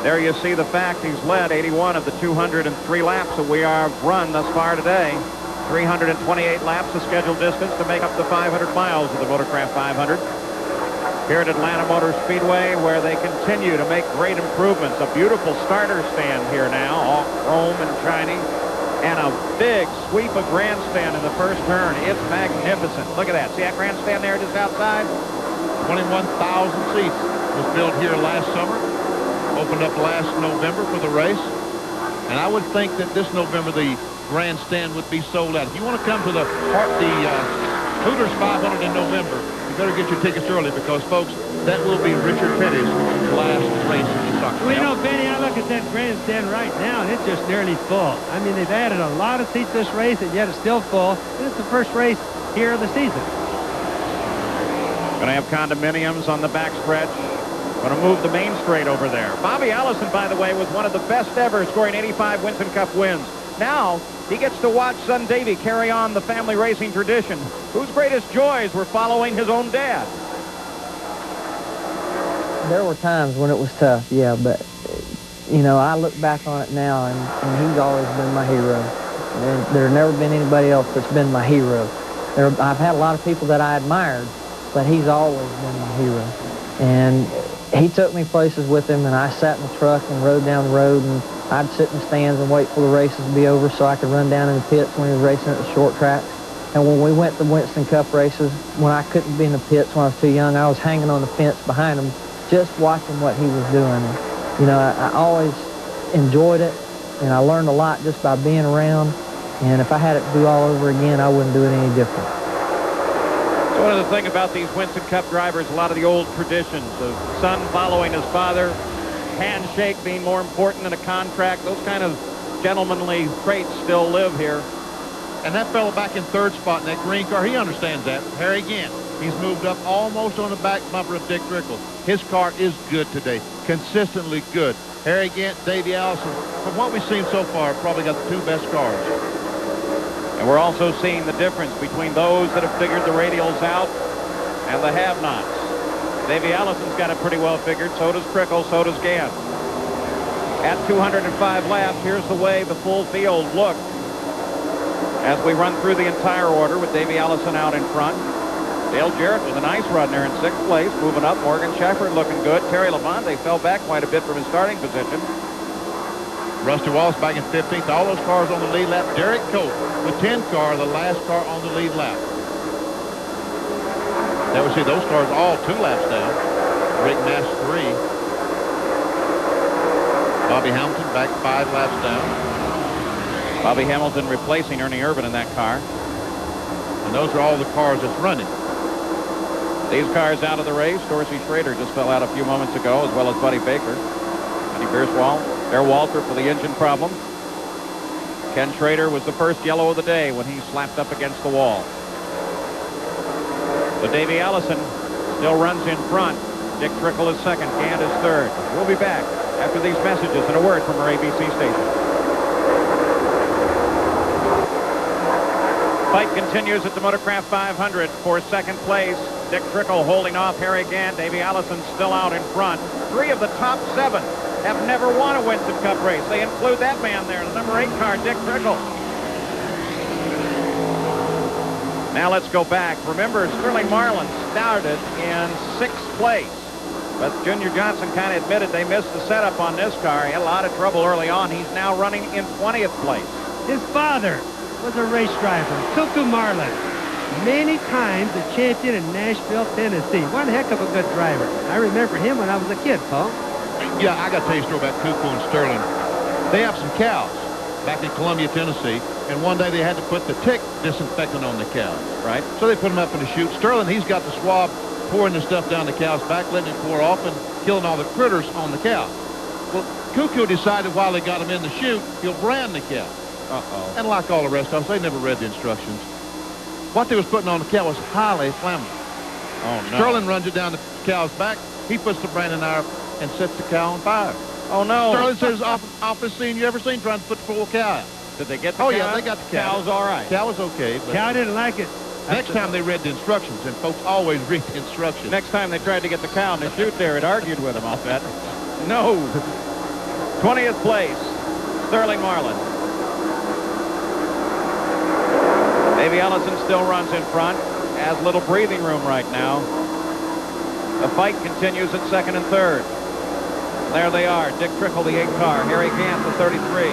A: There you see the fact he's led 81 of the 203 laps that we have run thus far today. 328 laps of scheduled distance to make up the 500 miles of the Motorcraft 500. Here at Atlanta Motor Speedway, where they continue to make great improvements. A beautiful starter stand here now, all chrome and shiny. And a big sweep of grandstand in the first turn. It's magnificent. Look at that. See that grandstand there just outside?
B: 21,000 seats was built here last summer. Opened up last November for the race. And I would think that this November the grandstand would be sold out. If you want to come to the Hooters 500 in November, you better get your tickets early, because, folks, that will be Richard Petty's last race in the soccer.
C: Well, you know, Benny, I look at that grandstand right now, and it's just nearly full. I mean, they've added a lot of seats this race, and yet it's still full. And it's the first race here of the season.
A: Going to have condominiums on the backstretch. Going to move the main straight over there. Bobby Allison, by the way, was one of the best ever, scoring 85 Winston Cup wins. Now, he gets to watch son Davey carry on the family racing tradition, whose greatest joys were following his own dad.
Q: There were times when it was tough, yeah, but, you know, I look back on it now, and he's always been my hero. And there's never been anybody else that's been my hero. I've had a lot of people that I admired, but he's always been my hero. And he took me places with him, and I sat in the truck and rode down the road, and I'd sit in the stands and wait for the races to be over so I could run down in the pits when he was racing at the short tracks. And when we went to Winston Cup races, when I couldn't be in the pits when I was too young, I was hanging on the fence behind him just watching what he was doing. And, you know, I always enjoyed it, and I learned a lot just by being around. And if I had it to do all over again, I wouldn't do it any different.
A: So one of the things about these Winston Cup drivers, a lot of the old traditions of son following his father, handshake being more important than a contract, those kind of gentlemanly traits still live here.
B: And that fellow back in third spot in that green car, he understands that. Harry Gant, he's moved up almost on the back bumper of Dick Trickle. His car is good today, consistently good. Harry Gant, Davey Allison, from what we've seen so far, probably got the two best cars.
A: And we're also seeing the difference between those that have figured the radials out and the have-nots. Davey Allison's got it pretty well figured. So does Trickle, so does Gant. At 205 laps, here's the way the full field looked as we run through the entire order with Davey Allison out in front. Dale Jarrett with a nice run there in 6th place, moving up. Morgan Shepherd looking good. Terry Labonte fell back quite a bit from his starting position.
B: Rusty Wallace back in 15th. All those cars on the lead lap. Derek Cope, the 10 car, the last car on the lead lap. There we see those cars all 2 laps down. Rick Mass 3. Bobby Hamilton back 5 laps down.
A: Bobby Hamilton replacing Ernie Irvin in that car.
B: And those are all the cars that's running.
A: These cars out of the race. Dorsey Schrader just fell out a few moments ago, as well as Buddy Baker. Eddie Bierswald. There Walter for the engine problem. Ken Schrader was the first yellow of the day when he slapped up against the wall. But Davey Allison still runs in front. Dick Trickle is second. Gant is third. We'll be back after these messages and a word from our ABC station. Fight continues at the Motorcraft 500 for second place. Dick Trickle holding off Harry Gant. Davey Allison still out in front. 3 of the top 7 have never won a Winston Cup race. They include that man there, the number 8 car, Dick Trickle. Now let's go back. Remember, Sterling Marlin started in 6th place. But Junior Johnson kind of admitted they missed the setup on this car. He had a lot of trouble early on. He's now running in 20th place.
C: His father was a race driver, Cuckoo Marlin. Many times a champion in Nashville, Tennessee. One heck of a good driver. I remember him when I was a kid, Paul.
B: Yeah, I got to tell you a story about Cuckoo and Sterling. They have some cows back in Columbia, Tennessee, and one day they had to put the tick disinfectant on the cows, right? So they put them up in the chute. Sterling, he's got the swab pouring the stuff down the cow's back, letting it pour off and killing all the critters on the cow. Well, Cuckoo decided while they got him in the chute, he'll brand the cow. Uh-oh. And like all the rest of us, they never read the instructions. What they was putting on the cow was highly flammable. Oh, no. Sterling runs it down the cow's back. He puts the branding iron and sets the cow on fire.
A: Oh, no.
B: Sterling says, office scene you ever seen trying to put the full cow out.
A: Did they get the
B: cow? Oh,
A: cow?
B: Yeah, they got the cow.
A: Cow's all right.
B: Cow was okay. But
C: Cow didn't like it.
B: Next time they read the instructions, and folks always read the instructions.
A: Next time they tried to get the cow in the chute there, it argued with him, I'll bet. No. 20th place, Sterling Marlin. Davey Allison still runs in front, has little breathing room right now. The fight continues at second and third. There they are, Dick Trickle, the 8 car, Harry Gant, the 33.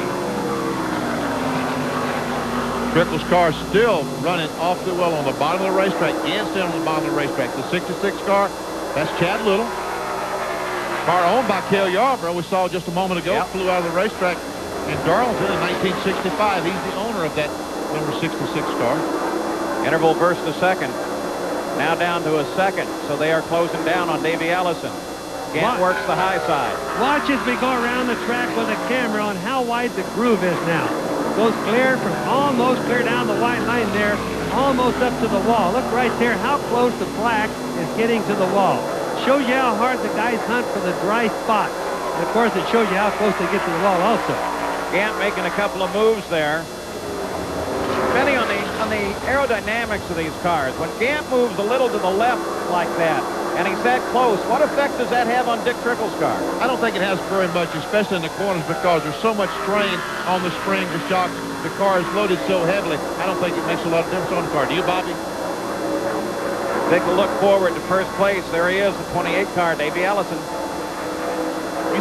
B: Trickle's car still running awfully well on the bottom of the racetrack. Gant still on the bottom of the racetrack. The 66 car, that's Chad Little. Car owned by Cale Yarborough, we saw just a moment ago, flew out of the racetrack in Darlington in 1965. He's the owner of that number 66 car.
A: Interval burst to second. Now down to a second, so they are closing down on Davey Allison. Gant works the high side.
C: Watch as we go around the track with a camera on how wide the groove is now. Goes clear from almost clear down the white line there, almost up to the wall. Look right there how close the black is getting to the wall. Shows you how hard the guys hunt for the dry spots. And of course it shows you how close they get to the wall also.
A: Gant making a couple of moves there. Depending on the aerodynamics of these cars, when Gant moves a little to the left like that, and he's that close, what effect does that have on Dick Trickle's car?
B: I don't think it has very much, especially in the corners, because there's so much strain on the springs, the shocks. The car is loaded so heavily, I don't think it makes a lot of difference on the car. Do you, Bobby?
A: Take a look forward to first place. There he is, the 28 car, Davey Allison.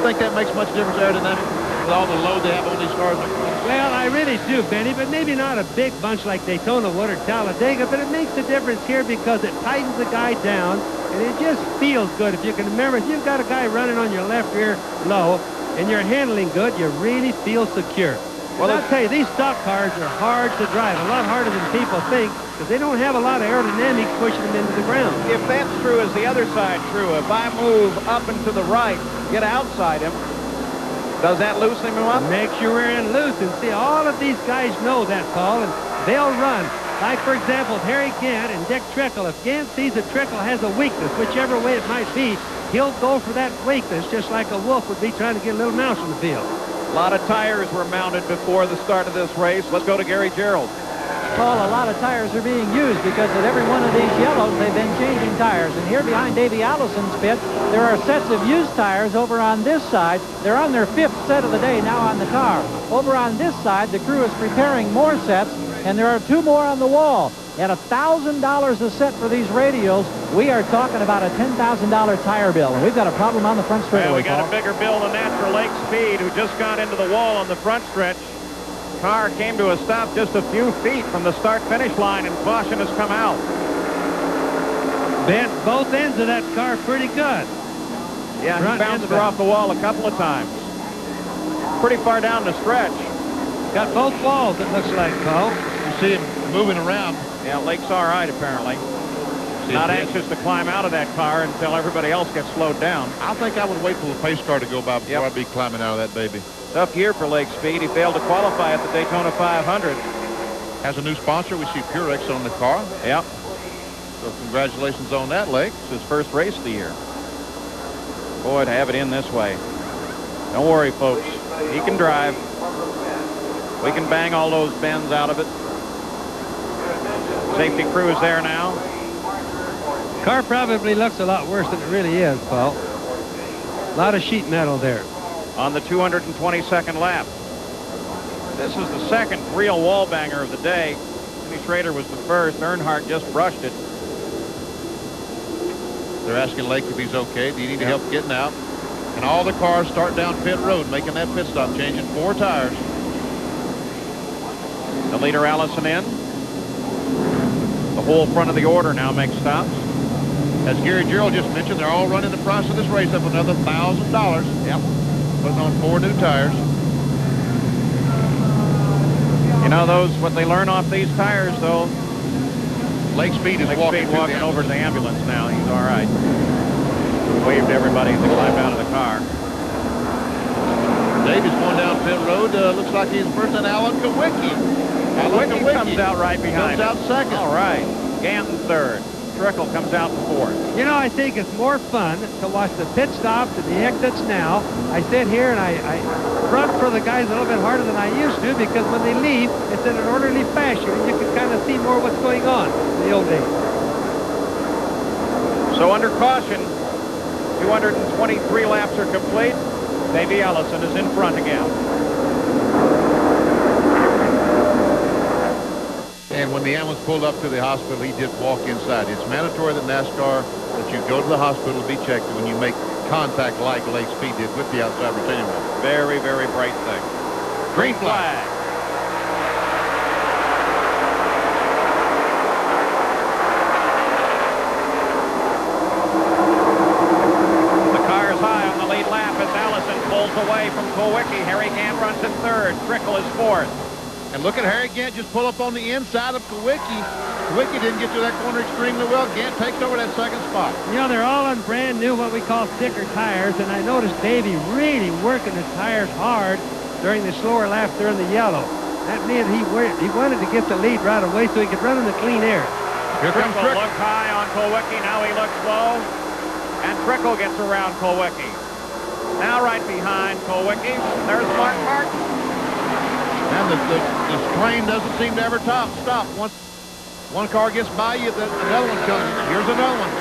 B: you think that makes much difference aerodynamically with all the load they have on these cars?
C: Well, I really do, Benny, but maybe not a big bunch like Daytona would or Talladega, but it makes a difference here because it tightens the guy down, and it just feels good. If you can remember, if you've got a guy running on your left rear low, and you're handling good, you really feel secure. Well, I'll tell you, these stock cars are hard to drive, a lot harder than people think, because they don't have a lot of aerodynamics pushing them into the ground.
A: If that's true, is the other side true? If I move up and to the right, get outside him, does that loosen him up?
C: Makes your rear end loose, and see, all of these guys know that, Paul, and they'll run. Like, for example, Harry Gant and Dick Trickle. If Gant sees that Trickle has a weakness, whichever way it might be, he'll go for that weakness, just like a wolf would be trying to get a little mouse in the field.
A: A lot of tires were mounted before the start of this race. Let's go to Gary Gerald.
F: Paul, a lot of tires are being used because at every one of these yellows, they've been changing tires. And here behind Davey Allison's pit, there are sets of used tires over on this side. They're on their 5th set of the day now on the car. Over on this side, the crew is preparing more sets, and there are 2 more on the wall. At $1,000 a set for these radials, we are talking about a $10,000 tire bill, and we've got a problem on the front straightaway.
A: Yeah, we got
F: Paul.
A: a bigger bill than that for Lake Speed, who just got into the wall on the front stretch. Car came to a stop just a few feet from the start-finish line, and caution has come out.
C: Bent both ends of that car pretty good.
A: Yeah, he bounced her off the wall a couple of times. Pretty far down the stretch.
C: Got both walls, it looks like, Paul.
B: You see him moving around.
A: Yeah, Lake's all right, apparently. Not anxious to climb out of that car until everybody else gets slowed down.
B: I think I would wait for the pace car to go by before I'd be climbing out of that baby.
A: Tough year for Lake Speed. He failed to qualify at the Daytona 500.
B: Has a new sponsor. We see Purex on the car.
A: Yep.
B: So congratulations on that, Lake.
A: It's his first race of the year. Boy, to have it in this way. Don't worry, folks. He can drive. We can bang all those bends out of it. Safety crew is there now.
C: Car probably looks a lot worse than it really is, Paul. A lot of sheet metal there.
A: On the 222nd lap. This is the second real wall banger of the day. Kenny Schrader was the first. Earnhardt just brushed it.
B: They're asking Lake if he's okay. Do you need help getting out? And all the cars start down pit road, making that pit stop, changing 4 tires.
A: The leader, Allison, in. The whole front of the order now makes stops.
B: As Gary Gerald just mentioned, they're all running the price of this race up another $1,000.
A: Yep.
B: Putting on 4 new tires.
A: You know, what they learn off these tires, though.
B: Lake Speed is walking
A: over to the ambulance now. He's all right. He waved to everybody as they climbed out of the car.
B: Davis going down pit road. Looks like he's first in Alan Kawicki.
A: Kawicki comes out right behind him.
B: Comes out second.
A: All right. Ganton third. Trickle comes out fourth.
C: You know, I think it's more fun to watch the pit stops and the exits now. I sit here and I front for the guys a little bit harder than I used to because when they leave, it's in an orderly fashion and you can kind of see more what's going on in the old days.
A: So under caution, 223 laps are complete. Davey Allison is in front again.
B: And when the ambulance pulled up to the hospital, he did walk inside. It's mandatory that NASCAR that you go to the hospital to be checked when you make contact like Lake Speed did with the outside retaining wall.
A: Very, very bright thing.
B: Green flag.
A: The car is high on the lead lap as Allison pulls away from Kawicki. Harry Gant runs in third. Trickle is fourth.
B: And look at Harry Gant just pull up on the inside of Kawicki. Kawicki didn't get to that corner extremely well. Gant takes over that second spot.
C: You know, they're all on brand new, what we call sticker tires, and I noticed Davey really working the tires hard during the slower laps during the yellow. That meant he wanted to get the lead right away so he could run in the clean air.
B: Here comes
A: Trickle looked high on Kawicki. Now he looks low. And Trickle gets around Kawicki. Now right behind Kawicki, there's Mark Martin.
B: And the strain doesn't seem to ever stop. Once one car gets by you, another one comes. Here's another one.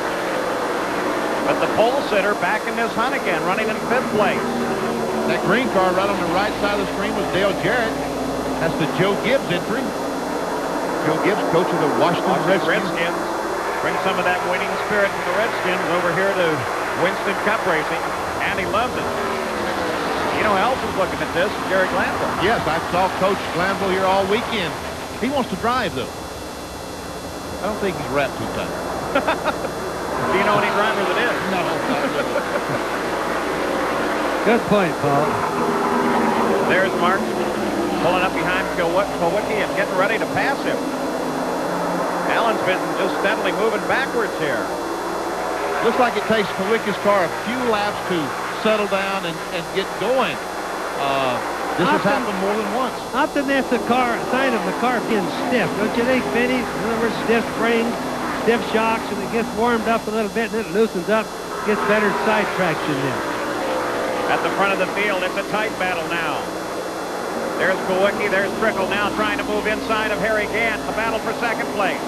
A: But the pole sitter back in this hunt again, running in fifth place.
B: That green car right on the right side of the screen was Dale Jarrett. That's the Joe Gibbs entry. Joe Gibbs, coach of the Washington Redskins.
A: Bring some of that winning spirit from the Redskins over here to Winston Cup racing, and he loves it. know who else is looking at this? Jerry Glanville.
B: Yes, I saw Coach Glanville here all weekend. He wants to drive, though. I don't think he's wrapped too tight.
A: Do you know any driver that is?
B: No, not really.
C: Good point, Paul.
A: There's Marks pulling up behind Kulwicki and getting ready to pass him. Allen's been just steadily moving backwards here.
B: Looks like it takes Kulwicki's car a few laps to settle down and get going. This has happened more than once.
C: Often that's a sign of the car being stiff, don't you think, Vinny? In other words, stiff springs, stiff shocks, and it gets warmed up a little bit, and then it loosens up, gets better side traction there.
A: At the front of the field, it's a tight battle now. There's Kulwicki, there's Trickle now trying to move inside of Harry Gant. A battle for second place.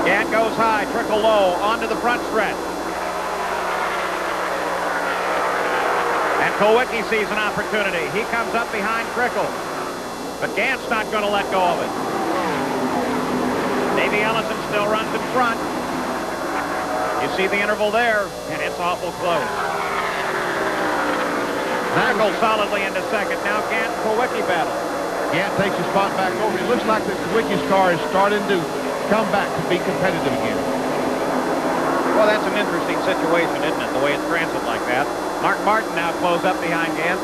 A: Gant goes high, Trickle low, onto the front stretch. And Kulwicki sees an opportunity. He comes up behind Trickle. But Gant's not going to let go of it. Davey Ellison still runs in front. You see the interval there, and it's awful close. Trickle solidly into second. Now Gant and Kulwicki battle.
B: Gant takes his spot back over. It looks like that Kulwicki's car is starting to come back to be competitive again.
A: Well, that's an interesting situation, isn't it, the way it transit like that. Mark Martin now close up behind Gant.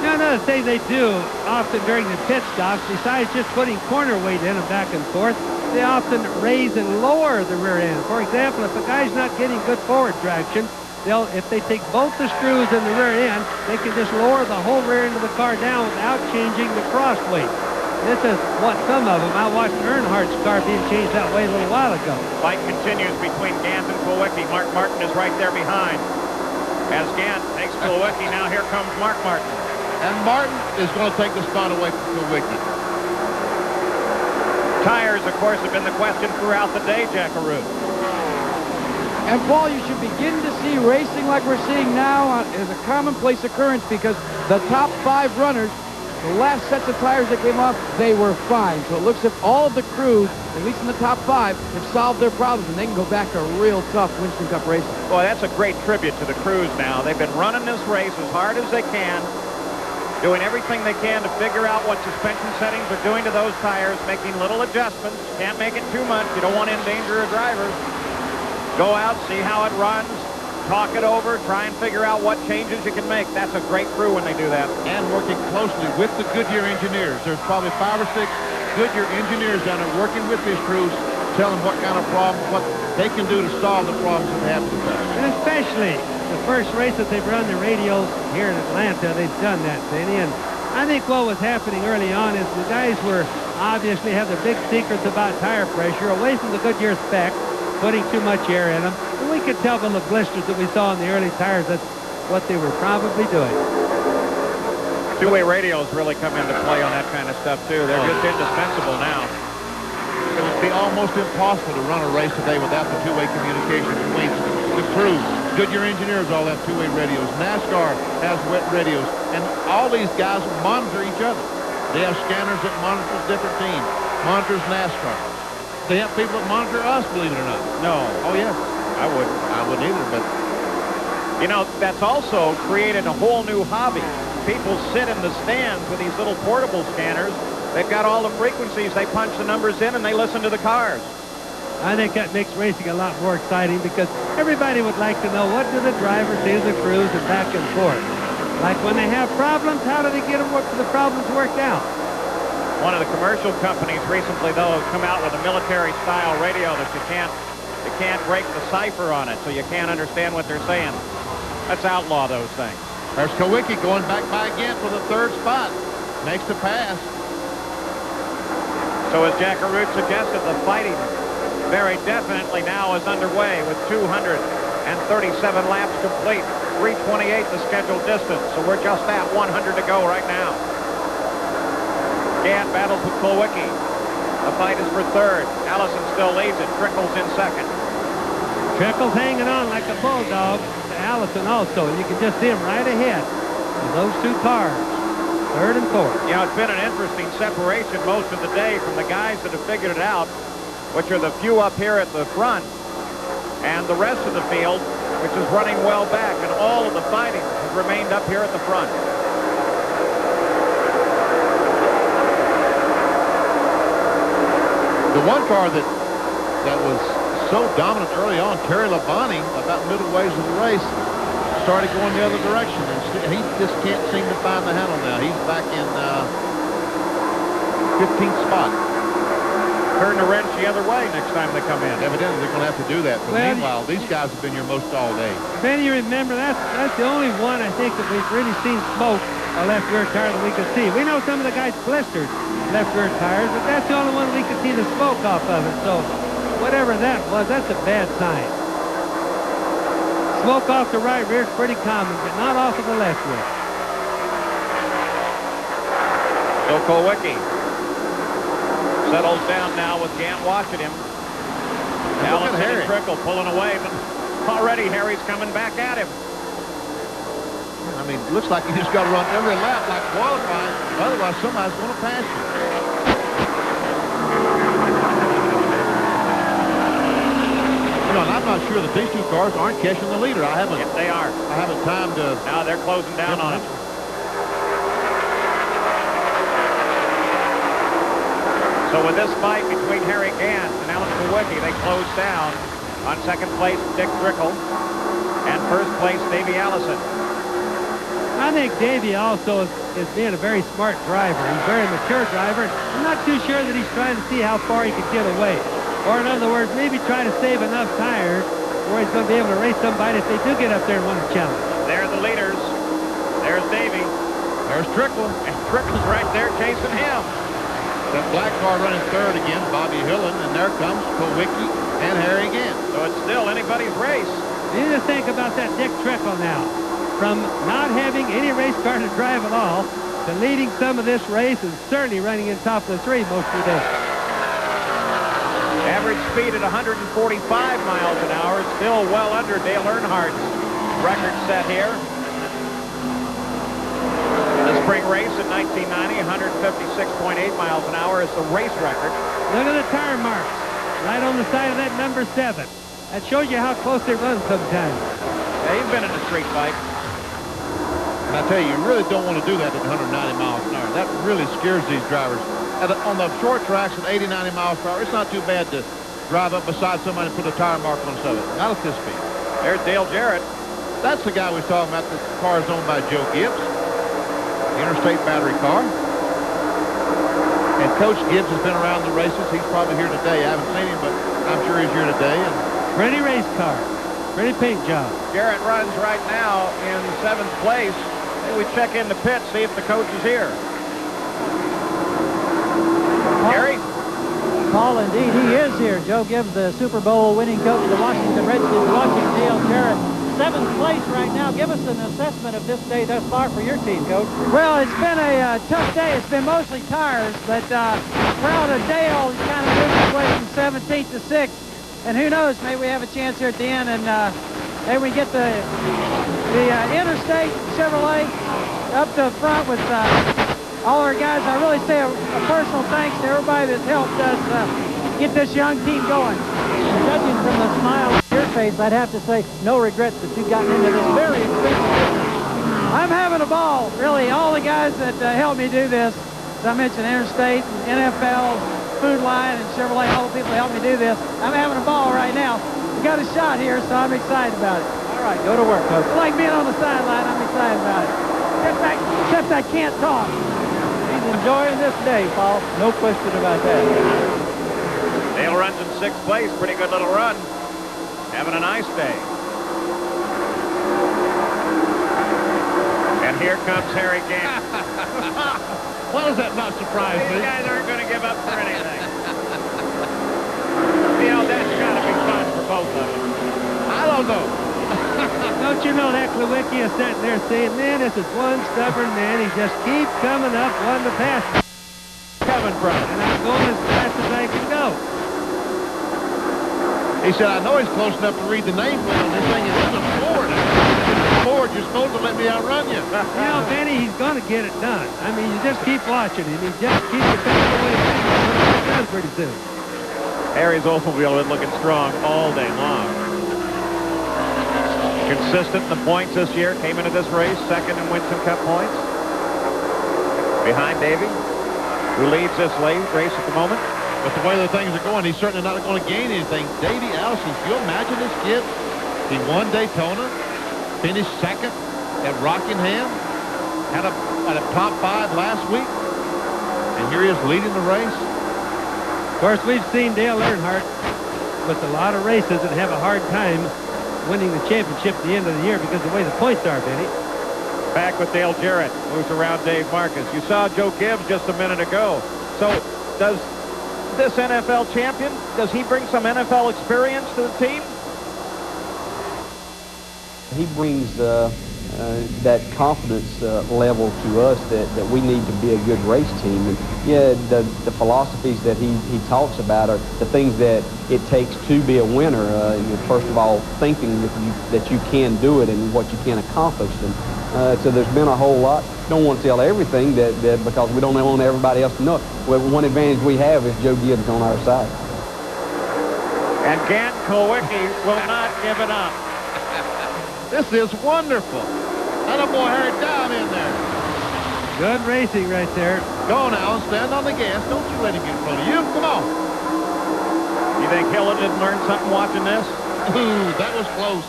C: Now, another thing they do often during the pit stops, besides just putting corner weight in and back and forth, they often raise and lower the rear end. For example, if a guy's not getting good forward traction, if they take both the screws in the rear end, they can just lower the whole rear end of the car down without changing the cross weight. This is what some of them. I watched Earnhardt's car being changed that way a little while ago.
A: Fight continues between Gant and Kulwicki. Mark Martin is right there behind. As Gant takes Kulwicki, now here comes Mark Martin.
B: And Martin is going to take the spot away from Kulwicki.
A: Tires, of course, have been the question throughout the day, Jackaroo.
H: And, Paul, you should begin to see racing like we're seeing now as a commonplace occurrence because the top 5 runners, the last sets of tires that came off, they were fine. So it looks as if all of the crew, at least in the top 5, have solved their problems, and they can go back to real tough Winston Cup racing.
A: Boy, that's a great tribute to the crews now. They've been running this race as hard as they can, doing everything they can to figure out what suspension settings are doing to those tires, making little adjustments. Can't make it too much. You don't want to endanger a driver. Go out, see how it runs, talk it over, try and figure out what changes you can make. That's a great crew when they do that.
B: And working closely with the Goodyear engineers. There's probably 5 or 6 Goodyear engineers down there working with these crews, telling them what kind of problems, what they can do to solve the problems that they have with the tires.
C: And especially the first race that they've run the radials here in Atlanta, they've done that, Vinny. And I think what was happening early on is the guys were obviously have the big secrets about tire pressure away from the Goodyear spec, putting too much air in them. And we could tell from the blisters that we saw in the early tires that's what they were probably doing.
A: Two-way radios really come into play on that kind of stuff, too. They're just indispensable now.
B: It would be almost impossible to run a race today without the two-way communication between the crews. Goodyear engineers all have two-way radios. NASCAR has wet radios. And all these guys monitor each other. They have scanners that monitor different teams, monitors NASCAR. They have people that monitor us, believe it or not.
A: No.
B: Oh, yes.
A: I wouldn't.
B: I wouldn't either, but...
A: You know, that's also created a whole new hobby. People sit in the stands with these little portable scanners. They've got all the frequencies. They punch the numbers in and they listen to the cars.
C: I think that makes racing a lot more exciting because everybody would like to know what do the drivers do to the crews and back and forth. Like when they have problems, how do they get the problems worked out?
A: One of the commercial companies recently, though, has come out with a military-style radio that you can't break the cipher on it, so you can't understand what they're saying. Let's outlaw those things.
B: There's Kulwicki going back by again for the 3rd spot. Makes the pass.
A: So as Jack Arute suggested, the fighting very definitely now is underway with 237 laps complete. 3:28 the scheduled distance, so we're just at 100 to go right now. Gant battles with Kulwicki. The fight is for 3rd. Allison still leads it. Trickle's in 2nd.
C: Trickle's hanging on like a bulldog to Allison also, and you can just see him right ahead of those 2 cars, 3rd and 4th.
A: You know, it's been an interesting separation most of the day from the guys that have figured it out, which are the few up here at the front, and the rest of the field, which is running well back, and all of the fighting has remained up here at the front.
B: The one car that was so dominant early on, Terry Labonte, about middle ways of the race, started going the other direction, and he just can't seem to find the handle now. He's back in 15th spot.
A: Turn the wrench the other way next time they come in.
B: Evidently, they're going to have to do that. But
C: Well,
B: meanwhile, these guys have been here most all day.
C: Benny, you remember, that's the only one I think that we've really seen smoke a left rear tire that we could see. We know some of the guys blistered left rear tires, but that's the only one we could see the smoke off of it. So whatever that was, that's a bad sign. Smoke off the right rear is pretty common, but not off of the left rear.
A: So Kulwicki settles down now with Gant watching him. Allison and Trickle pulling away, but already Harry's coming back at him.
B: I mean, it looks like you just got to run every lap like qualifying. Otherwise, somebody's going to pass you. You know, and I'm not sure that these two cars aren't catching the leader. I haven't.
A: Yes, they are.
B: I haven't time to.
A: Now they're closing down on him. So with this fight between Harry Gant and Alan Kulwicki, they close down. On second place, Dick Trickle, and first place, Davey Allison.
C: I think Davey also is being a very smart driver. He's a very mature driver. I'm not too sure that he's trying to see how far he can get away. Or in other words, maybe try to save enough tires where he's going to be able to race somebody if they do get up there and win the challenge.
A: They're the leaders. There's Davey.
B: There's Trickle.
A: And Trickle's right there chasing him.
B: That black car running third again, Bobby Hillen, and there comes Kulwicki and Harry Gant.
A: So it's still anybody's race.
C: You need to think about that Dick Trickle now. From not having any race car to drive at all to leading some of this race and certainly running in top of the three most of the day.
A: Average speed at 145 miles an hour is still well under Dale Earnhardt's record set here. The spring race in 1990, 156.8 miles an hour is the race record.
C: Look at the tire marks right on the side of that number 7. That shows you how close they run sometimes.
A: Yeah, he's been in a street fight.
B: And I tell you, you really don't want to do that at 190 miles an hour. That really scares these drivers. On the short tracks at 80, 90 miles per hour, it's not too bad to drive up beside somebody and put a tire mark on some of it. Not at this speed.
A: There's Dale Jarrett.
B: That's the guy we was talking about. The car is owned by Joe Gibbs. The Interstate battery car. And Coach Gibbs has been around the races. He's probably here today. I haven't seen him, but I'm sure he's here today. And
C: pretty race car. Pretty paint job.
A: Jarrett runs right now in 7th place. Maybe we check in the pit, see if the coach is here. Gary?
F: Paul, indeed, he is here. Joe Gibbs, the Super Bowl winning coach of the Washington Redskins, watching Dale Jarrett. 7th place right now. Give us an assessment of this day thus far for your team, Coach.
G: Well, it's been a tough day. It's been mostly tires, but proud of Dale. He's kind of moved his way from 17th to 6th. And who knows, maybe we have a chance here at the end, and maybe we get the Interstate Chevrolet up to the front with all our guys. I really say a personal thanks to everybody that's helped us get this young team going.
F: Judging from the smile on your face, I'd have to say no regrets that you've gotten into this very expensive business.
G: I'm having a ball, really. All the guys that helped me do this, as I mentioned, Interstate, NFL, Food Line, and Chevrolet, all the people that helped me do this. I'm having a ball right now. We got a shot here, so I'm excited about it.
F: All right, go to work, Coach.
G: I like being on the sideline. I'm excited about it. Except I can't talk.
F: He's enjoying this day, Paul. No question about that.
A: Dale runs in 6th place. Pretty good little run. Having a nice day. And here comes Harry Gant.
B: Why does that not surprise me?
A: These guys aren't going to give up for anything. You know, that's got to be fun for both of them.
B: I don't know.
C: Don't you know that Kulwicki is sitting there saying, man, this is one stubborn man. He just keeps coming up one to pass. Coming from it. And I'm going as fast as I can go.
B: He said, I know he's close enough to read the nameplate on this thing. It isn't Ford. If it's Ford, you're supposed to let me outrun you.
C: You know, Benny, he's going to get it done. I mean, you just keep watching him. He just keeps it away. He's going to get it done pretty soon.
A: Harry's Oldsmobile been looking strong all day long. Consistent in the points this year. Came into this race second in Winston Cup points. Behind Davey, who leads this race at the moment.
B: But the way the things are going, he's certainly not going to gain anything. Davey Allison, can you imagine this kid? He won Daytona, finished second at Rockingham, had a top 5 last week, and here he is leading the race.
C: Of course, we've seen Dale Earnhardt with a lot of races that have a hard time winning the championship at the end of the year because of the way the points are, Benny.
A: Back with Dale Jarrett, moves around Dave Marcus. You saw Joe Gibbs just a minute ago. So does this NFL champion, does he bring some NFL experience to the team?
R: He brings that confidence level to us that we need to be a good race team. And yeah, the philosophies that he talks about are the things that it takes to be a winner. First of all, thinking that you can do it and what you can accomplish. And so there's been a whole lot. Don't want to tell everything that because we don't want everybody else to know it. Well, one advantage we have is Joe Gibbs on our side.
A: And Gant Kulwicki will not give it up.
B: This is wonderful. That a boy Harry down in there.
C: Good racing right there.
B: Go on, Alan. Stand on the gas. Don't you let him get in front of you. Come on.
A: You think Hilla didn't learn something watching this?
B: Ooh, that was close.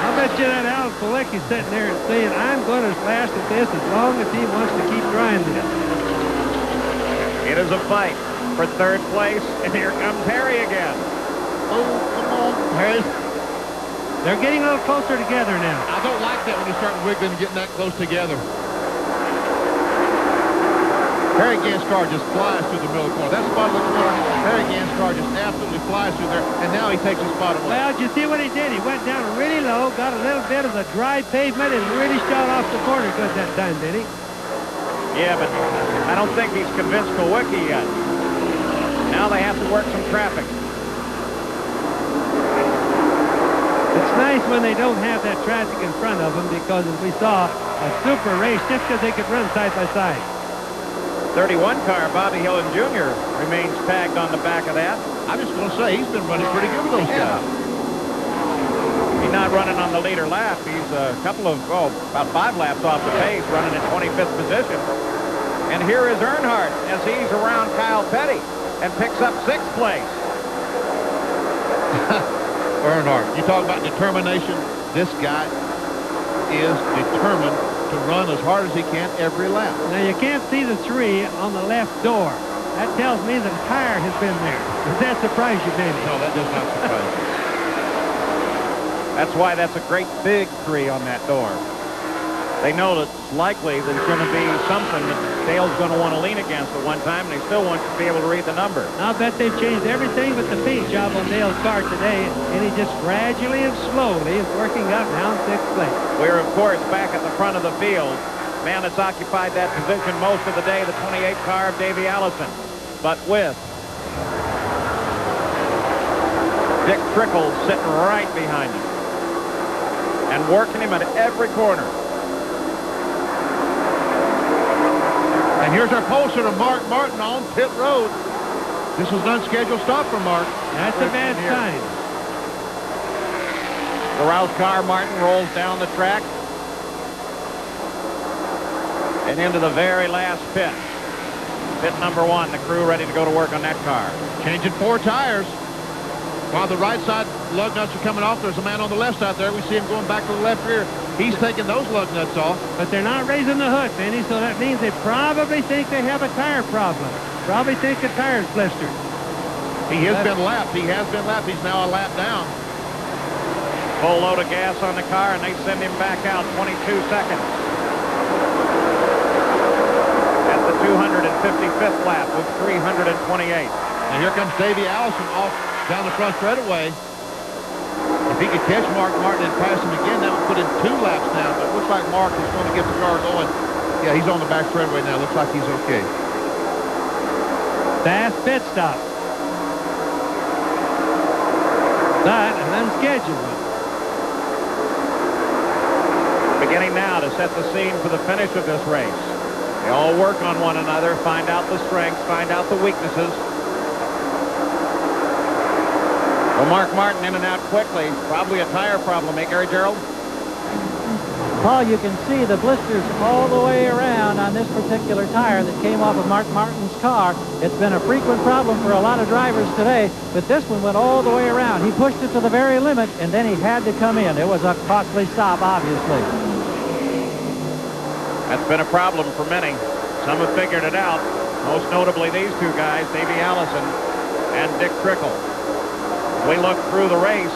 C: I'll bet you that Alan Kulwicki's sitting there and saying, I'm going to last at this as long as he wants to keep trying this.
A: It is a fight for third place, and here comes Harry again.
B: Oh, come on, Harry.
C: They're getting a little closer together now.
B: I don't like that when they start wiggling and getting that close together. Harry Gant's car just flies through the middle of the corner. That spot looking for Harry Gant's car just absolutely flies through there, and now he takes his spot away.
C: Well, did you see what he did? He went down really low, got a little bit of the dry pavement, and really shot off the corner good that time, did he?
A: Yeah, but I don't think he's convinced Kulwicki yet. Now they have to work some traffic.
C: It's nice when they don't have that traffic in front of them because, as we saw, a super race just because they could run side by side.
A: 31 car, Bobby Hillin Jr. remains tagged on the back of that.
B: I'm just going to say, he's been running pretty good with those guys.
A: He's not running on the leader lap. He's a couple of, about 5 laps off the pace, running in 25th position. And here is Earnhardt as he's around Kyle Petty and picks up 6th place.
B: Earnhardt, you talk about determination. This guy is determined to run as hard as he can every lap.
C: Now, you can't see the 3 on the left door. That tells me that a tire has been there. Does that surprise you, Danny?
B: No, that does not surprise me.
A: That's why that's a great big 3 on that door. They know that it's likely there's going to be something that Dale's going to want to lean against at one time, and they still want to be able to read the number.
C: I'll bet they've changed everything but the paint job on Dale's car today, and he just gradually and slowly is working up now in 6th place.
A: We're, of course, back at the front of the field. Man that's occupied that position most of the day, the 28 car of Davey Allison. But with Dick Trickle sitting right behind him and working him at every corner.
B: And here's our pole sitter, Mark Martin, on pit road. This is an unscheduled stop for Mark.
C: That's a bad sign.
A: The Rouse car, Martin, rolls down the track and into the very last pit. Pit number 1, the crew ready to go to work on that car.
B: Changing 4 tires. While the right side lug nuts are coming off, there's a man on the left side there. We see him going back to the left rear. He's taking those lug nuts off.
C: But they're not raising the hood, Benny, so that means they probably think they have a tire problem. Probably think the tire's blistered.
B: He has been lapped. He has been lapped. He's now a lap down.
A: Full load of gas on the car, and they send him back out 22 seconds. At the 255th lap with 328.
B: And here comes Davey Allison off down the front straightaway. If he could catch Mark Martin and pass him again, that would put him 2 laps down. But it looks like Mark is going to get the car going. Yeah, he's on the back straightaway now. Looks like he's okay.
C: Fast pit stop. But an unscheduled one.
A: Beginning now to set the scene for the finish of this race. They all work on one another, find out the strengths, find out the weaknesses. Well, Mark Martin in and out quickly. Probably a tire problem, eh, Gary Gerald?
F: Paul, you can see the blisters all the way around on this particular tire that came off of Mark Martin's car. It's been a frequent problem for a lot of drivers today, but this one went all the way around. He pushed it to the very limit, and then he had to come in. It was a costly stop, obviously.
A: That's been a problem for many. Some have figured it out, most notably these two guys, Davey Allison and Dick Trickle. We look through the race.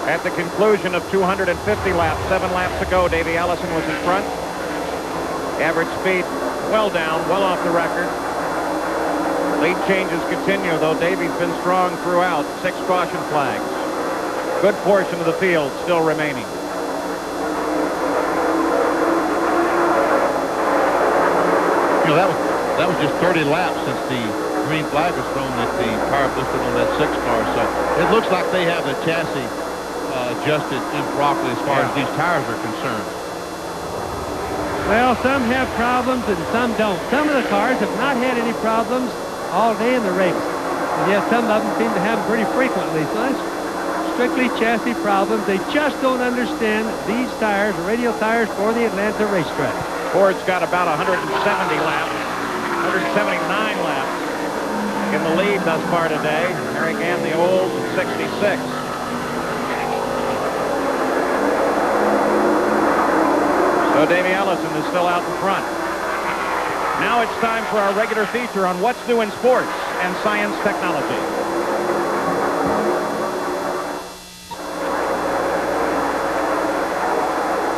A: At the conclusion of 250 laps, 7 laps ago, Davey Allison was in front. Average speed well down, well off the record. Lead changes continue, though Davey's been strong throughout. 6 caution flags. Good portion of the field still remaining.
B: You know, that was just 30 laps since the green flag was thrown that the tire blistered on that 6 car. So it looks like they have the chassis adjusted improperly as far as these tires are concerned.
C: Well, some have problems and some don't. Some of the cars have not had any problems all day in the race. And yet some of them seem to have them pretty frequently. So that's strictly chassis problems. They just don't understand these tires, radial tires for the Atlanta racetrack.
A: Ford's got about 170 laps, 179 laps in the lead thus far today. There again, the Olds at 66. So Davey Allison is still out in front. Now it's time for our regular feature on what's new in sports and science technology.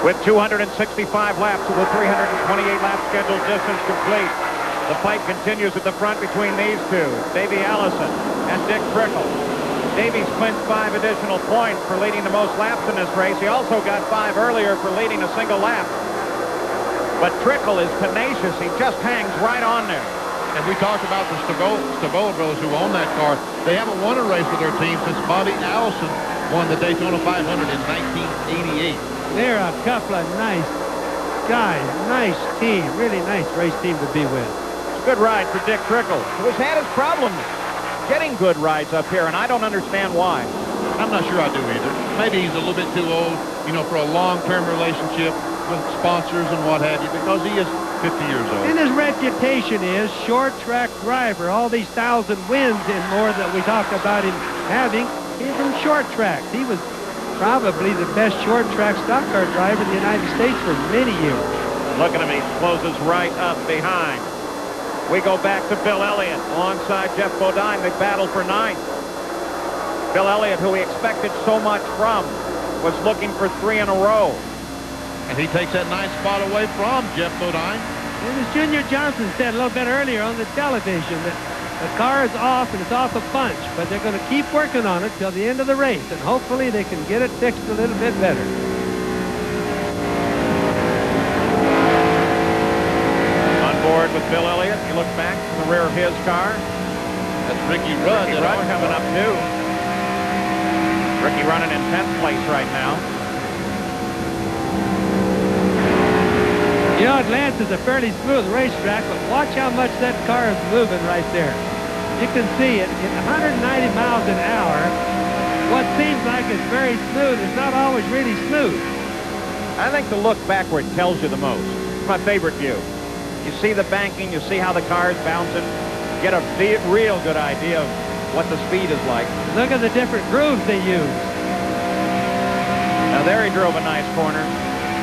A: With 265 laps of the 328-lap scheduled distance complete, the fight continues at the front between these two, Davey Allison and Dick Trickle. Davey's clinched 5 additional points for leading the most laps in this race. He also got 5 earlier for leading a single lap. But Trickle is tenacious. He just hangs right on there.
B: And we talked about the Stavola brothers who own that car. They haven't won a race with their team since Bobby Allison won the Daytona 500 in 1988.
C: They're a couple of nice guys. Nice team. Really nice race team to be with.
A: It's a good ride for Dick Trickle, who has had his problems getting good rides up here, and I don't understand why.
B: I'm not sure I do either. Maybe he's a little bit too old, you know, for a long-term relationship with sponsors and what have you, because he is 50 years old.
C: And his reputation is short track driver. All these 1,000 wins and more that we talked about him having is in short tracks. He was probably the best short track stock car driver in the United States for many years.
A: Look at him, he closes right up behind. We go back to Bill Elliott alongside Jeff Bodine. They battle for 9th. Bill Elliott, who we expected so much from, was looking for 3 in a row.
B: And he takes that 9th spot away from Jeff Bodine.
C: And as Junior Johnson said a little bit earlier on the television, that the car is off and it's off a bunch, but they're going to keep working on it till the end of the race, and hopefully they can get it fixed a little bit better.
A: On board with Bill Elliott, he looks back to the rear of his car.
B: That's Ricky Rudd.
A: Ricky Rudd coming up too. Ricky running in 10th place right now.
C: You know, Atlanta's a fairly smooth racetrack, but watch how much that car is moving right there. You can see it at 190 miles an hour. What seems like it's very smooth is not always really smooth.
A: I think the look backward tells you the most. It's my favorite view. You see the banking, you see how the car is bouncing, get a real good idea of what the speed is like.
C: Look at the different grooves they use.
A: Now there he drove a nice corner.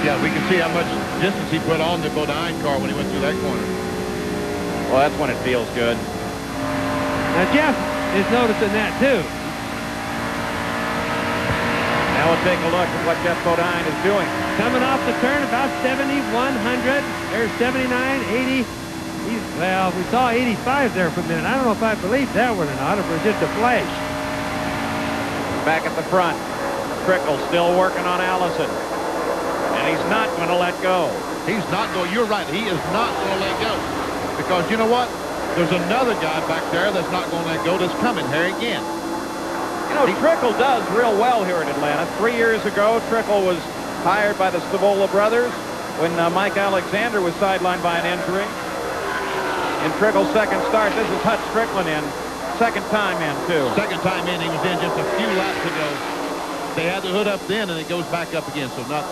B: Yeah, we can see how much distance he put on the Bodine car when he went through that corner.
A: Well, that's when it feels good.
C: Now, Jeff is noticing that, too.
A: Now we'll take a look at what Jeff Bodine is doing.
C: Coming off the turn, about 7,100. There's 79, 80. Well, we saw 85 there for a minute. I don't know if I believe that one or not, if it was just a flash.
A: Back at the front, Trickle still working on Allison. And he's not going to let go.
B: He's not going. You're right. He is not going to let go. Because you know what? There's another guy back there that's not going to let go that's coming here again.
A: You know, Trickle does real well here in Atlanta. 3 years ago, Trickle was hired by the Stavola brothers when Mike Alexander was sidelined by an injury. In Trickle's second start, this is Hut Strickland in. Second time in, too.
B: Second time in, he was in just a few laps ago. They had the hood up then, and it goes back up again. So not,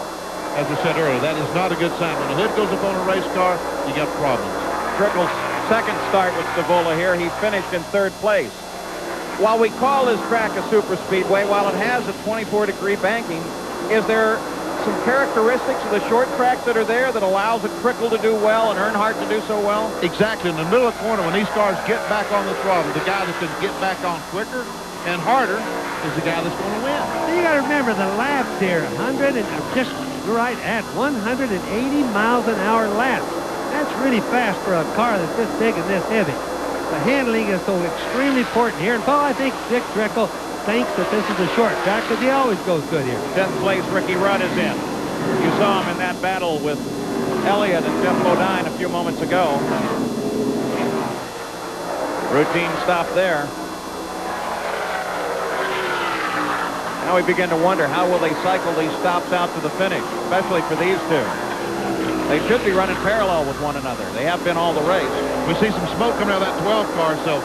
B: as I said earlier, that is not a good sign. When the hood goes up on a race car, you got problems.
A: Trickle's second start with Stavola here. He finished in third place. While we call this track a super speedway, while it has a 24-degree banking, is there some characteristics of the short tracks that are there that allows a Trickle to do well and Earnhardt to do so well?
B: Exactly. In the middle of the corner, when these cars get back on the throttle, the guy that can get back on quicker and harder is the guy that's going to win.
C: You got to remember the laps here, 100 and just right at 180 miles an hour laps. That's really fast for a car that's this big and this heavy. The handling is so extremely important here. And Paul, I think Dick Trickle thinks that this is a short track because he always goes good here.
A: 10th place, Ricky Rudd is in. You saw him in that battle with Elliott and Jeff Bodine a few moments ago. Routine stop there. Now we begin to wonder, how will they cycle these stops out to the finish, especially for these two? They should be running parallel with one another. They have been all the race.
B: We see some smoke coming out of that 12 car, so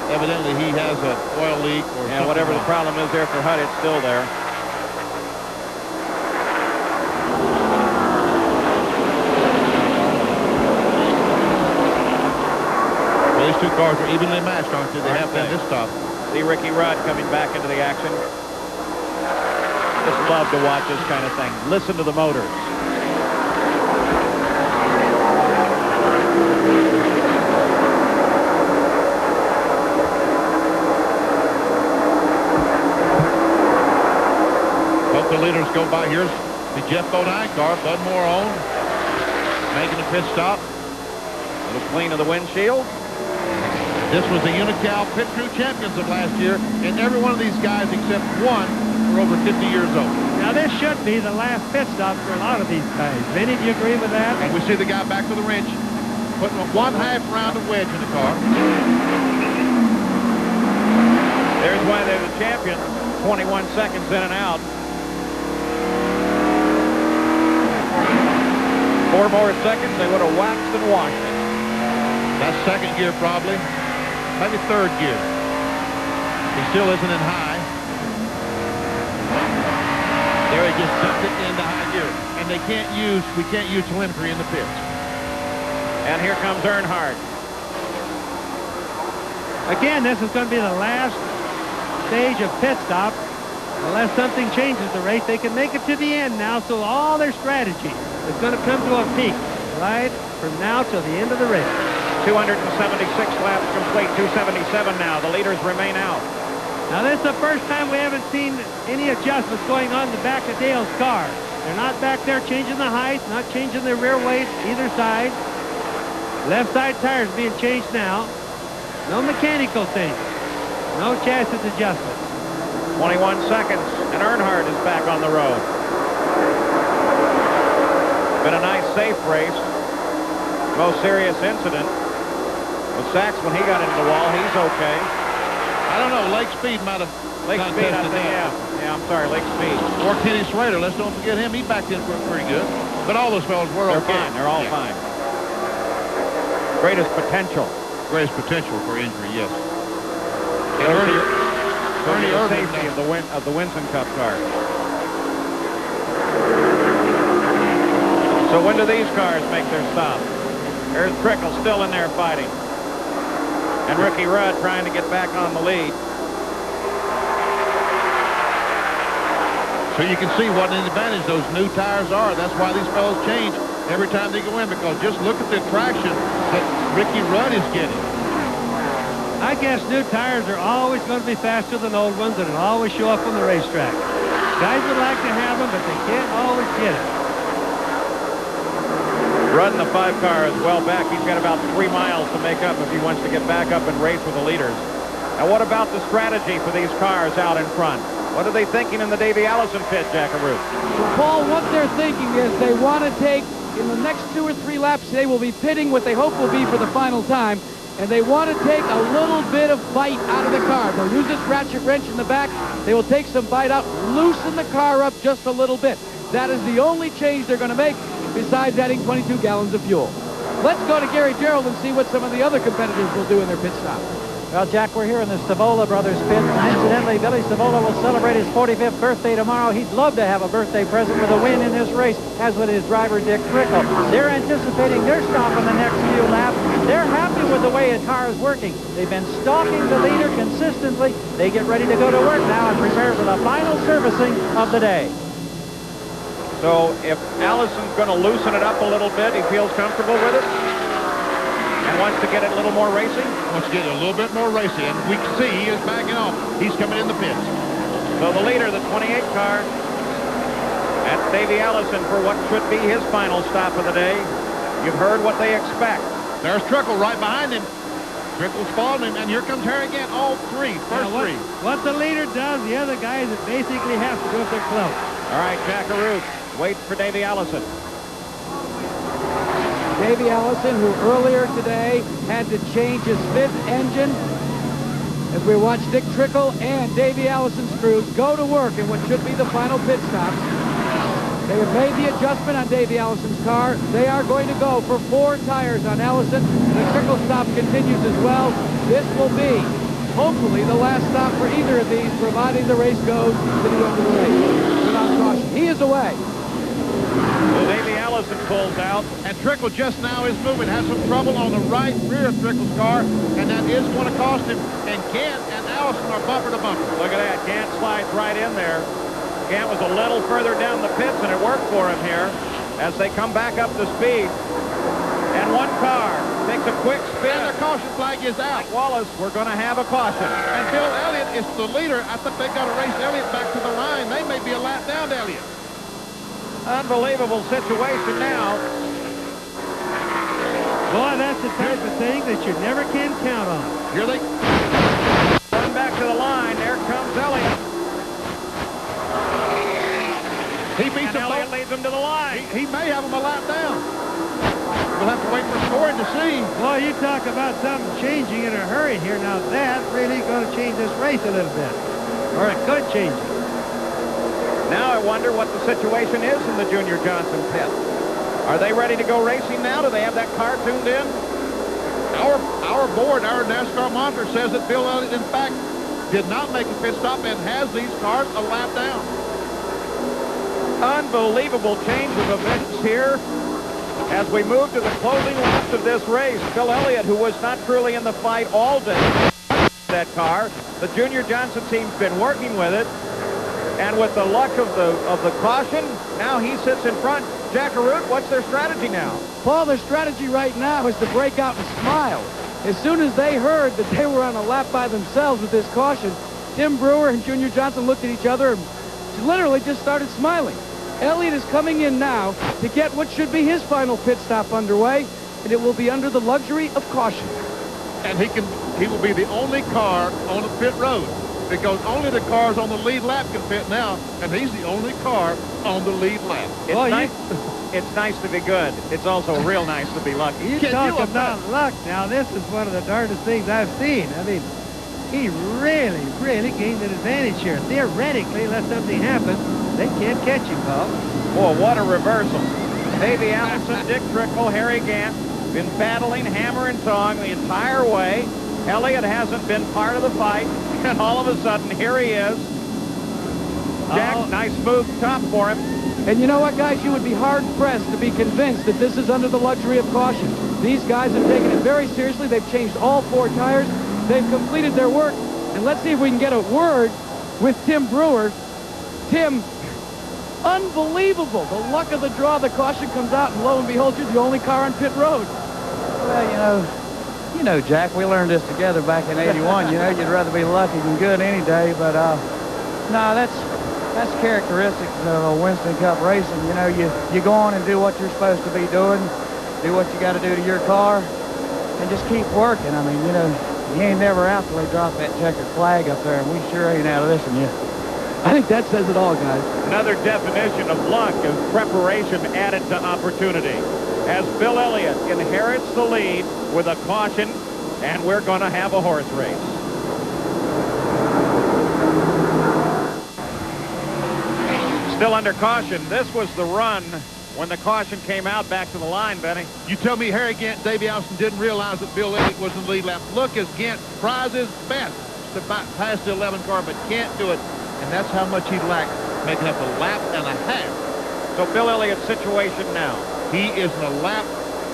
B: evidently he has an oil leak or
A: something. Whatever the problem is there for Hutt, it's still there.
B: Well, these two cars are evenly matched, aren't they? They have been this stop.
A: See Ricky Rudd coming back into the action. Just love to watch this kind of thing. Listen to the motors.
B: Hope the leaders go by. Here's the Jeff Bodine car, Bud Moore owned, making a pit stop.
A: A little clean of the windshield.
B: This was the Unical Pit Crew champions of last year, and every one of these guys except one were over 50 years old.
C: Now this should be the last pit stop for a lot of these guys. Vinny, do you agree with that?
B: And we see the guy back with the wrench, putting a 1/2 round of wedge in the car.
A: There's why they're the champions. 21 seconds in and out. 4 more seconds, they would have waxed and washed it.
B: That's second gear probably, maybe third gear. He still isn't in high. There he just dumped it into high gear. And we can't use telemetry in the pits.
A: And here comes Earnhardt.
C: Again, this is going to be the last stage of pit stop. Unless something changes the race, they can make it to the end now, so all their strategy is going to come to a peak right from now till the end of the race.
A: 276 laps complete, 277 now. The leaders remain out.
C: Now, this is the first time we haven't seen any adjustments going on in the back of Dale's car. They're not back there changing the height, not changing the rear weight either side. Left side tires being changed now. No mechanical things. No chassis adjustments.
A: 21 seconds, and Earnhardt is back on the road. Been a nice, safe race. Most serious incident was Sachs when he got into the wall. He's okay.
B: I don't know. Lake Speed might have
A: Speed, I think, yeah, I'm sorry, Lake Speed.
B: Or Kenny Slater. Let's don't forget him. He backed in pretty good. But all those fellas were okay.
A: Fine. They're all fine. Greatest potential.
B: Greatest potential for injury, yes.
A: Ernie Irvin, safety of the Winston Cup car. So when do these cars make their stop? There's Trickle still in there fighting. And Ricky Rudd trying to get back on the lead.
B: So you can see what an advantage those new tires are. That's why these fellows change every time they go in, because just look at the traction that Ricky Rudd is getting.
C: I guess new tires are always going to be faster than old ones, and it'll always show up on the racetrack. Guys would like to have them, but they can't always get it.
A: Rudd in the 5 car is well back. He's got about 3 miles to make up if he wants to get back up and race with the leaders. Now, what about the strategy for these cars out in front? What are they thinking in the Davey Allison pit, Jackaroo?
G: Well, Paul, what they're thinking is they want to take, in the next 2 or 3 laps, they will be pitting what they hope will be for the final time. And they want to take a little bit of bite out of the car. They'll use this ratchet wrench in the back. They will take some bite out, loosen the car up just a little bit. That is the only change they're going to make, besides adding 22 gallons of fuel. Let's go to Gary Gerald and see what some of the other competitors will do in their pit stop.
F: Well, Jack, we're here in the Stavola Brothers pit. Incidentally, Billy Stavola will celebrate his 45th birthday tomorrow. He'd love to have a birthday present with a win in this race, as with his driver, Dick Trickle. They're anticipating their stop in the next few laps. They're happy with the way the car is working. They've been stalking the leader consistently. They get ready to go to work now and prepare for the final servicing of the day.
A: So if Allison's going to loosen it up a little bit, he feels comfortable with it and wants to get it a little more racing?
B: Wants to get it a little bit more racing, and we can see he is backing off. He's coming in the pits.
A: So the leader, the 28 car, that's Davey Allison for what should be his final stop of the day. You've heard what they expect.
B: There's Trickle right behind him. Trickle's following him, and here comes Harry again. All three, first three.
C: What the leader does, the other guys that basically have to do if they're close.
A: All right, Jack Arute waits for Davey Allison.
D: Davey Allison, who earlier today had to change his 5th engine, as we watch Dick Trickle and Davey Allison's crews go to work in what should be the final pit stops. They have made the adjustment on Davey Allison's car. They are going to go for 4 tires on Allison. The Trickle stop continues as well. This will be, hopefully, the last stop for either of these, providing the race goes to the end of the race. Without caution, he is away.
A: Well, Davey Allison pulls out.
B: And Trickle just now is moving. Has some trouble on the right rear of Trickle's car, and that is going to cost him. And Kent and Allison are bumper to bumper.
A: Look at that. Kent slides right in there. Kent was a little further down the pits, and it worked for him here as they come back up to speed. And one car takes a quick spin.
B: And the caution flag is out.
A: Like Wallace, we're going to have a caution.
B: And Bill Elliott is the leader. I think they've got to race Elliott back to the line. They may be a lap down to Elliott.
A: Unbelievable situation now.
C: Boy, that's the type of thing that you never can count on.
B: Here they
A: run back to the line. There comes Elliott.
B: He beats him.
A: Elliott leads him to the line.
B: He may have him a lap down. We'll have to wait for scoring to see.
C: Boy, you talk about something changing in a hurry here. Now, that's really going to change this race a little bit. Or it could change it.
A: Now I wonder what the situation is in the Junior Johnson pit. Are they ready to go racing now? Do they have that car tuned in?
B: Our board, our NASCAR monitor says that Bill Elliott, in fact, did not make a pit stop and has these cars a lap down.
A: Unbelievable change of events here as we move to the closing laps of this race. Bill Elliott, who was not truly in the fight all day, that car. The Junior Johnson team's been working with it. And with the luck of the caution, now he sits in front. Jack Arute, what's their strategy now?
D: Paul, their strategy right now is to break out and smile. As soon as they heard that they were on a lap by themselves with this caution, Tim Brewer and Junior Johnson looked at each other and literally just started smiling. Elliott is coming in now to get what should be his final pit stop underway, and it will be under the luxury of caution.
B: And he will be the only car on the pit road, because only the cars on the lead lap can pit now, and he's the only car on the lead lap.
A: It's nice to be good. It's also real nice to be lucky.
C: You talk about luck. Now, this is one of the darndest things I've seen. I mean, he really, really gained an advantage here. Theoretically, unless something happens, they can't catch him, Paul.
A: Boy, what a reversal. Davey Allison, Dick Trickle, Harry Gant been battling hammer and tong the entire way. Elliott hasn't been part of the fight, and all of a sudden, here he is. Jack, nice smooth top for him.
D: And you know what, guys? You would be hard-pressed to be convinced that this is under the luxury of caution. These guys have taken it very seriously. They've changed all 4 tires. They've completed their work. And let's see if we can get a word with Tim Brewer. Tim, unbelievable. The luck of the draw, the caution comes out, and lo and behold, you're the only car on pit road.
O: Well, you know, Jack, we learned this together back in '81. You know, you'd rather be lucky than good any day. But no, that's characteristics of a Winston Cup racing. You know, you go on and do what you're supposed to be doing, do what you got to do to your car, and just keep working. I mean, you know, you ain't never out till they drop that checkered flag up there, and we sure ain't out of this one yet.
D: I think that says it all, guys.
A: Another definition of luck is preparation added to opportunity. As Bill Elliott inherits the lead with a caution, and we're going to have a horse race. Still under caution. This was the run when the caution came out back to the line, Benny.
B: You tell me Harry Gant, Davey Allison didn't realize that Bill Elliott was in the lead lap. Look as Gant tries his best to pass the 11 car, but can't do it. And that's how much he lacked, making up a lap and a half.
A: So Bill Elliott's situation now.
B: He is in a lap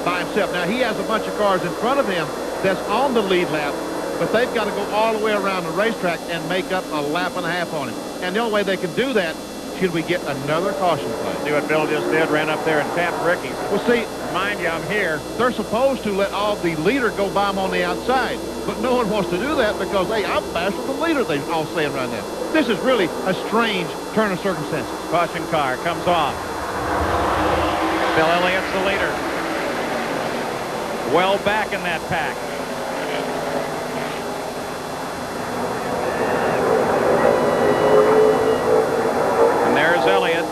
B: by himself. Now, he has a bunch of cars in front of him that's on the lead lap, but they've got to go all the way around the racetrack and make up a lap and a half on him. And the only way they can do that, should we get another caution flag.
A: See what Bill just did, ran up there and tapped Ricky's.
B: Well, see,
A: mind you, I'm here.
B: They're supposed to let all the leader go by him on the outside, but no one wants to do that because, hey, I'm faster than the leader, they're all saying right now. This is really a strange turn of circumstances.
A: Caution car comes off. Bill Elliott's the leader. Well back in that pack. And there's Elliott.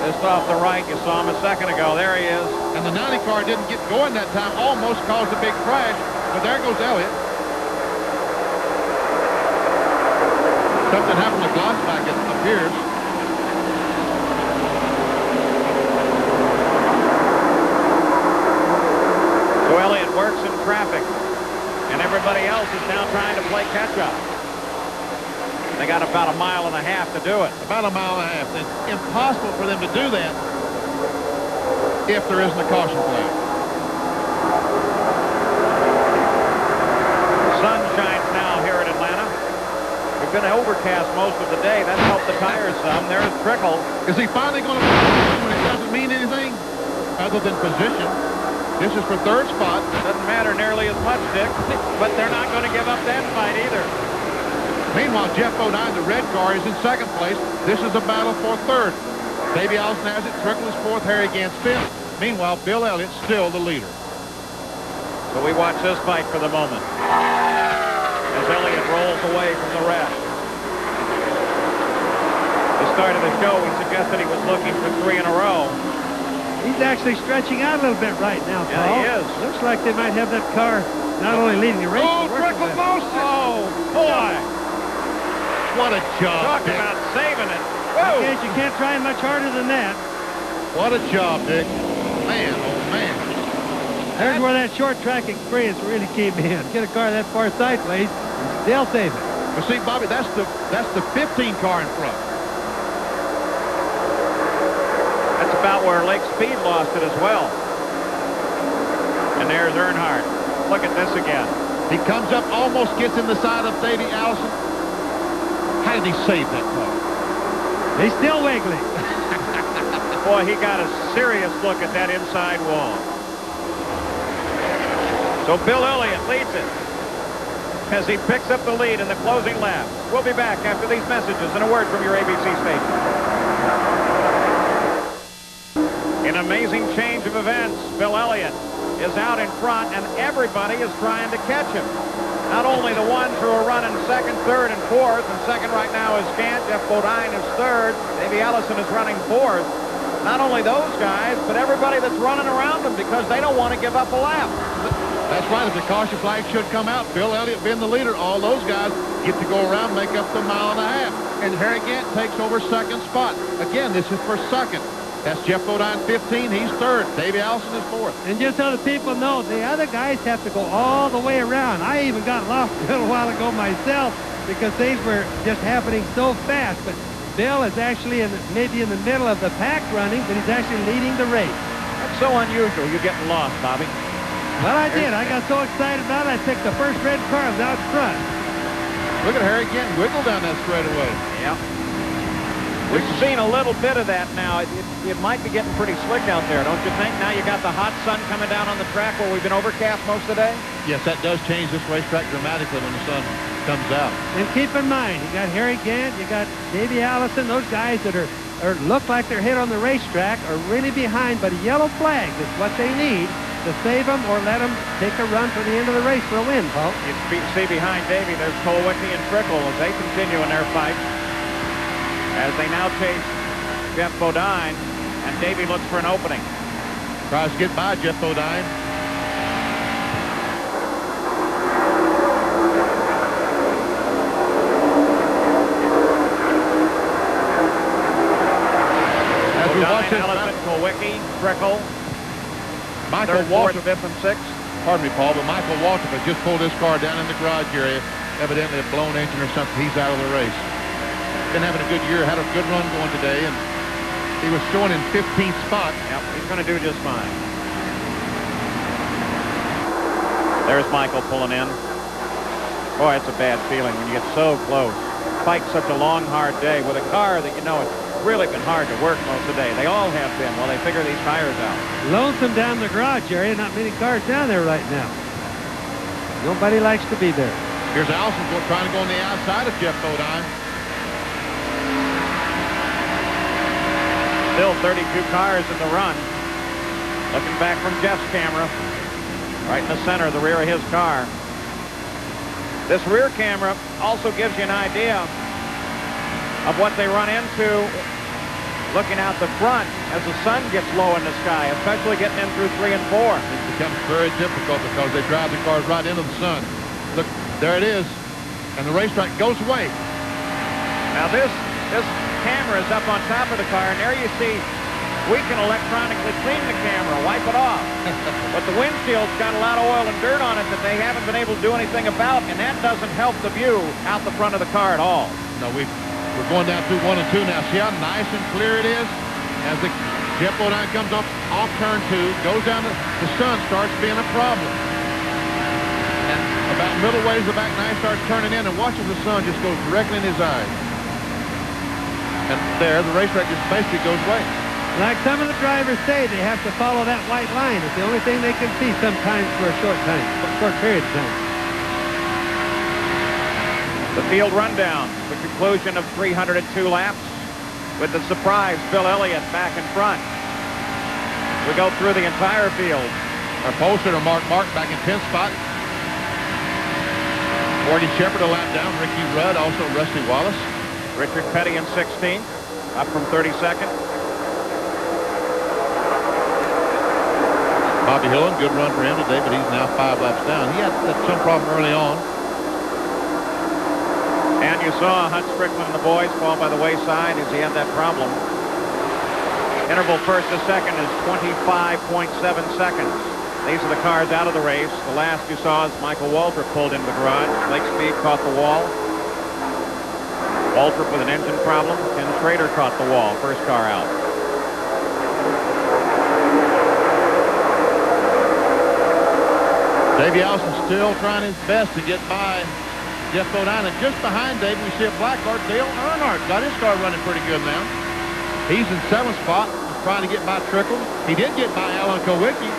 A: Just off the right. You saw him a second ago. There he is.
B: And the 90 car didn't get going that time. Almost caused a big crash. But there goes Elliott. Something happened to Glossback, it appears.
A: So Elliott works in traffic, and everybody else is now trying to play catch-up. They got about a mile and a half to do it.
B: About a mile and a half. It's impossible for them to do that if there isn't a caution flag.
A: The sun shines now here in Atlanta. We've been overcast most of the day. That helped the tires some. There's Trickle.
B: Is he finally going to put when it doesn't mean anything other than position? This is for third spot.
A: Doesn't matter nearly as much, Dick, but they're not going to give up that fight either.
B: Meanwhile, Jeff Bodine, the red car, is in second place. This is a battle for third. Davey Allison has it. Trickle is fourth. Harry Gant's fifth. Meanwhile, Bill Elliott's still the leader.
A: So we watch this fight for the moment as Elliott rolls away from the rest. The start of the show, he suggested he was looking for 3 in a row.
C: He's actually stretching out a little bit right now, Paul.
A: Yeah, he is.
C: Looks like they might have that car not only leading the race.
B: Oh, Trickle lost it.
A: Oh, boy.
B: What a job,
A: Talk
B: Dick.
A: about saving it.
C: I guess you can't try much harder than that.
B: What a job, Dick. Man, oh, man.
C: There's where that short track experience really came in. Get a car that far sideways and still save it.
B: But see, Bobby, that's the 15 car in front.
A: That's about where Lake Speed lost it as well. And there's Earnhardt. Look at this again.
B: He comes up, almost gets in the side of Davey Allison. How did he save that car?
C: He's still wiggling.
A: Boy, he got a serious look at that inside wall. So Bill Elliott leads it as he picks up the lead in the closing laps. We'll be back after these messages and a word from your ABC station. An amazing change of events. Bill Elliott is out in front, and everybody is trying to catch him. Not only the ones who are running second, third, and fourth, and second right now is Gant. Jeff Bodine is third. Davey Allison is running fourth. Not only those guys, but everybody that's running around them because they don't want to give up a lap.
B: That's right. If the caution flag should come out, Bill Elliott being the leader, all those guys get to go around, make up the mile and a half. And Harry Gant takes over second spot. Again, this is for second. That's Jeff Bodine 15. He's third. Davey Allison is fourth.
C: And just so the people know, the other guys have to go all the way around. I even got lost a little while ago myself because things were just happening so fast. But Bill is actually maybe in the middle of the pack running, but he's actually leading the race.
A: That's so unusual. You're getting lost, Bobby.
C: Well, I did. I got so excited about it, I picked the first red car out front.
B: Look at Harry Gant wiggle down that straightaway.
A: Yeah. We've seen a little bit of that now. It might be getting pretty slick out there, don't you think? Now you got the hot sun coming down on the track where we've been overcast most of the day.
B: Yes, that does change this racetrack dramatically when the sun comes out.
C: And keep in mind, you got Harry Gant, you got Davey Allison, those guys that are look like they're hit on the racetrack are really behind, but a yellow flag is what they need to save them or let them take a run for the end of the race for a win, Paul.
A: You see behind Davey, there's Colwicky and Trickle as they continue in their fight. As they now chase Jeff Bodine, and Davey looks for an opening.
B: Tries to get by Jeff Bodine. As we watch
A: Allison, Kulwicki, Trickle.
B: Michael
A: Third, fourth,
B: Waltrip,
A: fifth, and sixth.
B: pardon me, Paul, but Michael Waltrip had just pulled his car down in the garage area, evidently a blown engine or something. He's out of the race. Been having a good year, had a good run going today, and he was showing in 15th spot.
A: Yep, he's going to do just fine. There's Michael pulling in. Boy, it's a bad feeling when you get so close. Fight such a long, hard day with a car that you know it's really been hard to work most of the day. They all have been while they figure these tires out.
C: Lonesome down the garage area. Not many cars down there right now. Nobody likes to be there.
B: Here's Allison trying to go on the outside of Jeff Bodine.
A: Still 32 cars in the run. Looking back from Jeff's camera. Right in the center of the rear of his car. This rear camera also gives you an idea of what they run into looking out the front as the sun gets low in the sky, especially getting in through 3 and 4.
B: It becomes very difficult because they drive the cars right into the sun. Look, there it is, and the racetrack goes away.
A: Now this camera is up on top of the car, and there you see we can electronically clean the camera, wipe it off. But the windshield's got a lot of oil and dirt on it that they haven't been able to do anything about, and that doesn't help the view out the front of the car at all.
B: No, we're going down through 1 and 2 now. See how nice and clear it is? As the Jeff Bodine comes off turn 2, goes down, the sun starts being a problem. And about middle ways the back nine starts turning in and watches the sun just goes directly in his eyes. And there, the racetrack just basically goes away.
C: Like some of the drivers say, they have to follow that white line. It's the only thing they can see sometimes for a short period of time.
A: The field rundown, the conclusion of 302 laps with the surprise Bill Elliott back in front. We go through the entire field.
B: Our pole sitter Mark back in 10th spot. Morgan Shepherd a lap down. Ricky Rudd, also Rusty Wallace.
A: Richard Petty in 16th, up from 32nd.
B: Bobby Hillen, good run for him today, but he's now 5 laps down. He had some problem early on.
A: And you saw Hunt Strickland and the boys fall by the wayside as he had that problem. Interval first to second is 25.7 seconds. These are the cars out of the race. The last you saw is Michael Waltrip pulled into the garage. Lake Speed caught the wall. Waltrip with an engine problem. Ken Schrader caught the wall. First car out.
B: Davey Allison still trying his best to get by Jeff Bodine. And just behind Davey, we see a black car. Dale Earnhardt got his car running pretty good now. He's in 7th spot, trying to get by Trickle. He did get by Alan Kulwicki.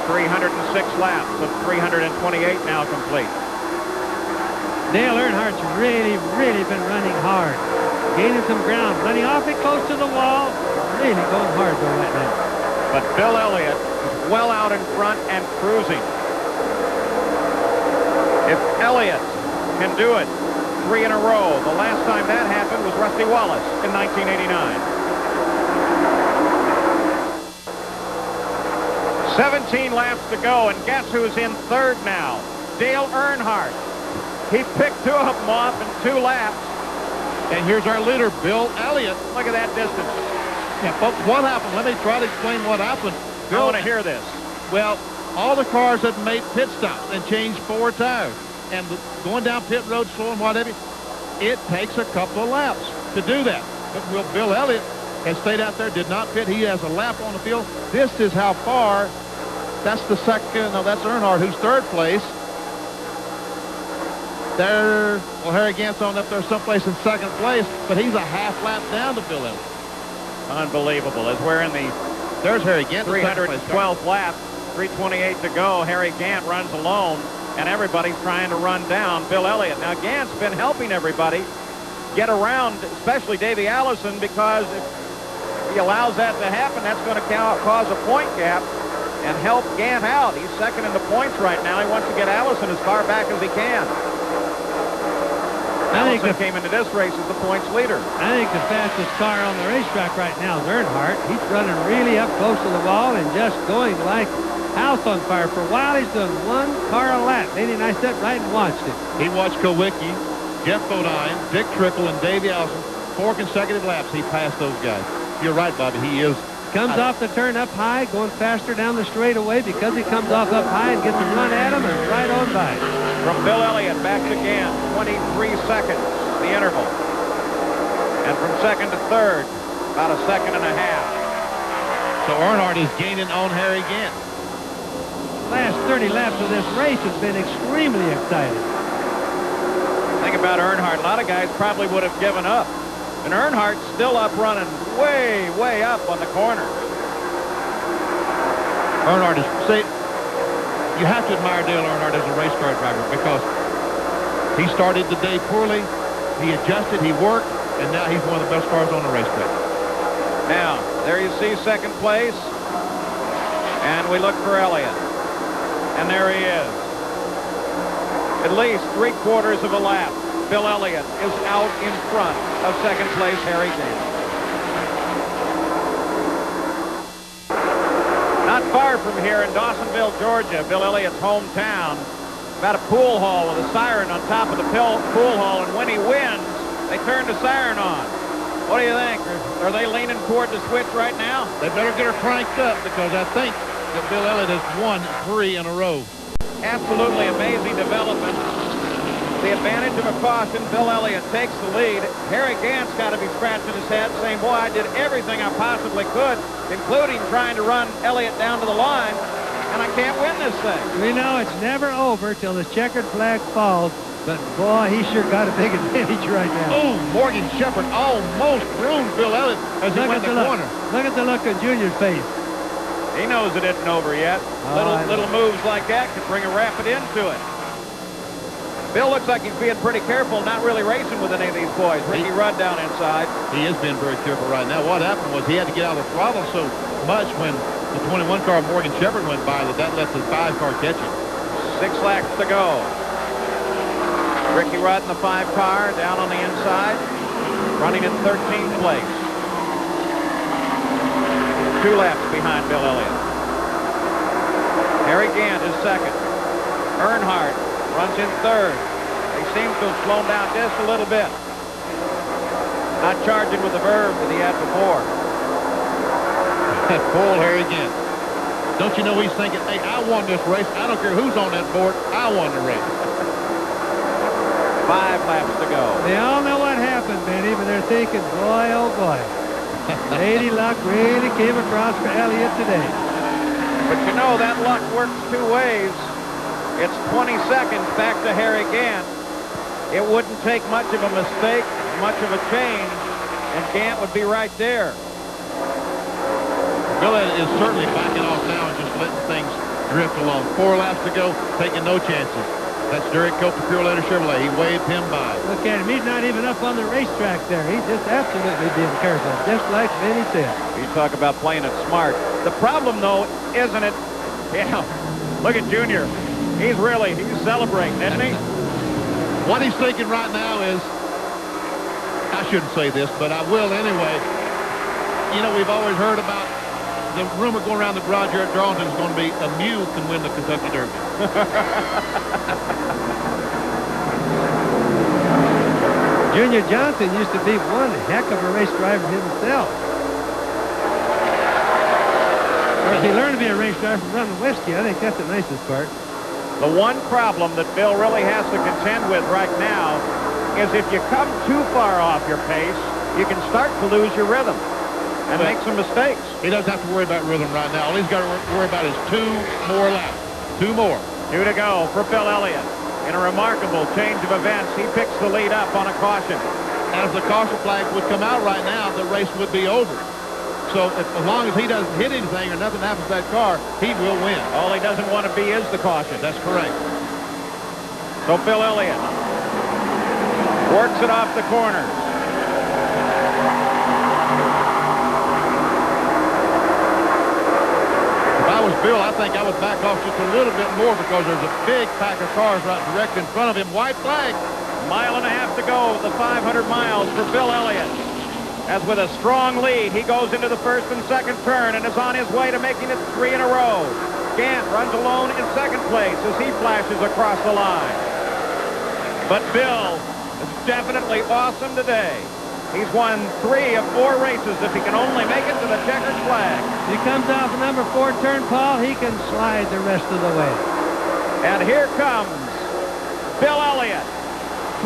A: 306 laps of 328 now complete.
C: Dale Earnhardt's really been running hard. Gaining some ground. Running awfully close to the wall. Really going hard though right now.
A: But Bill Elliott is well out in front and cruising. If Elliott can do it 3 in a row, the last time that happened was Rusty Wallace in 1989. 17 laps to go, and guess who's in third now? Dale Earnhardt. He picked 2 of them off in 2 laps.
B: And here's our leader, Bill Elliott.
A: Look at that distance.
B: Yeah, folks, what happened? Let me try to explain what happened.
A: I want to hear this.
B: Well, all the cars had made pit stops and changed 4 tires. And going down pit road slow and whatever, it takes a couple of laps to do that. But Bill Elliott has stayed out there, did not pit. He has a lap on the field. This is how far. That's the second. No, that's Earnhardt, who's 3rd place. There, well, Harry Gant's on up there someplace in 2nd place, but he's a half lap down to Bill Elliott.
A: Unbelievable. As we're in the
B: There's Harry Gant,
A: 312th lap, 3:28 to go. Harry Gant runs alone, and everybody's trying to run down Bill Elliott. Now, Gant's been helping everybody get around, especially Davey Allison, because if he allows that to happen, that's going to cause a point gap and help Gant out. He's 2nd in the points right now. He wants to get Allison as far back as he can. Allison came into this race as the points leader.
C: I think the fastest car on the racetrack right now is Earnhardt. He's running really up close to the wall and just going like house on fire. For a while, he's done 1 car a lap. Danny and I sat right and watched it.
B: He watched Kulwicki, Jeff Bodine, Dick Trickle, and Davey Allison. 4 consecutive laps, he passed those guys. you're right, Bobby. He is.
C: Comes off the turn up high, going faster down the straightaway because he comes off up high and gets a run at him and right on by.
A: From Bill Elliott, back again, 23 seconds, the interval. And from second to third, about a second and a half.
B: So Earnhardt is gaining on Harry Gant.
C: Last 30 laps of this race has been extremely exciting.
A: Think about Earnhardt. A lot of guys probably would have given up. And Earnhardt's still up running way, way up on the corner.
B: Earnhardt is, you have to admire Dale Earnhardt as a race car driver because he started the day poorly, he adjusted, he worked, and now he's one of the best cars on the racetrack.
A: Now, there you see second place. And we look for Elliott. And there he is. At least 3/4 of a lap. Bill Elliott is out in front of second place Harry Gant. Not far from here in Dawsonville, Georgia, Bill Elliott's hometown, about a pool hall with a siren on top of the pool hall, and when he wins, they turn the siren on. What do you think? Are they leaning toward the switch right now?
B: They better get her cranked up because I think that Bill Elliott has won 3 in a row.
A: Absolutely amazing development. The advantage of a caution, Bill Elliott takes the lead. Harry Gant's got to be scratching his head saying, boy, I did everything I possibly could, including trying to run Elliott down to the line, and I can't win this thing.
C: We know it's never over till the checkered flag falls, but boy, he sure got a big advantage right now.
B: Oh, Morgan Shepherd almost ruined Bill Elliott as he went the corner.
C: Look at the look on Junior's face.
A: He knows it isn't over yet. Little moves like that could bring a rapid end to it. Bill looks like he's being pretty careful, not really racing with any of these boys. Ricky Rudd down inside.
B: He is being very careful right now. What happened was he had to get out of the throttle so much when the 21 car Morgan Shepherd went by that let the 5 car catch him.
A: 6 laps to go. Ricky Rudd in the 5 car down on the inside, running in 13th place. 2 laps behind Bill Elliott. Harry Gant is second. Earnhardt runs in third. He seems to have slowed down just a little bit. Not charging with the verve that he had before.
B: Poor Harry Gant. Don't you know he's thinking, hey, I won this race. I don't care who's on that board. I won the race.
A: 5 laps to go.
C: They all know what happened, Benny, but they're thinking, boy, oh boy. Lady luck really came across for Elliott today.
A: But you know, that luck works 2 ways. It's 20 seconds back to Harry Gant. It wouldn't take much of a mistake, much of a change, and Gant would be right there.
B: Bill is certainly backing off now and just letting things drift along. 4 laps to go, taking no chances. That's Derek Cope of Pure Leather Chevrolet. He waved him by.
C: Look at him. He's not even up on the racetrack there. He's just absolutely being careful, just like Benny said.
A: You talk about playing it smart. The problem, though, isn't it? Yeah, look at Junior. He's celebrating, isn't he?
B: What he's thinking right now is, I shouldn't say this, but I will anyway. You know, we've always heard about the rumor going around the garage here at Darlington is going to be a mule can win the Kentucky Derby.
C: Junior Johnson used to be one heck of a race driver himself. Of course, he learned to be a race driver from running whiskey. I think that's the nicest part.
A: The one problem that Bill really has to contend with right now is if you come too far off your pace, you can start to lose your rhythm and make some mistakes.
B: He doesn't have to worry about rhythm right now. All he's got to worry about is 2 more laps. 2 more.
A: 2 to go for Bill Elliott. In a remarkable change of events, he picks the lead up on a caution.
B: As the caution flag would come out right now, the race would be over. So as long as he doesn't hit anything or nothing happens to that car, he will win.
A: All he doesn't want to be is the caution.
B: That's correct.
A: So Bill Elliott works it off the corners.
B: If I was Bill, I think I would back off just a little bit more because there's a big pack of cars right direct in front of him. White flag.
A: 1.5 miles to go, the 500 miles for Bill Elliott. As with a strong lead, he goes into the first and second turn and is on his way to making it 3 in a row. Gant runs alone in second place as he flashes across the line. But Bill is definitely awesome today. He's won 3 of 4 races if he can only make it to the checkered flag.
C: He comes off the number 4 turn, Paul. He can slide the rest of the way.
A: And here comes Bill Elliott.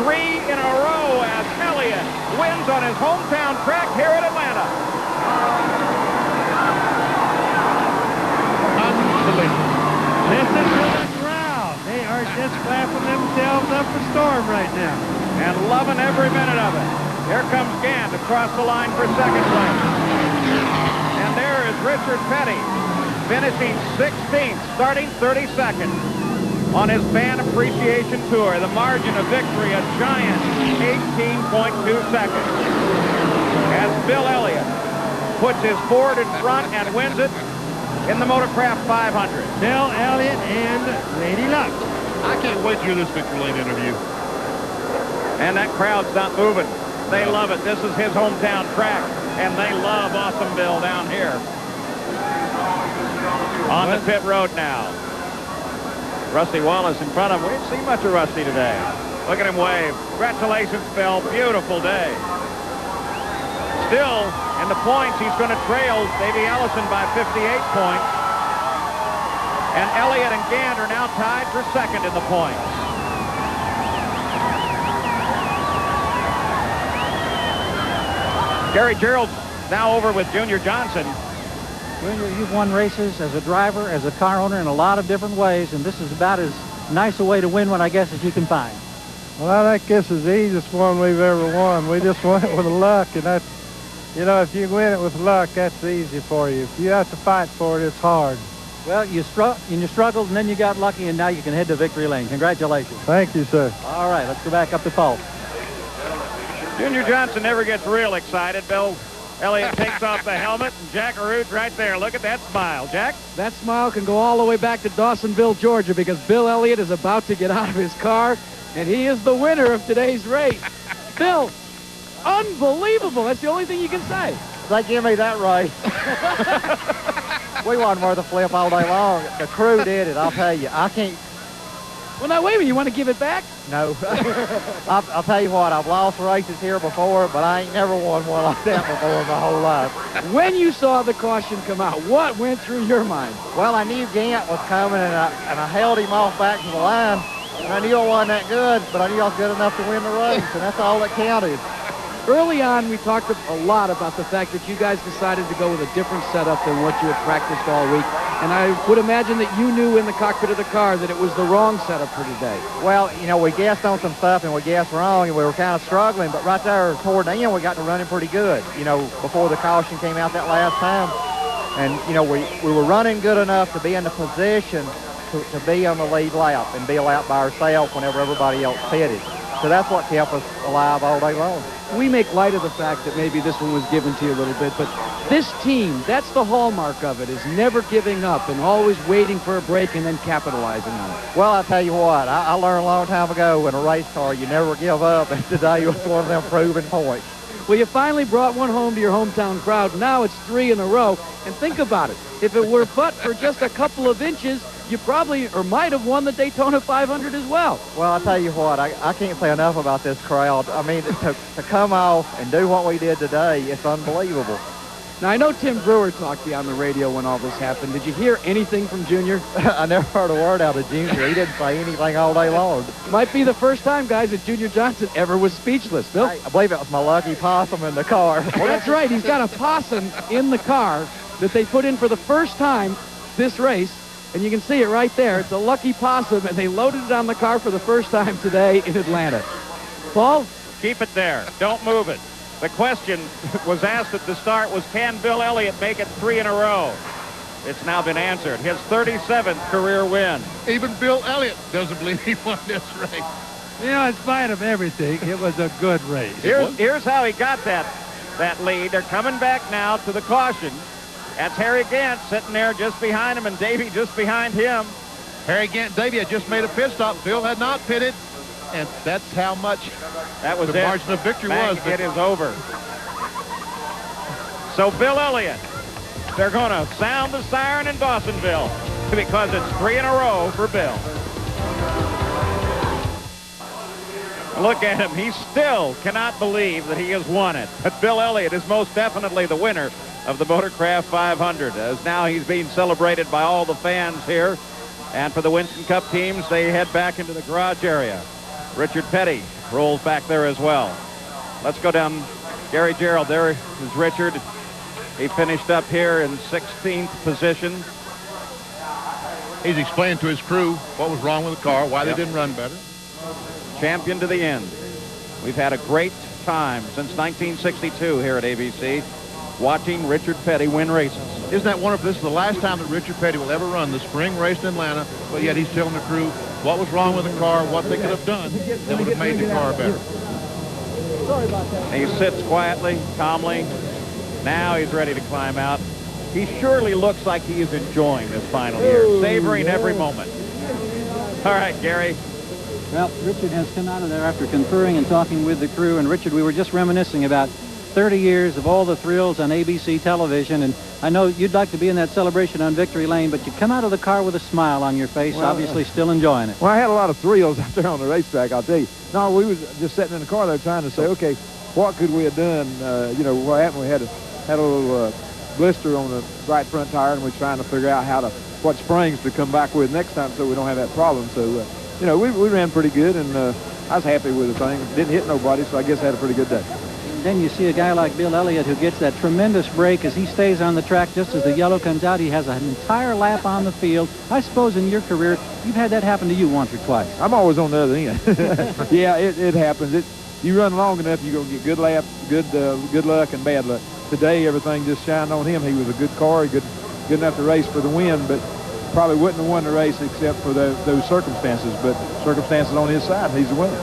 A: 3 in a row as Elliott wins on his hometown track here at Atlanta.
B: Unbelievable.
C: Listen to the crowd. They are just clapping themselves up a storm right now.
A: And loving every minute of it. Here comes Gant across the line for second place. And there is Richard Petty, finishing 16th, starting 32nd on his Fan Appreciation Tour. The margin of victory, a giant 18.2 seconds. As Bill Elliott puts his Ford in front and wins it in the Motorcraft 500.
C: Bill Elliott and Lady Luck.
B: I can't wait to hear this victory lane interview.
A: And that crowd's not moving. They love it. This is his hometown track, and they love Awesome Bill down here. On the pit road now. Rusty Wallace in front of him. We didn't see much of Rusty today. Look at him wave. Congratulations, Bill. Beautiful day. Still, in the points, he's going to trail Davey Ellison by 58 points. And Elliott and Gant are now tied for second in the points. Gary Gerald's now over with Junior Johnson.
F: Junior, you've won races as a driver, as a car owner in a lot of different ways, and this is about as nice a way to win one, I guess, as you can find.
O: Well, I think this is the easiest one we've ever won. We just won it with luck, and that's, you know, if you win it with luck, that's easy for you. If you have to fight for it, it's hard.
F: Well, you struggled, and then you got lucky, and now you can head to victory lane. Congratulations.
O: Thank you, sir.
F: All right, let's go back up to Paul.
A: Junior Johnson never gets real excited. Bill Elliott takes off the helmet, and Jack Arute right there. Look at that smile. Jack?
H: That smile can go all the way back to Dawsonville, Georgia, because Bill Elliott is about to get out of his car, and he is the winner of today's race. Bill, unbelievable. That's the only thing you can say.
F: They give me that race. We wasn't worth a flip all day long. The crew did it, I'll tell you. I can't.
H: Well, now, wait a minute. You want to give it back?
F: No. I'll tell you what, I've lost races here before, but I ain't never won one like that before in my whole life.
H: When you saw the caution come out, what went through your mind?
F: Well, I knew Gant was coming, and I held him off back to the line. And I knew I wasn't that good, but I knew I was good enough to win the race, and that's all that counted.
H: Early on, we talked a lot about the fact that you guys decided to go with a different setup than what you had practiced all week. And I would imagine that you knew in the cockpit of the car that it was the wrong setup for today.
F: Well, you know, we guessed on some stuff, and we guessed wrong, and we were kind of struggling. But right there toward the end, we got to running pretty good, you know, before the caution came out that last time. And, you know, we were running good enough to be in the position to be on the lead lap and be a lap by ourselves whenever everybody else pitted. So that's what kept us alive all day long.
H: We make light of the fact that maybe this one was given to you a little bit, but this team, that's the hallmark of it, is never giving up and always waiting for a break and then capitalizing on it.
F: Well, I'll tell you what, I learned a long time ago in a race car, you never give up, and today was one of them proven points.
H: Well, you finally brought one home to your hometown crowd. Now it's 3 in a row. And think about it. If it were but for just a couple of inches, you probably or might have won the Daytona 500 as well.
F: Well, I'll tell you what, I can't say enough about this crowd. I mean, to come off and do what we did today, it's unbelievable.
H: Now, I know Tim Brewer talked to you on the radio when all this happened. Did you hear anything from Junior?
F: I never heard a word out of Junior. He didn't say anything all day long.
H: Might be the first time, guys, that Junior Johnson ever was speechless. Bill?
F: I believe it was my lucky possum in the car.
H: Well, that's right. He's got a possum in the car that they put in for the first time this race. And you can see it right there. It's a lucky possum, and they loaded it on the car for the first time today in Atlanta. Paul?
A: Keep it there. Don't move it. The question was asked at the start was, can Bill Elliott make it 3 in a row? It's now been answered. His 37th career win.
B: Even Bill Elliott doesn't believe he won this race.
C: You know, in spite of everything, it was a good race.
A: Here's how he got that lead. They're coming back now to the caution. That's Harry Gant sitting there just behind him, and Davey just behind him.
B: Harry Gant, Davey had just made a pit stop. Bill had not pitted, and that's how much
A: that was
B: the margin of victory was.
A: It is over. So Bill Elliott, they're going to sound the siren in Dawsonville because it's 3 in a row for Bill. Look at him. He still cannot believe that he has won it. But Bill Elliott is most definitely the winner of the Motorcraft 500, as now he's being celebrated by all the fans here. And for the Winston Cup teams, they head back into the garage area. Richard Petty rolls back there as well. Let's go down. Gary Gerald, there is Richard. He finished up here in 16th position.
B: He's explained to his crew what was wrong with the car, why they didn't run better.
A: Champion to the end. We've had a great time since 1962 here at ABC watching Richard Petty win races.
B: Isn't that wonderful? This is the last time that Richard Petty will ever run the spring race in Atlanta, but yet he's telling the crew what was wrong with the car, what they could have done that would have made the car better.
G: Sorry about that.
A: He sits quietly, calmly. Now he's ready to climb out. He surely looks like he is enjoying this final year, savoring every moment. All right, Gary.
F: Well, Richard has come out of there after conferring and talking with the crew. And Richard, we were just reminiscing about 30 years of all the thrills on ABC television. And I know you'd like to be in that celebration on Victory Lane, but you come out of the car with a smile on your face, obviously still enjoying it.
I: Well, I had a lot of thrills out there on the racetrack, I'll tell you. No, we was just sitting in the car there trying to say, okay, what could we have done? You know, what happened? We had a little blister on the right front tire, and we're trying to figure out what springs to come back with next time so we don't have that problem. So, you know, we ran pretty good, and I was happy with the thing. Didn't hit nobody, so I guess I had a pretty good day.
F: Then you see a guy like Bill Elliott who gets that tremendous break as he stays on the track just as the yellow comes out. He has an entire lap on the field. I suppose in your career, you've had that happen to you once or twice.
I: I'm always on the other end. Yeah, it happens. You run long enough, you're going to get good laps, good luck, and bad luck. Today, everything just shined on him. He was a good car, good enough to race for the win, but probably wouldn't have won the race except for those circumstances. But circumstances on his side, he's the winner.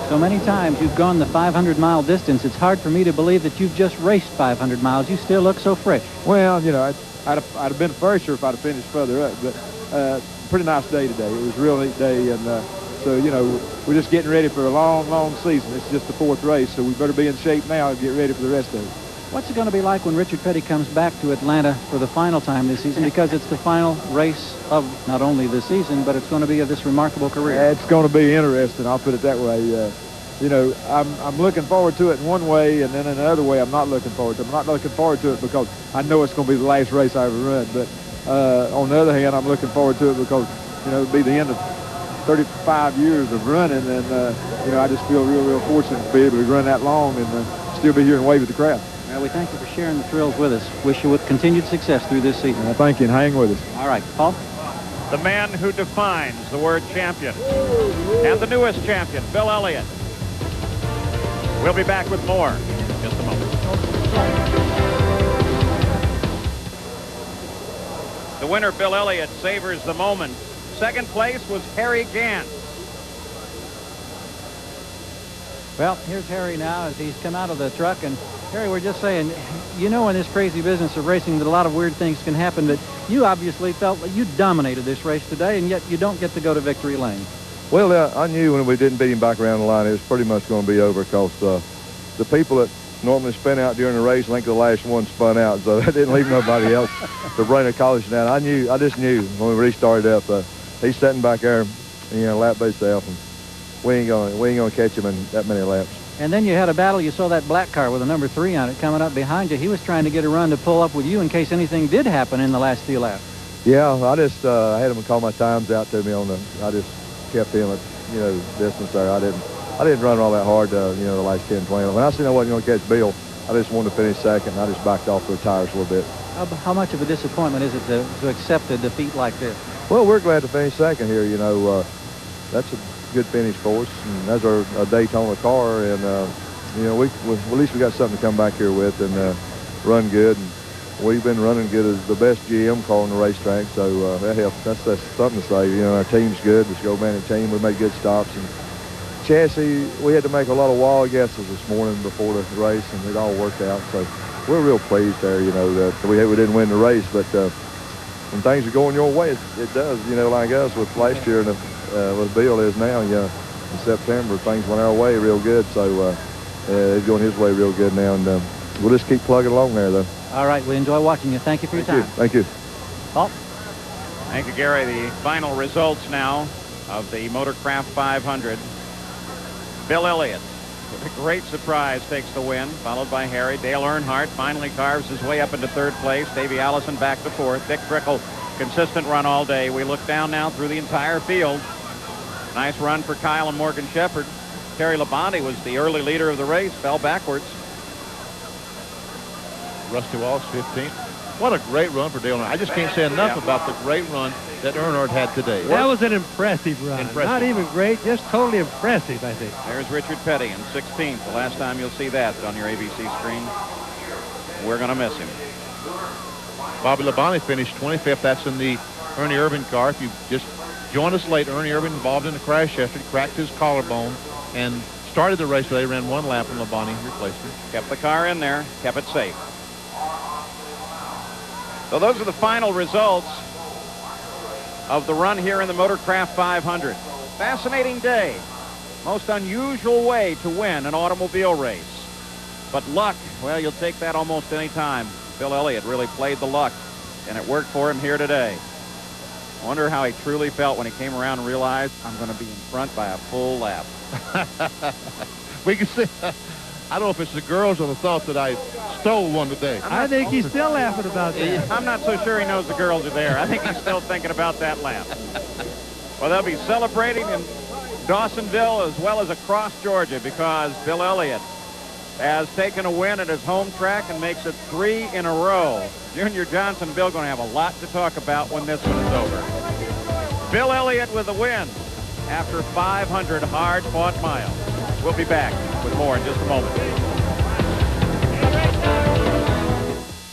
F: So many times you've gone the 500-mile distance. It's hard for me to believe that you've just raced 500 miles. You still look so fresh.
I: Well, you know, I'd have been fresher if I'd have finished further up. But pretty nice day today. It was a real neat day, and so, you know, we're just getting ready for a long, long season. It's just the 4th race, so we better be in shape now and get ready for the rest of it.
F: What's it going to be like when Richard Petty comes back to Atlanta for the final time this season? Because it's the final race of not only the season, but it's going to be of this remarkable career.
I: It's going to be interesting, I'll put it that way. You know, I'm looking forward to it in one way, and then in another way, I'm not looking forward to it. I'm not looking forward to it because I know it's going to be the last race I ever run. But on the other hand, I'm looking forward to it because, you know, it'll be the end of 35 years of running, and, you know, I just feel real fortunate to be able to run that long and still be here and wave at the crowd.
F: Well, we thank you for sharing the thrills with us. Wish you continued success through this season.
I: Well, thank you, and hang with us.
F: All right, Paul.
A: The man who defines the word champion and the newest champion, Bill Elliott. We'll be back with more in just a moment. The winner, Bill Elliott, savors the moment. Second place was Harry Gant.
F: Well, here's Harry now as he's come out of the truck. And Harry, we're just saying, you know, in this crazy business of racing that a lot of weird things can happen, but you obviously felt that you dominated this race today, and yet you don't get to go to Victory Lane.
N: Well, I knew when we didn't beat him back around the line, it was pretty much going to be over because the people that normally spin out during the race, I think the last one spun out, so that didn't leave nobody else to bring a caution down. I just knew when we restarted up, he's sitting back there, you know, lap by himself, and we ain't gonna catch him in that many laps.
F: And then you had a battle. You saw that black car with a number 3 on it coming up behind you. He was trying to get a run to pull up with you in case anything did happen in the last few laps.
N: Yeah, I just I had him call my times out to me I just kept him at, you know, distance there. I didn't run all that hard, you know, the last 10, 20. When I seen I wasn't going to catch Bill, I just wanted to finish second, and I just backed off the tires a little bit.
F: How much of a disappointment is it to accept a defeat like this?
N: Well, we're glad to finish second here. You know, that's a good finish for us, and that's our Daytona car, and you know, at least we got something to come back here with and run good. And we've been running good as the best GM car on the racetrack, so that helps. That's something to say. You know, our team's good. It's a go-managed team. We made good stops, and chassis, we had to make a lot of wild guesses this morning before the race, and it all worked out. So we're real pleased there, you know, that we didn't win the race, but when things are going your way, it does, you know, like us with last year and with Bill is now, you know, in September, things went our way real good, so it's going his way real good now, and we'll just keep plugging along there, though.
F: All right, we enjoy watching you. Thank you for your time.
N: Thank you.
F: Paul?
A: Thank you, Gary. The final results now of the Motorcraft 500. Bill Elliott, a great surprise, takes the win, followed by Harry. Dale Earnhardt finally carves his way up into third place. Davey Allison back to fourth. Dick Trickle, consistent run all day. We look down now through the entire field. Nice run for Kyle and Morgan Shepherd. Terry Labonte was the early leader of the race, fell backwards.
B: Rusty Wallace, 15th. What a great run for Dale Earnhardt. I just can't say enough about the great run that Earnhardt had today.
C: That was an impressive run. Not even great, just totally impressive, I think.
A: There's Richard Petty in 16th. The last time you'll see that on your ABC screen. We're going to miss him.
B: Bobby Labonte finished 25th. That's in the Ernie Irvin car. If you just joined us late, Ernie Irvin involved in a crash yesterday, cracked his collarbone, and started the race today, ran one lap, and Labonte replaced him.
A: Kept the car in there, kept it safe. So those are the final results of the run here in the Motorcraft 500. Fascinating day. Most unusual way to win an automobile race. But luck, well, you'll take that almost any time. Bill Elliott really played the luck, and it worked for him here today. I wonder how he truly felt when he came around and realized, I'm going to be in front by a full lap.
B: We can see. I don't know if it's the girls or the thought that I stole one today.
C: I think he's still laughing about that.
A: I'm not so sure he knows the girls are there. I think he's still thinking about that lap. Well, they'll be celebrating in Dawsonville as well as across Georgia because Bill Elliott has taken a win at his home track and makes it 3 in a row. Junior Johnson and Bill going to have a lot to talk about when this one is over. Bill Elliott with the win after 500 hard-fought miles. We'll be back with more in just a moment.